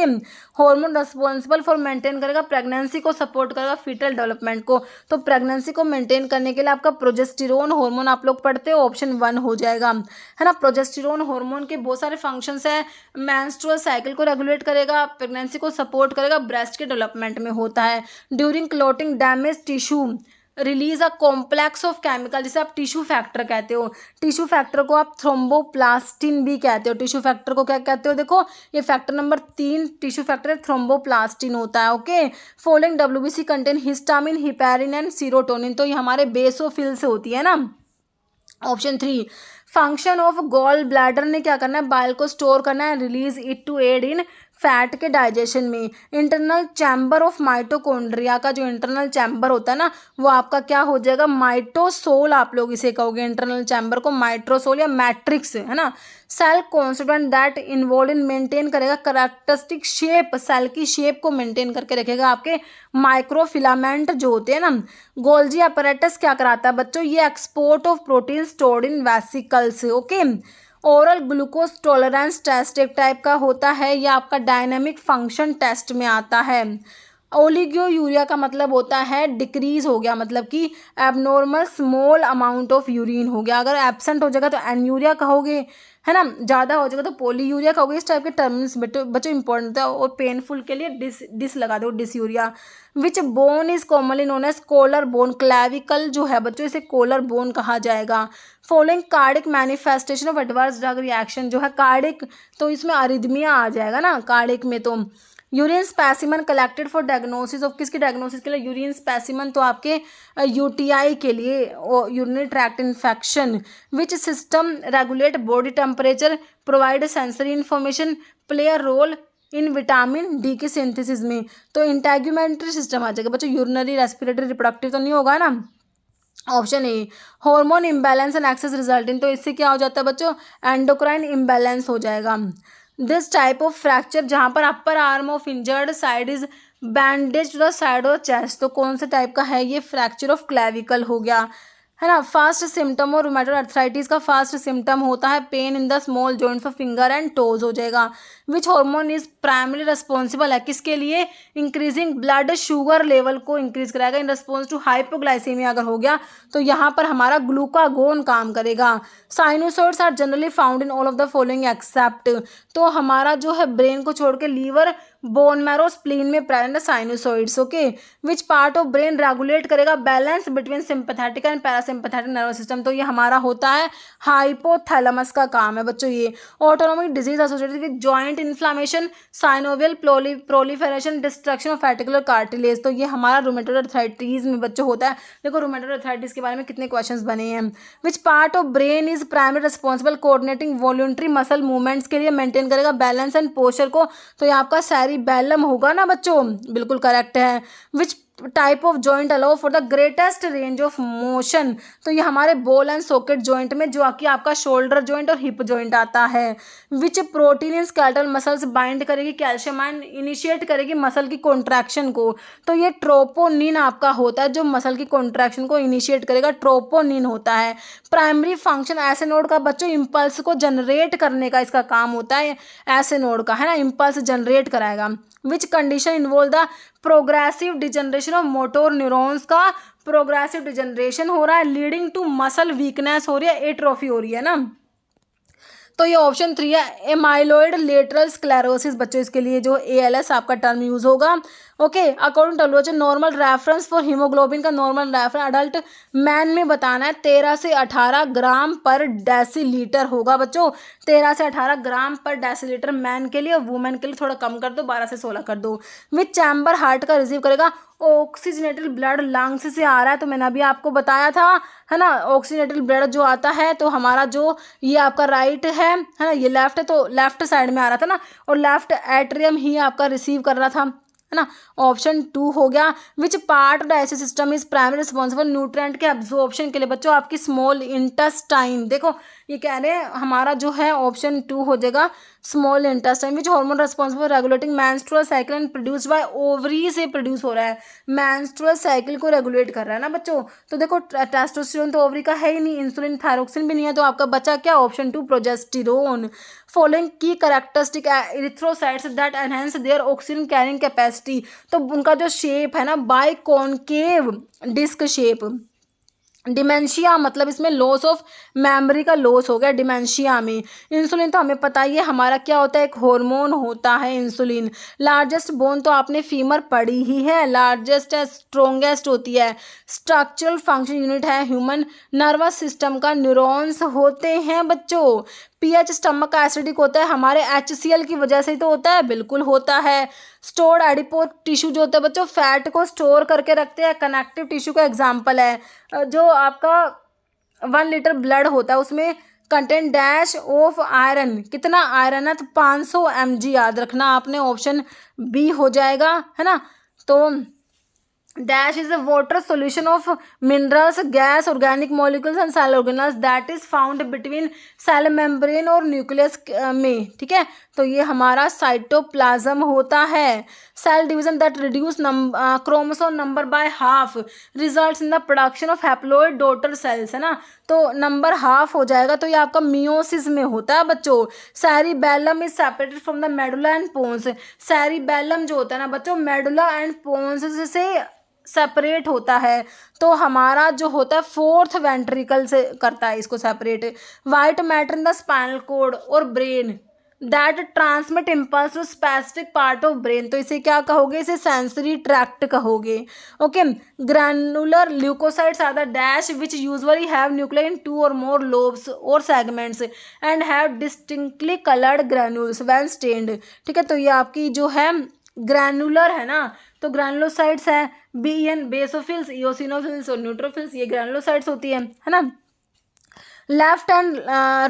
hormone responsible for maintain करेगा प्रेगनेंसी को, सपोर्ट करेगा फीटल डेवलपमेंट को, तो प्रेगनेंसी को मेंटेन करने के लिए आपका प्रोजेस्टेरोन हार्मोन आप लोग पढ़ते हो, ऑप्शन 1 हो जाएगा, है ना। प्रोजेस्टेरोन हार्मोन के बहुत सारे फंक्शंस हैं, मेंस्ट्रुअल साइकिल को रेगुलेट करेगा, प्रेगनेंसी को सपोर्ट करेगा, ब्रेस्ट के डेवलपमेंट में होता है। During clotting damage tissue release a complex of chemical, जिसे आप टिश्यू फैक्टर कहते हो, टिश्यू फैक्टर को आप थ्रोम्बोप्लास्टिन भी कहते हो। टिश्यू फैक्टर को क्या कहते हो, देखो ये factor number 3 tissue factor thromboplastin होता है। Okay, following WBC contain histamine, heparin and serotonin, तो ये हमारे बेसोफिल से होती है ना, option 3। Function of gall bladder ने क्या करना है, बाइल को स्टोर करना है, release it to aid in fat के डाइजेशन में। इंटरनल चैम्बर ऑफ माइटोकॉन्ड्रिया का जो इंटरनल चैम्बर होता है ना, वो आपका क्या हो जाएगा, माइटोसोल आप लोग इसे कहोगे, इंटरनल चैम्बर को माइट्रोसोल या मैट्रिक्स, है ना। Cell constituent that involve in maintain करेगा कैरेक्टरिस्टिक शेप, सेल की शेप को मेंटेन करके रखेगा आपके माइक्रोफिलामेंट जो होते हैं ना। गोल्जी अपैरेटस क्या कराता है बच्चों, ये export of protein stored in vesicles. Okay, oral glucose tolerance test एक टाइप का होता है, यह आपका डायनामिक फंक्शन टेस्ट में आता है। ओलिगो यूरिया का मतलब होता है डिक्रीज हो गया, मतलब कि abnormal small amount of urine हो गया, अगर एब्सेंट हो जाएगा तो एन्यूरिया कहोगे, है ना, ज़्यादा हो जाएगा तो पोलीयूरिया कहोगे। इस टाइप के टर्म्स बच्चों इंपॉर्टेंट है, और पेनफुल के लिए डिस लगा दो, dysuria. Which bone is commonly known as collar bone, clavicle जो है बच्चों इसे कोलर बोन कहा जाएगा। Following cardiac manifestation of adverse drug reaction जो है कार्डिक, तो इसमें अरिदमिया आ जाएगा ना कार्डिक में। तो urine specimen collected for diagnosis of, किसकी डायग्नोसिस के लिए, यूरिन स्पेसिमन तो आपके UTI के लिए, urinary tract infection. Which system regulate body temperature, provide sensory information, play a role in vitamin D के सिंथेसिस में, तो इंटेग्यूमेंट्री सिस्टम आ जाएगा बच्चों, यूरिनरी रेस्पिरेटरी रिप्रोडक्टिव तो नहीं होगा ना, option A. Hormone imbalance and excess resulting, तो इससे क्या हो जाता है बच्चों, एंडोक्राइन इम्बैलेंस हो जाएगा। दिस टाइप ऑफ फ्रैक्चर जहाँ पर upper arm of injured side is bandage to the side of chest, तो कौन से टाइप का है ये, फ्रैक्चर ऑफ क्लैविकल हो गया, है ना। फास्ट सिम्टम और रूमेटोइड अर्थराइटिस का फास्ट सिम्टम होता है pain in the small joints of finger and toes हो जाएगा। Which hormone is primary responsible है किसके लिए, इंक्रीजिंग ब्लड शुगर लेवल को इंक्रीज कराएगा इन रिस्पॉन्स टू हाइपोग्लाइसीमिया, अगर हो गया तो यहाँ पर हमारा ग्लूकागोन काम करेगा। Sinusoids are generally found in all of the following except, तो हमारा जो है ब्रेन को छोड़ के लीवर, बोन मैरो, स्प्लीन में present sinusoids. Okay, which part of brain regulate करेगा balance between sympathetic and parasympathetic nervous system, तो ये हमारा होता है हाइपोथैलेमस का काम है बच्चों ये। Autonomic disease associated with joint inflammation, synovial proliferation, destruction of articular cartilage, तो ये हमारा रूमेटोइड अर्थराइटिस में बच्चों होता है। देखो रूमेटोइड अर्थराइटिस के बारे में कितने क्वेश्चंस बने हैं। विच part of brain is primary responsible coordinating voluntary muscle movements के लिए, मेंटेन करेगा बैलेंस एंड पोस्चर को, तो ये आपका सैरिबेलम होगा ना बच्चों, बिल्कुल करेक्ट है। विच type of joint allow for the greatest range of motion. तो ये हमारे बॉल एंड सॉकेट जॉइंट में जो कि आपका शोल्डर जॉइंट और हिप जॉइंट आता है। विच प्रोटीन इन स्केलेटल मसल्स बाइंड करेगी कैल्शियम आयन, इनिशिएट करेगी मसल की कॉन्ट्रैक्शन को। तो ये ट्रोपोनिन आपका होता है जो मसल की कॉन्ट्रैक्शन को इनिशिएट करेगा, ट्रोपोनिन होता है। प्राइमरी फंक्शन ऐसे नोड का बच्चों इम्पल्स को जनरेट करने का इसका काम होता है, ऐसे नोड का है ना, इम्पल्स जनरेट कराएगा। Which condition involve the progressive degeneration of motor neurons का प्रोग्रेसिव डिजनरेशन हो रहा है, लीडिंग टू मसल वीकनेस हो रही है, एट्रोफी हो रही है ना। तो ये ऑप्शन 3 है एमाइलोइड लेटरल स्क्लेरोसिस बच्चों, इसके लिए जो ALS आपका टर्म यूज होगा। Okay, according to WHO normal reference for haemoglobin का नॉर्मल रेफरेंस अडल्ट मैन में बताना है 13 से 18 ग्राम पर डेसीलीटर होगा बच्चों, 13 से 18 ग्राम पर डेसीलीटर मैन के लिए, वुमेन के लिए थोड़ा कम कर दो, 12 से 16 कर दो। विच चैम्बर हार्ट का रिसीव करेगा ऑक्सीजनेटेड ब्लड लंग्स से आ रहा है, तो मैंने अभी आपको बताया था है ना, ऑक्सीजनेटेड ब्लड जो आता है तो हमारा जो ये आपका राइट है ना, ये लेफ्ट है, तो लेफ्ट साइड में आ रहा था ना, और लेफ्ट एट्रियम ही आपका रिसीव कर रहा था है ना। ऑप्शन 2 हो गया। विच part of digestive system is primary responsible nutrient के एब्जॉर्प्शन के लिए बच्चों, आपकी स्मॉल इंटेस्टाइन। देखो ये कह रहे हैं हमारा जो है ऑप्शन 2 हो जाएगा small intestine. Which hormone responsible regulating menstrual cycle and produce by ovary से प्रोड्यूस हो रहा है, मेंस्ट्रुअल साइकिल को रेगुलेट कर रहा है ना बच्चों। तो देखो टेस्टोस्टेरोन तो ओवरी का है ही नहीं, इंसुलिन थायरोक्सिन भी नहीं है, तो आपका बचा क्या ऑप्शन 2 प्रोजेस्टेरोन। फॉलोइंग की characteristic erythrocytes that enhance their oxygen carrying capacity, तो उनका जो शेप है ना biconcave disc shape. Dementia मतलब इसमें लॉस ऑफ मेमोरी का लॉस हो गया डिमेंशिया में। इंसुलिन तो हमें पता ही है हमारा क्या होता है, एक हार्मोन होता है इंसुलिन। लार्जेस्ट बोन तो आपने फीमर पढ़ी ही है, लार्जेस्ट है, स्ट्रोंगेस्ट होती है। स्ट्रक्चरल फंक्शन यूनिट है ह्यूमन नर्वस सिस्टम का, न्यूरॉन्स होते हैं बच्चों। पीएच स्टमक का एसिडिक होता है, हमारे HCl की वजह से ही तो होता है, बिल्कुल होता है। स्टोर्ड एडिपोज टिश्यू जो होता है बच्चों फैट को स्टोर करके रखते हैं, कनेक्टिव टिश्यू का एग्जांपल है। जो आपका 1 लीटर ब्लड होता है उसमें कंटेंट डैश ऑफ आयरन, कितना आयरन है, तो 500 mg याद रखना आपने, ऑप्शन बी हो जाएगा है ना। तो dash is a water solution of minerals gas organic molecules and cell organelles that is found between cell membrane और न्यूक्लियस में, ठीक है। तो ये हमारा साइटोप्लाज्म होता है। Cell division that reduce chromosome number by half results in the production of haploid daughter cells है ना, तो नंबर हाफ हो जाएगा, तो ये आपका मियोसिस में होता है बच्चों। Cerebellum is separated from the medulla and pons, cerebellum जो होता है ना बच्चों मेडुला एंड पोन्स से सेपरेट होता है, तो हमारा जो होता है 4th वेंट्रिकल से करता है इसको separate. White matter in the spinal cord और brain that transmit impulse to specific part of brain, तो इसे क्या कहोगे, इसे सेंसरी ट्रैक्ट कहोगे। Okay, granular leucocytes are the dash which usually have nuclear in 2 or more lobes और segments and have distinctly colored granules when stained, ठीक है। तो ये आपकी जो है ग्रैनुलर है ना, तो ग्रैनुलोसाइट्स है BN बेसोफिल्स, इओसिनोफिल्स और न्यूट्रोफिल्स, ये ग्रैनुलोसाइट्स होती है ना। Left and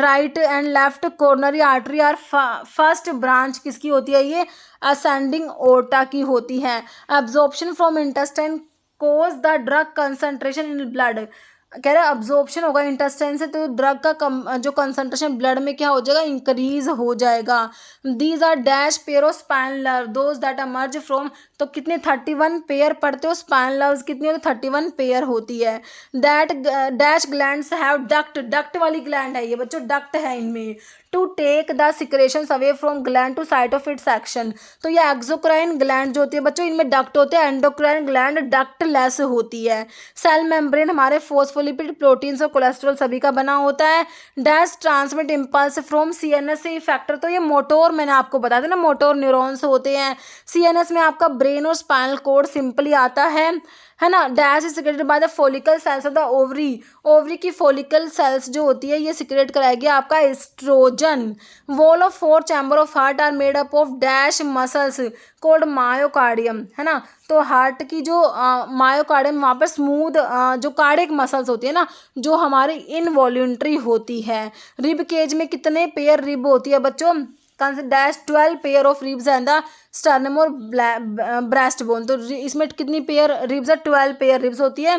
right and left coronary artery are first branch किसकी होती है, ये असेंडिंग ओर्टा की होती है। Absorption from intestine cause the drug concentration in blood, कह रहे हैं अब्जॉर्प्शन होगा इंटेस्टाइन से, तो ड्रग का जो कंसंट्रेशन ब्लड में क्या हो जाएगा, इंक्रीज हो जाएगा। These are dash pair of spinal nerve those that emerge from, तो कितने 31 पेयर पढ़ते हो, स्पाइनल नर्व्स कितनी होती है, 31 पेयर होती है। That dash glands have duct, duct वाली ग्लैंड है ये बच्चों, डक्ट है इनमें। To take the secretions away from gland to site of its action, तो ये एक्सोक्राइन ग्लैंड जो होती है बच्चों इनमें डक्ट होते हैं, एंडोक्राइन ग्लैंड डक्ट लेस होती है। सेल मेम्ब्रेन हमारे फोस्फोलिपिड प्रोटीन्स और कोलेस्ट्रॉल सभी का बना होता है। Dash transmit impulse from CNS से इफेक्टर, तो ये मोटोर मैंने आपको बताया था ना, मोटोर न्यूरॉन्स होते हैं। CNS में आपका ब्रेन और स्पाइनल कॉर्ड सिंपली आता है ना। Dash is secreted by the follicle cells of the ovary, ovary की फॉलिकल सेल्स जो होती है ये सिक्रेट कराएगी आपका oestrogen. Wall of 4 chamber of heart are made up of dash muscles called myocardium, है ना। तो हार्ट की जो मायोकार्डियम वहाँ पर स्मूथ जो कार्डियक मसल्स होती है ना, जो हमारी इनवॉल्यूंट्री होती है। रिब केज में कितने पेयर रिब होती है बच्चों, dash 12 pair of ribs and the sternum और ब्रेस्ट बोन। तो इसमें कितनी पेयर रिब्स है? 12 पेयर रिब्स होती है।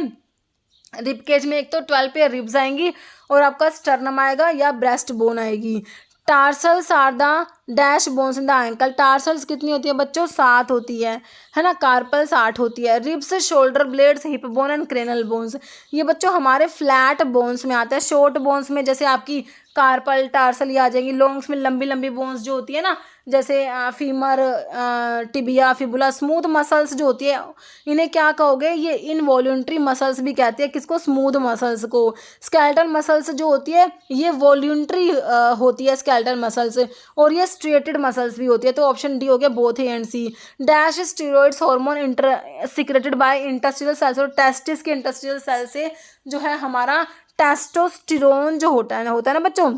रिब केज में एक तो 12 पेयर रिब्स आएंगी और आपका स्टर्नम आएगा या ब्रेस्ट बोन आएगी। Tarsals are the dash bones in the ankle. Tarsals कितनी होती है बच्चों? 7 होती है ना। कार्पल्स 8 होती है। Ribs, shoulder blades, hip bone and cranial bones, ये बच्चों हमारे फ्लैट बोन्स में आते हैं। शॉर्ट बोन्स में जैसे आपकी कार्पल, टार्सल ये आ जाएंगी। लॉन्ग्स में लंबी लंबी बोन्स जो होती है ना, जैसे femur, tibia, fibula. Smooth muscles जो होती है इन्हें क्या कहोगे? ये इनवॉल्यूंटरी मसल्स भी कहते हैं। किसको? स्मूथ मसल्स को। स्केलेटल मसल्स जो होती है ये वॉल्यूंटरी होती है स्केलेटल मसल्स, और ये स्ट्रेटेड मसल्स भी होती है। तो ऑप्शन डी हो गया both A and C. Dash steroids hormone secreted by interstitial cells, और टेस्टिस के इंटरस्टिशियल सेल से जो है हमारा टेस्टोस्टेरोन जो होता है ना बच्चों,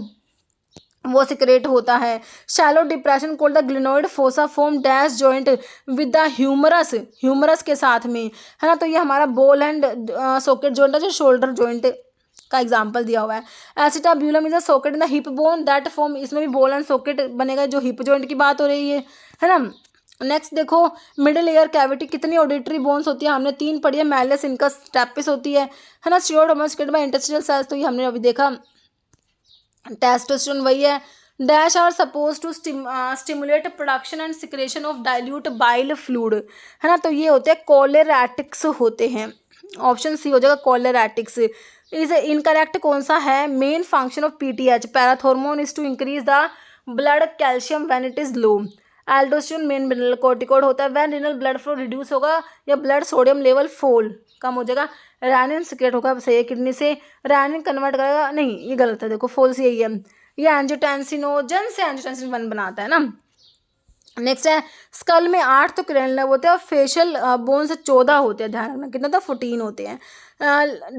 वो सिक्रेट होता है। Shallow depression called the glenoid fossa form dash joint with the humerus, humerus के साथ में, है ना। तो ये हमारा बॉल एंड सॉकेट जॉइंट है, जो शोल्डर जॉइंट का एग्जाम्पल दिया हुआ है। Acetabulum is a socket in the hip bone that form, इसमें भी बॉल एंड सॉकेट बनेगा, जो हिप जॉइंट की बात हो रही है ना। नेक्स्ट देखो, मिडिल ईयर कैविटी कितनी ऑडिटरी बोन्स होती है? हमने 3 पढ़ी है। मैलस, इनका स्टेपिस होती है ना। Steroid hormone secreted by interstitial cells, तो ये हमने अभी देखा। टेस्टोस्टेरोन वही है। Dash are suppose to stimulate production and secretion of dilute bile fluid, है ना। तो ये होते हैं कोलेरैटिक्स होते हैं। ऑप्शन सी हो जाएगा कोलेरैटिक्स। इज इनकरेक्ट कौन सा है? Main function of PTH parathormone is to increase the blood calcium when it is low. Aldosterone main mineral corticoid होता है। When renal blood flow reduce होगा या ब्लड सोडियम लेवल फॉल कम हो जाएगा, रैनिन सिक्रेट होगा सही है किडनी से। रैनिन कन्वर्ट करेगा, नहीं ये गलत है, देखो फॉल्स यही है। ये एंजियोटेंसिनोजन से एंजियोटेंसिन 1 बनाता है ना। नेक्स्ट है, स्कल में 8 तो क्रेनियल नर्व होते हैं और फेशियल बोन्स 14 होते हैं। ध्यान रखना कितना था? 14 होते हैं।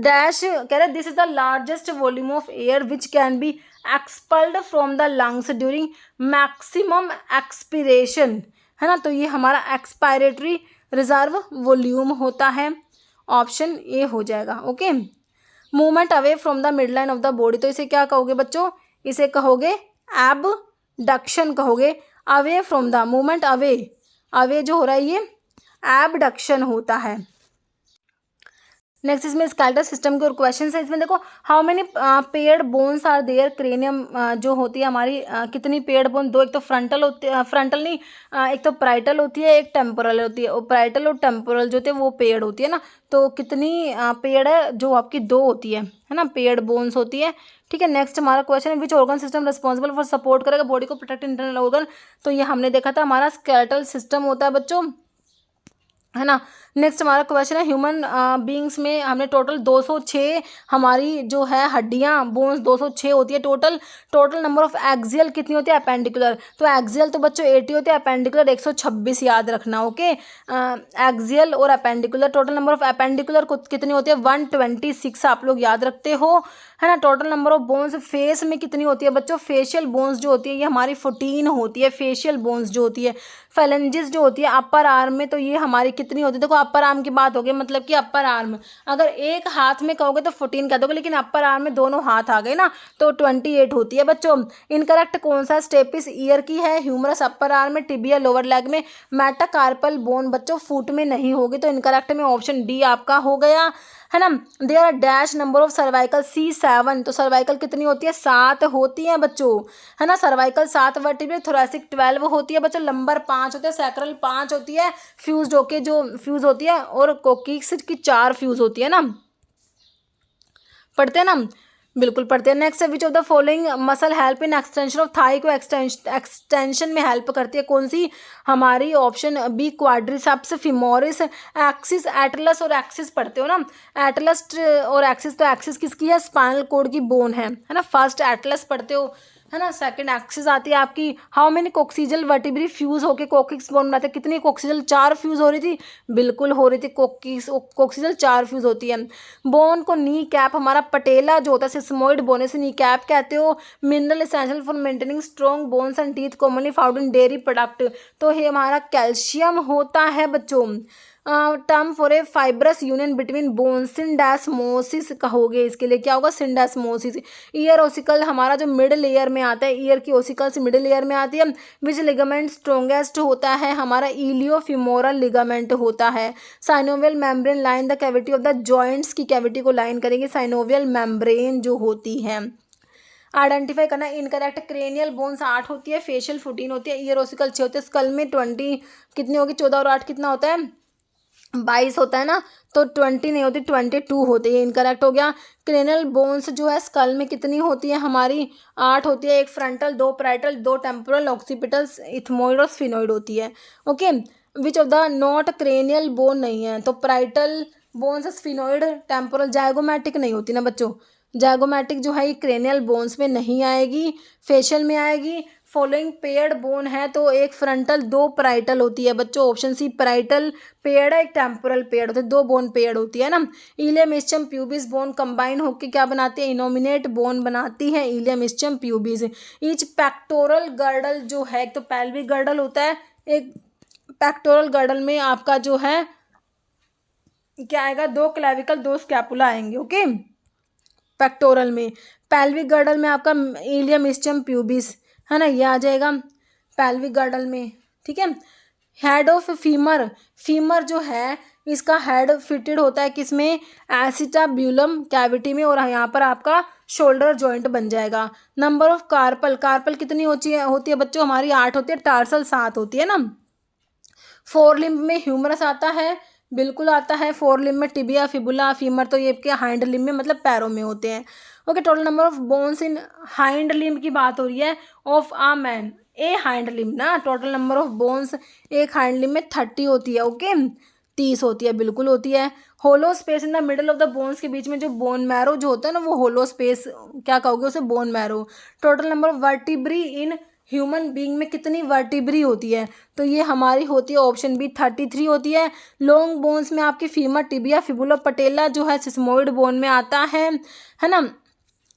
डैश कह रहे this is the largest volume of air which can be expelled from the lungs during maximum expiration, है ना। तो ये हमारा एक्सपायरेटरी रिजर्व वॉल्यूम होता है। ऑप्शन ए हो जाएगा। Okay. Movement away from the mid line of the body, तो इसे क्या कहोगे बच्चों? इसे कहोगे एबडक्शन कहोगे। Away from the, movement away, away जो हो रहा है ये एबडक्शन होता है। नेक्स्ट इसमें स्केलेटल सिस्टम के और क्वेश्चन है। इसमें देखो, how many paired bones are there? Cranium जो होती है हमारी कितनी पेयर्ड बोन? 2। एक तो फ्रंटल होती है, फ्रंटल नहीं, एक तो प्राइटल होती है, एक टेम्पोरल होती है। और प्राइटल और टेम्पोरल जो होती है वो पेयर्ड होती है ना। तो कितनी पेयर्ड है? जो आपकी 2 होती है ना, पेयर्ड बोन्स होती है। ठीक है। नेक्स्ट हमारा क्वेश्चन है, which organ system responsible for support करेगा बॉडी को प्रोटेक्ट इंटरनल ऑर्गन? तो ये हमने देखा था हमारा स्केलेटल सिस्टम होता है बच्चों, है ना। नेक्स्ट हमारा क्वेश्चन है, ह्यूमन बींग्स में हमने टोटल 206 हमारी जो है हड्डियां बोन्स 206 होती है total. Total number of axial कितनी होती है? अपेंडिकुलर, तो एक्सियल तो बच्चों 80 होते हैं, अपेंडिकुलर 126 याद रखना। ओके। एक्सियल और appendicular, total number of appendicular कितनी होती है? 126 आप लोग याद रखते हो, है ना। Total number of bones face में कितनी होती है बच्चों? फेशियल बोन्स जो होती है ये हमारी 14 होती है। फेशियल बोन्स जो होती है। फेलेंजिस जो होती है अपर आर्म में, तो ये हमारी कितनी होती है? देखो अपर आर्म की बात होगी, मतलब कि अपर आर्म अगर एक हाथ में कहोगे तो 14 कह दोगे, लेकिन अपर आर्म में दोनों हाथ आ गए ना, तो 28 होती है बच्चों। इनकरेक्ट कौन सा? स्टेपिस ईयर की है, ह्यूमरस अपर आर्म में, टिबिया लोअर लेग में, मेटाकार्पल बोन बच्चों फुट में नहीं होगी। तो इनकरेक्ट में ऑप्शन डी आपका हो गया, है ना। There are dash number of cervical C7, तो सर्वाइकल कितनी होती है? 7 होती है बच्चों, है ना। सर्वाइकल 7, वर्टिब्रल थोरैसिक 12 होती है बच्चों, लंबर 5 होते हैं, सैक्रल 5 होती है, फ्यूज्ड होके जो फ्यूज होती है, और कोकिक्स की 4 फ्यूज होती है ना। पढ़ते हैं ना, बिल्कुल पढ़ते हैं। नेक्स्ट है, which of the following muscle help in extension of thigh को एक्सटेंशन में हेल्प करती है? कौन सी? हमारी option B quadriceps femoris, axis atlas और एक्सिस पढ़ते हो ना। एटलस और एक्सिस, तो एक्सिस किसकी है? स्पाइनल कॉर्ड की बोन है ना। फर्स्ट एटलस पढ़ते हो, है ना। सेकंड एक्सिस आती है आपकी। हाउ मेनी कोक्सीजल वर्टिब्री फ्यूज होके कोकिक्स बोन बनाते हैं? कितनी कोक्सीजल? 4 फ्यूज हो रही थी, बिल्कुल हो रही थी। कोक्सीजल 4 फ्यूज होती है। बोन को नी कैप, हमारा पटेला जो होता है सिस्मोइड बोन से नी कैप कहते हो। Mineral essential for maintaining strong bones and teeth commonly found in dairy product, तो ये हमारा कैल्शियम होता है बच्चों। Term for a fibrous union between bone. Syndesmosis कहोगे इसके लिए, क्या होगा? सिंडेस्मोसिस। ईयर ओसिकल हमारा जो मिड लेयर में आता है, ईयर की ओसिकल से मिड लेयर में आती है। विच लिगामेंट स्ट्रोंगेस्ट होता है? हमारा इलियोफिमोरल लिगामेंट होता है। Synovial membrane line the cavity of the joints की कैविटी को लाइन करेंगे साइनोवियल मेम्ब्रेन जो होती है। आइडेंटिफाई करना इनकरेक्ट। क्रेनियल बोन्स 8 होती है, फेशियल 14 होती है, ईयर ओसिकल 6 होते हैं, स्कल में 20 कितनी होगी? 14 और 8 कितना होता है? 22 होता है ना, तो 20 नहीं होती, 22 होती है। इनकरेक्ट हो गया। क्रेनियल बोन्स जो है स्कल में कितनी होती है? हमारी 8 होती है, एक frontal, 2 parietal, 2 temporal, occipital, ethmoid और स्फिनोइड होती है। Okay, which of the not cranial bone नहीं है? तो parietal bones, sphenoid, temporal. Zygomatic नहीं होती ना बच्चों, जाइगोमैटिक जो है ये क्रेनियल बोन्स में नहीं आएगी, फेशियल में आएगी। फॉलोइंग पेयर्ड बोन है तो एक फ्रंटल, 2 पैराइटल होती है बच्चों। ऑप्शन सी पैराइटल पेयर्ड है, एक टेम्पोरल पेयर्ड होती है, 2 बोन पेयर्ड होती है ना। Ilium ischium pubis bone combine होकर क्या बनाती है? इनोमिनेट बोन बनाती है ilium ischium pubis. Each pectoral girdle जो है, एक तो पेल्विक गर्डल होता है, एक पेक्टोरल गर्डल में आपका जो है क्या आएगा? 2 क्लेविकल, 2 स्कैपुला आएंगे। ओके, पेक्टोरल में। पेल्विक गर्डल में आपका इलियम इस्चम प्यूबिस है ना, ये आ जाएगा पेल्विक गर्डल में। ठीक है। हेड ऑफ फीमर, फीमर जो है इसका हेड फिटेड होता है किसमें? एसिटाब्यूलम कैविटी में, और यहाँ पर आपका शोल्डर जॉइंट बन जाएगा। नंबर ऑफ कार्पल, कार्पल कितनी होती है बच्चों? हमारी 8 होती है, टार्सल 7 होती है ना। फोर लिम्ब में ह्यूमरस आता है, बिल्कुल आता है। फोर लिम्ब में टिबिया, फिबुला, फीमर तो ये क्या हाइंड लिम्ब में मतलब पैरों में होते हैं। Okay, total number of bones in hind limb की बात हो रही है of a man, A hind limb ना। टोटल नंबर ऑफ बोन्स एक हाइंड लिम्ब में 30 होती है। ओके, 30 होती है, बिल्कुल होती है। Hollow space in the middle of the bones के बीच में जो बोन मैरो जो होता है ना, वो होलो स्पेस क्या कहोगे उसे? Bone marrow. Total number of vertebrae in human being में कितनी वर्टिब्री होती है? तो ये हमारी होती है ऑप्शन बी 33 होती है। लॉन्ग बोन्स में आपकी फीमर, टिबिया, फिबुला, पटेला जो है सिस्मोइड बोन में आता है ना।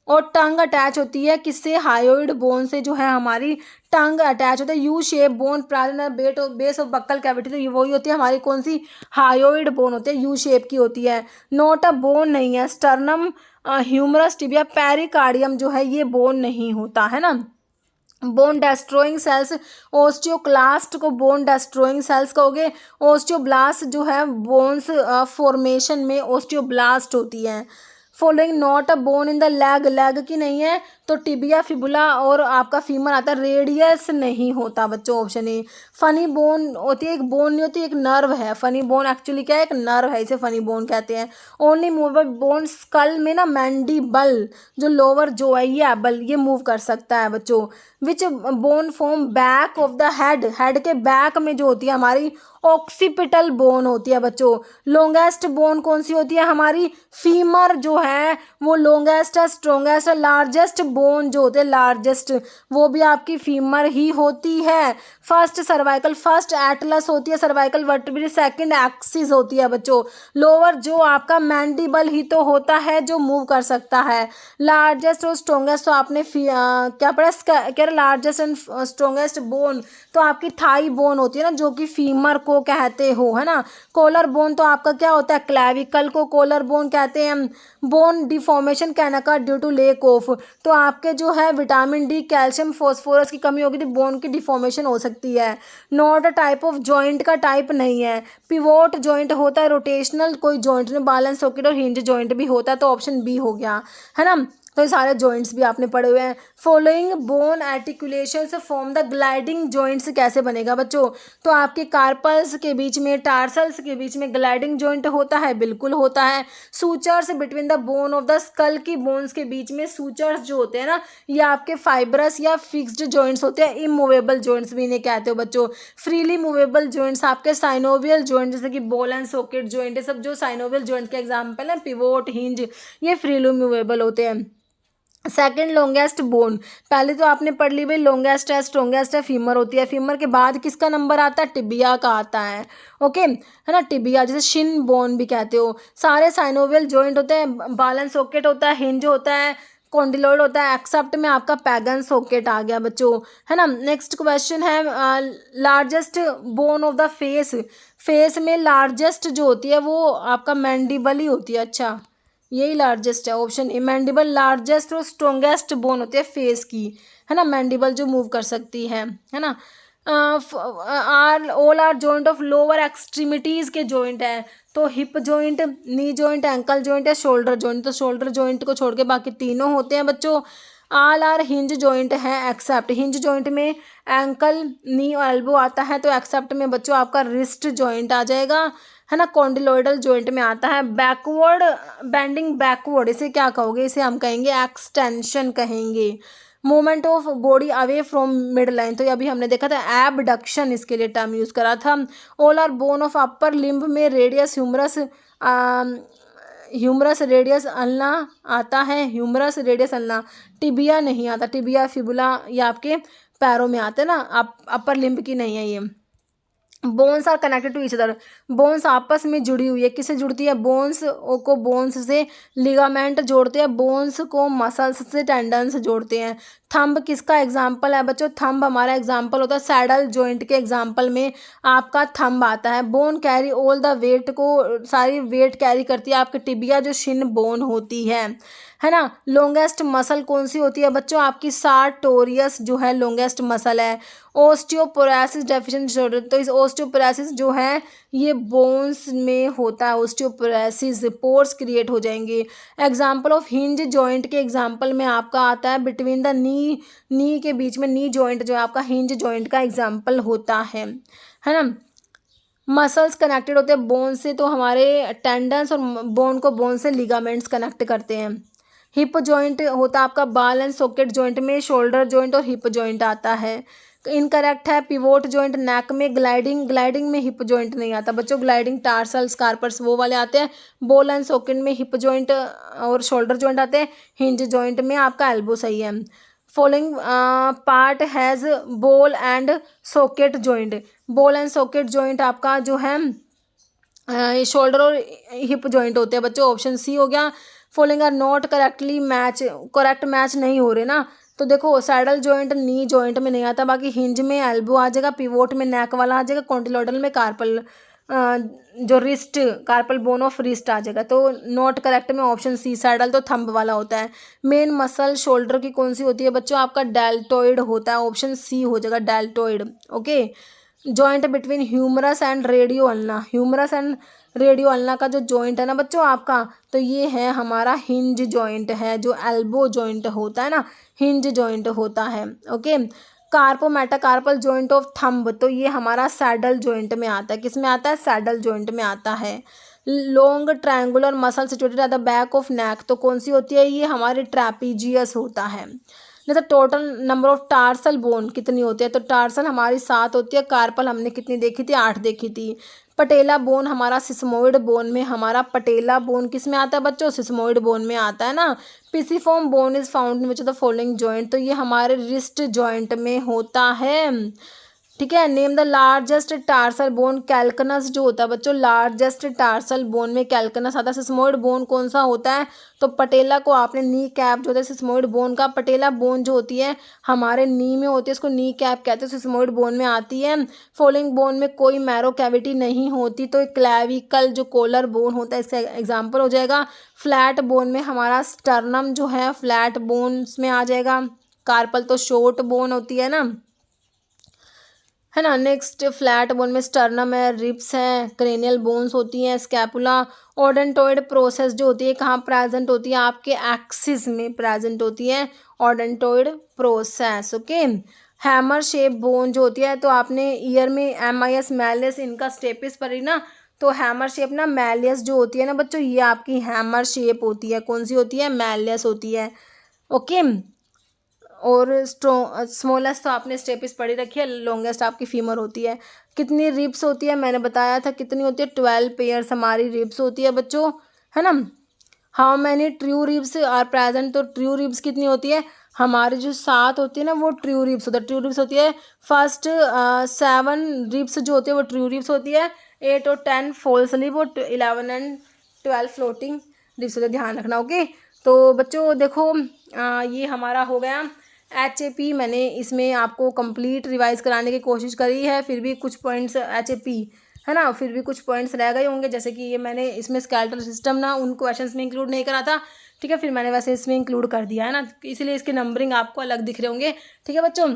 और टंग अटैच होती है किससे? हायोइड बोन से जो है हमारी टंग अटैच होता है। U shape bone base of buccal cavity, तो ये वही होती है हमारी कौन सी? हायोइड बोन होती है, यू शेप की होती है। नोट अ बोन नहीं है। स्टर्नम, ह्यूमरस, टिबिया, पेरिकार्डियम जो है ये बोन नहीं होता है ना। बोन डेस्ट्रॉइंग सेल्स, ओस्टियोक्लास्ट को बोन डेस्ट्रॉइंग सेल्स कहोगे। ओस्टियोब्लास्ट जो है बोन्स फॉर्मेशन में ओस्टियोब्लास्ट होती है। Following not a bone in the leg, leg की नहीं है तो टिबिया, फिबुला और आपका फीमर आता है। रेडियस नहीं होता बच्चों, ऑप्शन ए। फनी बोन होती है, एक बोन नहीं होती, एक नर्व है। फनी बोन एक्चुअली क्या है? एक नर्व है, इसे फनी बोन कहते हैं। ओनली मूवेबल बोन स्कल में ना मैंडिबल जो लोअर जो है ये एबल ये मूव कर सकता है बच्चों। Which bone form back of the head, head के बैक में जो होती है हमारी ऑक्सीपिटल बोन होती है बच्चों। लॉन्गेस्ट बोन कौन सी होती है? हमारी फीमर जो है वो लॉन्गेस्ट है, स्ट्रॉन्गेस्ट है। लार्जेस्ट बोन जो होते हैं लार्जेस्ट वो भी आपकी फीमर ही होती है। फर्स्ट सर्वाइकल, फर्स्ट एटलस होती है सर्वाइकल वर्टिब्रे, सेकंड एक्सिस होती है बच्चों। लोअर जो आपका मैंडिबल ही तो होता है जो मूव कर सकता है। लार्जेस्ट और स्ट्रॉन्गेस्ट तो आपने क्या पढ़ा? कह रहे लार्जेस्ट एंड स्ट्रॉन्गेस्ट बोन तो आपकी थाई बोन होती है ना, जो कि फीमर को कहते हो, है ना। कॉलर बोन तो आपका क्या होता है? क्लैविकल को कॉलर बोन कहते हैं। बोन डिफॉर्मेशन कहना का ड्यू टू लेक ऑफ, तो आपके जो है विटामिन डी, कैल्शियम, फॉस्फोरस की कमी होगी तो बोन की डिफॉर्मेशन हो सकती है। Not a type of joint का टाइप नहीं है। पिवोट जॉइंट होता है, रोटेशनल कोई जॉइंट नहीं, बैलेंस सॉकेट और हिंज जॉइंट भी होता है, तो ऑप्शन बी हो गया, है ना। तो ये सारे जॉइंट्स भी आपने पढ़े हुए हैं। फॉलोइंग बोन आर्टिकुलेशन से फॉर्म द ग्लाइडिंग जॉइंट्स कैसे बनेगा बच्चों? तो आपके कार्पल्स के बीच में, टार्सल्स के बीच में ग्लाइडिंग जॉइंट होता है, बिल्कुल होता है। Sutures between the bone of the skull की बोन्स के बीच में सूचर्स जो होते हैं ना, ये आपके फाइब्रस या फिक्स्ड जॉइंट्स होते हैं। इमूवेबल जॉइंट्स भी इन्हें कहते हो बच्चों। फ्रीली मूवेबल जॉइंट्स आपके साइनोवियल जॉइंट, जैसे कि बॉल एंड सॉकेट जॉइंट, ये सब जो साइनोवियल जॉइंट के एग्जाम्पल है, पिवोट, हिंज, ये फ्रीली मूवेबल होते हैं। सेकेंड लॉन्गेस्ट बोन, पहले तो आपने पढ़ ली भाई लॉन्गेस्ट है, स्ट्रॉन्गेस्ट है, फीमर होती है। फीमर के बाद किसका नंबर आता है? टिबिया का आता है। ओके, है ना, टिबिया जिसे शिन बोन भी कहते हो। सारे साइनोवियल जॉइंट होते हैं, बाल एंड सॉकेट होता है, हिंज होता है, कॉन्डिलोइड होता है, एक्सेप्ट में आपका पैगन सॉकेट आ गया बच्चों, है ना। नेक्स्ट क्वेश्चन है largest bone of the face, face में लार्जेस्ट जो होती है वो आपका मैंडिबल ही होती है। अच्छा, यही लार्जेस्ट है, ऑप्शन ए मैंडिबल लार्जेस्ट और स्ट्रोंगेस्ट बोन होती है फेस की, है ना, मैंडिबल जो मूव कर सकती है ना। Are all are joint of lower extremities के जॉइंट है, तो hip joint, knee joint, ankle joint या शोल्डर जॉइंट, तो शोल्डर जॉइंट को छोड़ के बाकी तीनों होते हैं बच्चों। आल आर हिंज जॉइंट है एक्सेप्ट, हिंज जॉइंट में एंकल, नी और एल्बो आता है, तो एक्सेप्ट में बच्चों आपका रिस्ट जॉइंट आ जाएगा, है ना। कॉन्डिलोइडल जॉइंट में आता है। बैकवर्ड बेंडिंग बैकवर्ड, इसे क्या कहोगे, इसे हम कहेंगे एक्सटेंशन कहेंगे। Movement of body away from mid line, तो ये अभी हमने देखा था एबडक्शन, इसके लिए टर्म यूज करा था। All are bone of upper limb में radius humerus, humerus radius ulna आता है, ह्यूमरस रेडियस अल्ना। टिबिया नहीं आता, टिबिया फिबुला ये आपके पैरों में आते हैं ना, आप अपर लिम्ब की नहीं है ये। Bones are connected to each other, bones आपस में जुड़ी हुई है, किससे जुड़ती है, बोन्स को बोन्स से लिगामेंट जोड़ते हैं, बोन्स को मसल्स से टेंडन से जोड़ते हैं। थंब किसका एग्जाम्पल है बच्चों, थंब हमारा एग्जाम्पल होता है, सैडल जॉइंट के एग्जाम्पल में आपका थंब आता है। Bone carry all the weight, को सारी वेट कैरी करती है आपकी टिबिया जो शिन बोन होती है ना। लॉन्गेस्ट मसल कौन सी होती है बच्चों, आपकी सार्टोरियस जो है लॉन्गेस्ट मसल है। ओस्टियोपोरोसिस डेफिशिएंसी डिसऑर्डर, तो इस ओस्टियोपोरोसिस जो है ये बोन्स में होता है, ओस्टियोपोरोसिस पोर्स क्रिएट हो जाएंगे। एग्जाम्पल ऑफ हिंज जॉइंट के एग्जाम्पल में आपका आता है बिटवीन द नी के बीच में, नी जॉइंट जो है आपका हिंज जॉइंट का एग्जाम्पल होता है ना। मसल्स कनेक्टेड होते हैं बोन से, तो हमारे टेंडन्स और बोन को बोन से लिगामेंट्स कनेक्ट करते हैं। हिप जॉइंट होता है आपका बाल एंड सॉकेट जॉइंट में, शोल्डर जॉइंट और हिप जॉइंट आता है। इनकरेक्ट है पिवोट जॉइंट नेक में, ग्लाइडिंग में हिप जॉइंट नहीं आता बच्चों, ग्लाइडिंग टार्सल्स कार्पर्स वो वाले आते हैं। बॉल एंड सॉकेट में हिप जॉइंट और शोल्डर जॉइंट आते हैं, हिंज जॉइंट में आपका एल्बो सही है। Following part has ball and socket joint, ball and socket joint आपका जो है ये शोल्डर और हिप जॉइंट होते हैं बच्चों, ऑप्शन सी हो गया। Following are not correctly match, correct match नहीं हो रहे ना, तो देखो सैडल जॉइंट नी जॉइंट में नहीं आता, बाकी हिंज में एल्बो आ जाएगा, पिवोट में नेक वाला आ जाएगा, कॉन्टिलोडल में कार्पल जो wrist, carpal bone of wrist आ जाएगा, तो नॉट करेक्ट में ऑप्शन सी सैडल तो थंब वाला होता है। मेन मसल शोल्डर की कौन सी होती है बच्चों, आपका डेल्टोइड होता है, ऑप्शन सी हो जाएगा deltoid. Okay, joint between humerus and radio ulna, humerus and radio ulna का जो जॉइंट है ना बच्चों आपका, तो ये है हमारा हिंज जॉइंट है, जो एल्बो जॉइंट होता है ना, हिंज जॉइंट होता है। Okay, carpometacarpal joint of thumb, तो ये हमारा सैडल जॉइंट में आता है, किस में आता है, सैडल जॉइंट में आता है। Long triangular muscle situated at the back of neck, तो कौन सी होती है, ये हमारी ट्रैपीजियस होता है। जैसे total number of tarsal bone कितनी होती है, तो टार्सल हमारी 7 होती है, कार्पल हमने कितनी देखी थी, 8 देखी थी। पटेला बोन हमारा सिस्मोइड बोन में, हमारा पटेला बोन किस में आता है बच्चों, सिस्मोइड बोन में आता है ना। Pisiform bone is found in which of the following joint, तो ये हमारे रिस्ट जॉइंट में होता है। ठीक है, name the largest tarsal bone, calcaneus जो होता है बच्चों, लार्जेस्ट टार्सल बोन में कैल्कनस आता है। सिस्मोइड बोन कौन सा होता है, तो पटेला को आपने नी कैप जो होता है सिस्मोइड बोन का, पटेला बोन जो होती है हमारे नी में होती है, उसको नी कैप कहते हैं, सिस्मोइड बोन में आती है। फॉलोइंग बोन में कोई मैरो कैविटी नहीं होती, तो क्लैविकल जो कोलर बोन होता है इसका एग्जाम्पल हो जाएगा। फ्लैट बोन में हमारा स्टर्नम जो है फ्लैट बोन्स में आ जाएगा, कार्पल तो शॉर्ट बोन होती है ना, है ना। नेक्स्ट फ्लैट बोन में स्टर्नम है, रिब्स हैं, क्रेनियल बोन्स होती हैं, स्कैपुला। ओडेंटोइड प्रोसेस जो होती है कहाँ प्रेजेंट होती है, आपके एक्सिस में प्रेजेंट होती है odontoid process. Okay, hammer shape bone जो होती है, तो आपने ईयर में MIS मैलियस इनका स्टेपिस पढ़ी ना, तो हैमर शेप ना मैलियस जो होती है ना बच्चों, ये आपकी हैमर शेप होती है, कौन सी होती है, मैलियस होती है। ओके, और स्मॉलेस्ट तो आपने स्टेपिस पढ़ी रखी है, लॉन्गेस्ट आपकी फीमर होती है। कितनी रिब्स होती है, मैंने बताया था कितनी होती है, 12 पेयर्स हमारी रिब्स होती है बच्चों, है ना। How many true ribs are present, तो ट्रू रिब्स कितनी होती है, हमारी जो 7 होती है ना वो ट्रू रिब्स होता है, ट्रू रिब्स होती है। फर्स्ट 7 रिब्स जो होती है वो ट्रू रिब्स होती है, 8 और 10 फॉल्स रिब और 11 एंड 12 फ्लोटिंग रिब्स होते हैं, ध्यान रखना। ओके, तो बच्चों देखो ये हमारा हो गया HAP, मैंने इसमें आपको कंप्लीट रिवाइज कराने की कोशिश करी है, फिर भी कुछ पॉइंट्स HAP है ना। फिर भी कुछ पॉइंट्स रह गए होंगे, जैसे कि ये मैंने इसमें स्केलेटल सिस्टम ना उन क्वेश्चंस में इंक्लूड नहीं करा था, ठीक है, फिर मैंने वैसे इसमें इंक्लूड कर दिया है ना, इसलिए इसके नंबरिंग आपको अलग दिख रहे होंगे, ठीक है बच्चों।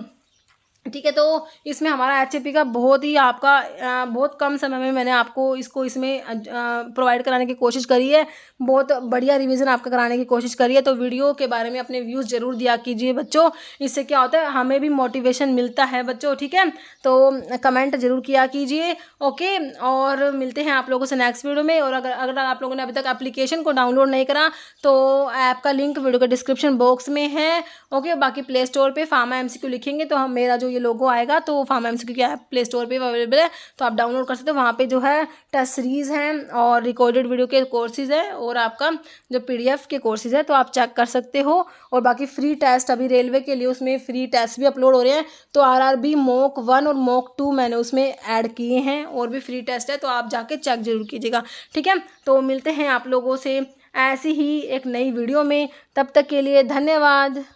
ठीक है, तो इसमें हमारा एचएपी का बहुत ही आपका बहुत कम समय में मैंने आपको इसमें प्रोवाइड कराने की कोशिश करी है, बहुत बढ़िया रिवीजन आपका कराने की कोशिश करी है। तो वीडियो के बारे में अपने व्यूज़ ज़रूर दिया कीजिए बच्चों, इससे क्या होता है हमें भी मोटिवेशन मिलता है बच्चों, ठीक है। तो कमेंट जरूर किया कीजिए, ओके। और मिलते हैं आप लोगों से नेक्स्ट वीडियो में। और अगर आप लोगों ने अभी तक एप्लीकेशन को डाउनलोड नहीं करा तो ऐप का लिंक वीडियो के डिस्क्रिप्शन बॉक्स में है, ओके। बाकी प्ले स्टोर पर फार्मा एमसीक्यू लिखेंगे तो हम मेरा जो ये लोगो आएगा तो फार्मा एमसीक्यू की ऐप प्ले स्टोर पे अवेलेबल है, तो आप डाउनलोड कर सकते हो। वहाँ पे जो है टेस्ट सीरीज़ हैं और रिकॉर्डेड वीडियो के कोर्सेज़ हैं और आपका जो पीडीएफ के कोर्सेज़ है, तो आप चेक कर सकते हो। और बाकी फ्री टेस्ट अभी रेलवे के लिए उसमें फ्री टेस्ट भी अपलोड हो रहे हैं, तो आरआरबी मॉक 1 और मॉक 2 मैंने उसमें ऐड किए हैं और भी फ्री टेस्ट है, तो आप जाके चेक जरूर कीजिएगा, ठीक है। तो मिलते हैं आप लोगों से ऐसी ही एक नई वीडियो में, तब तक के लिए धन्यवाद।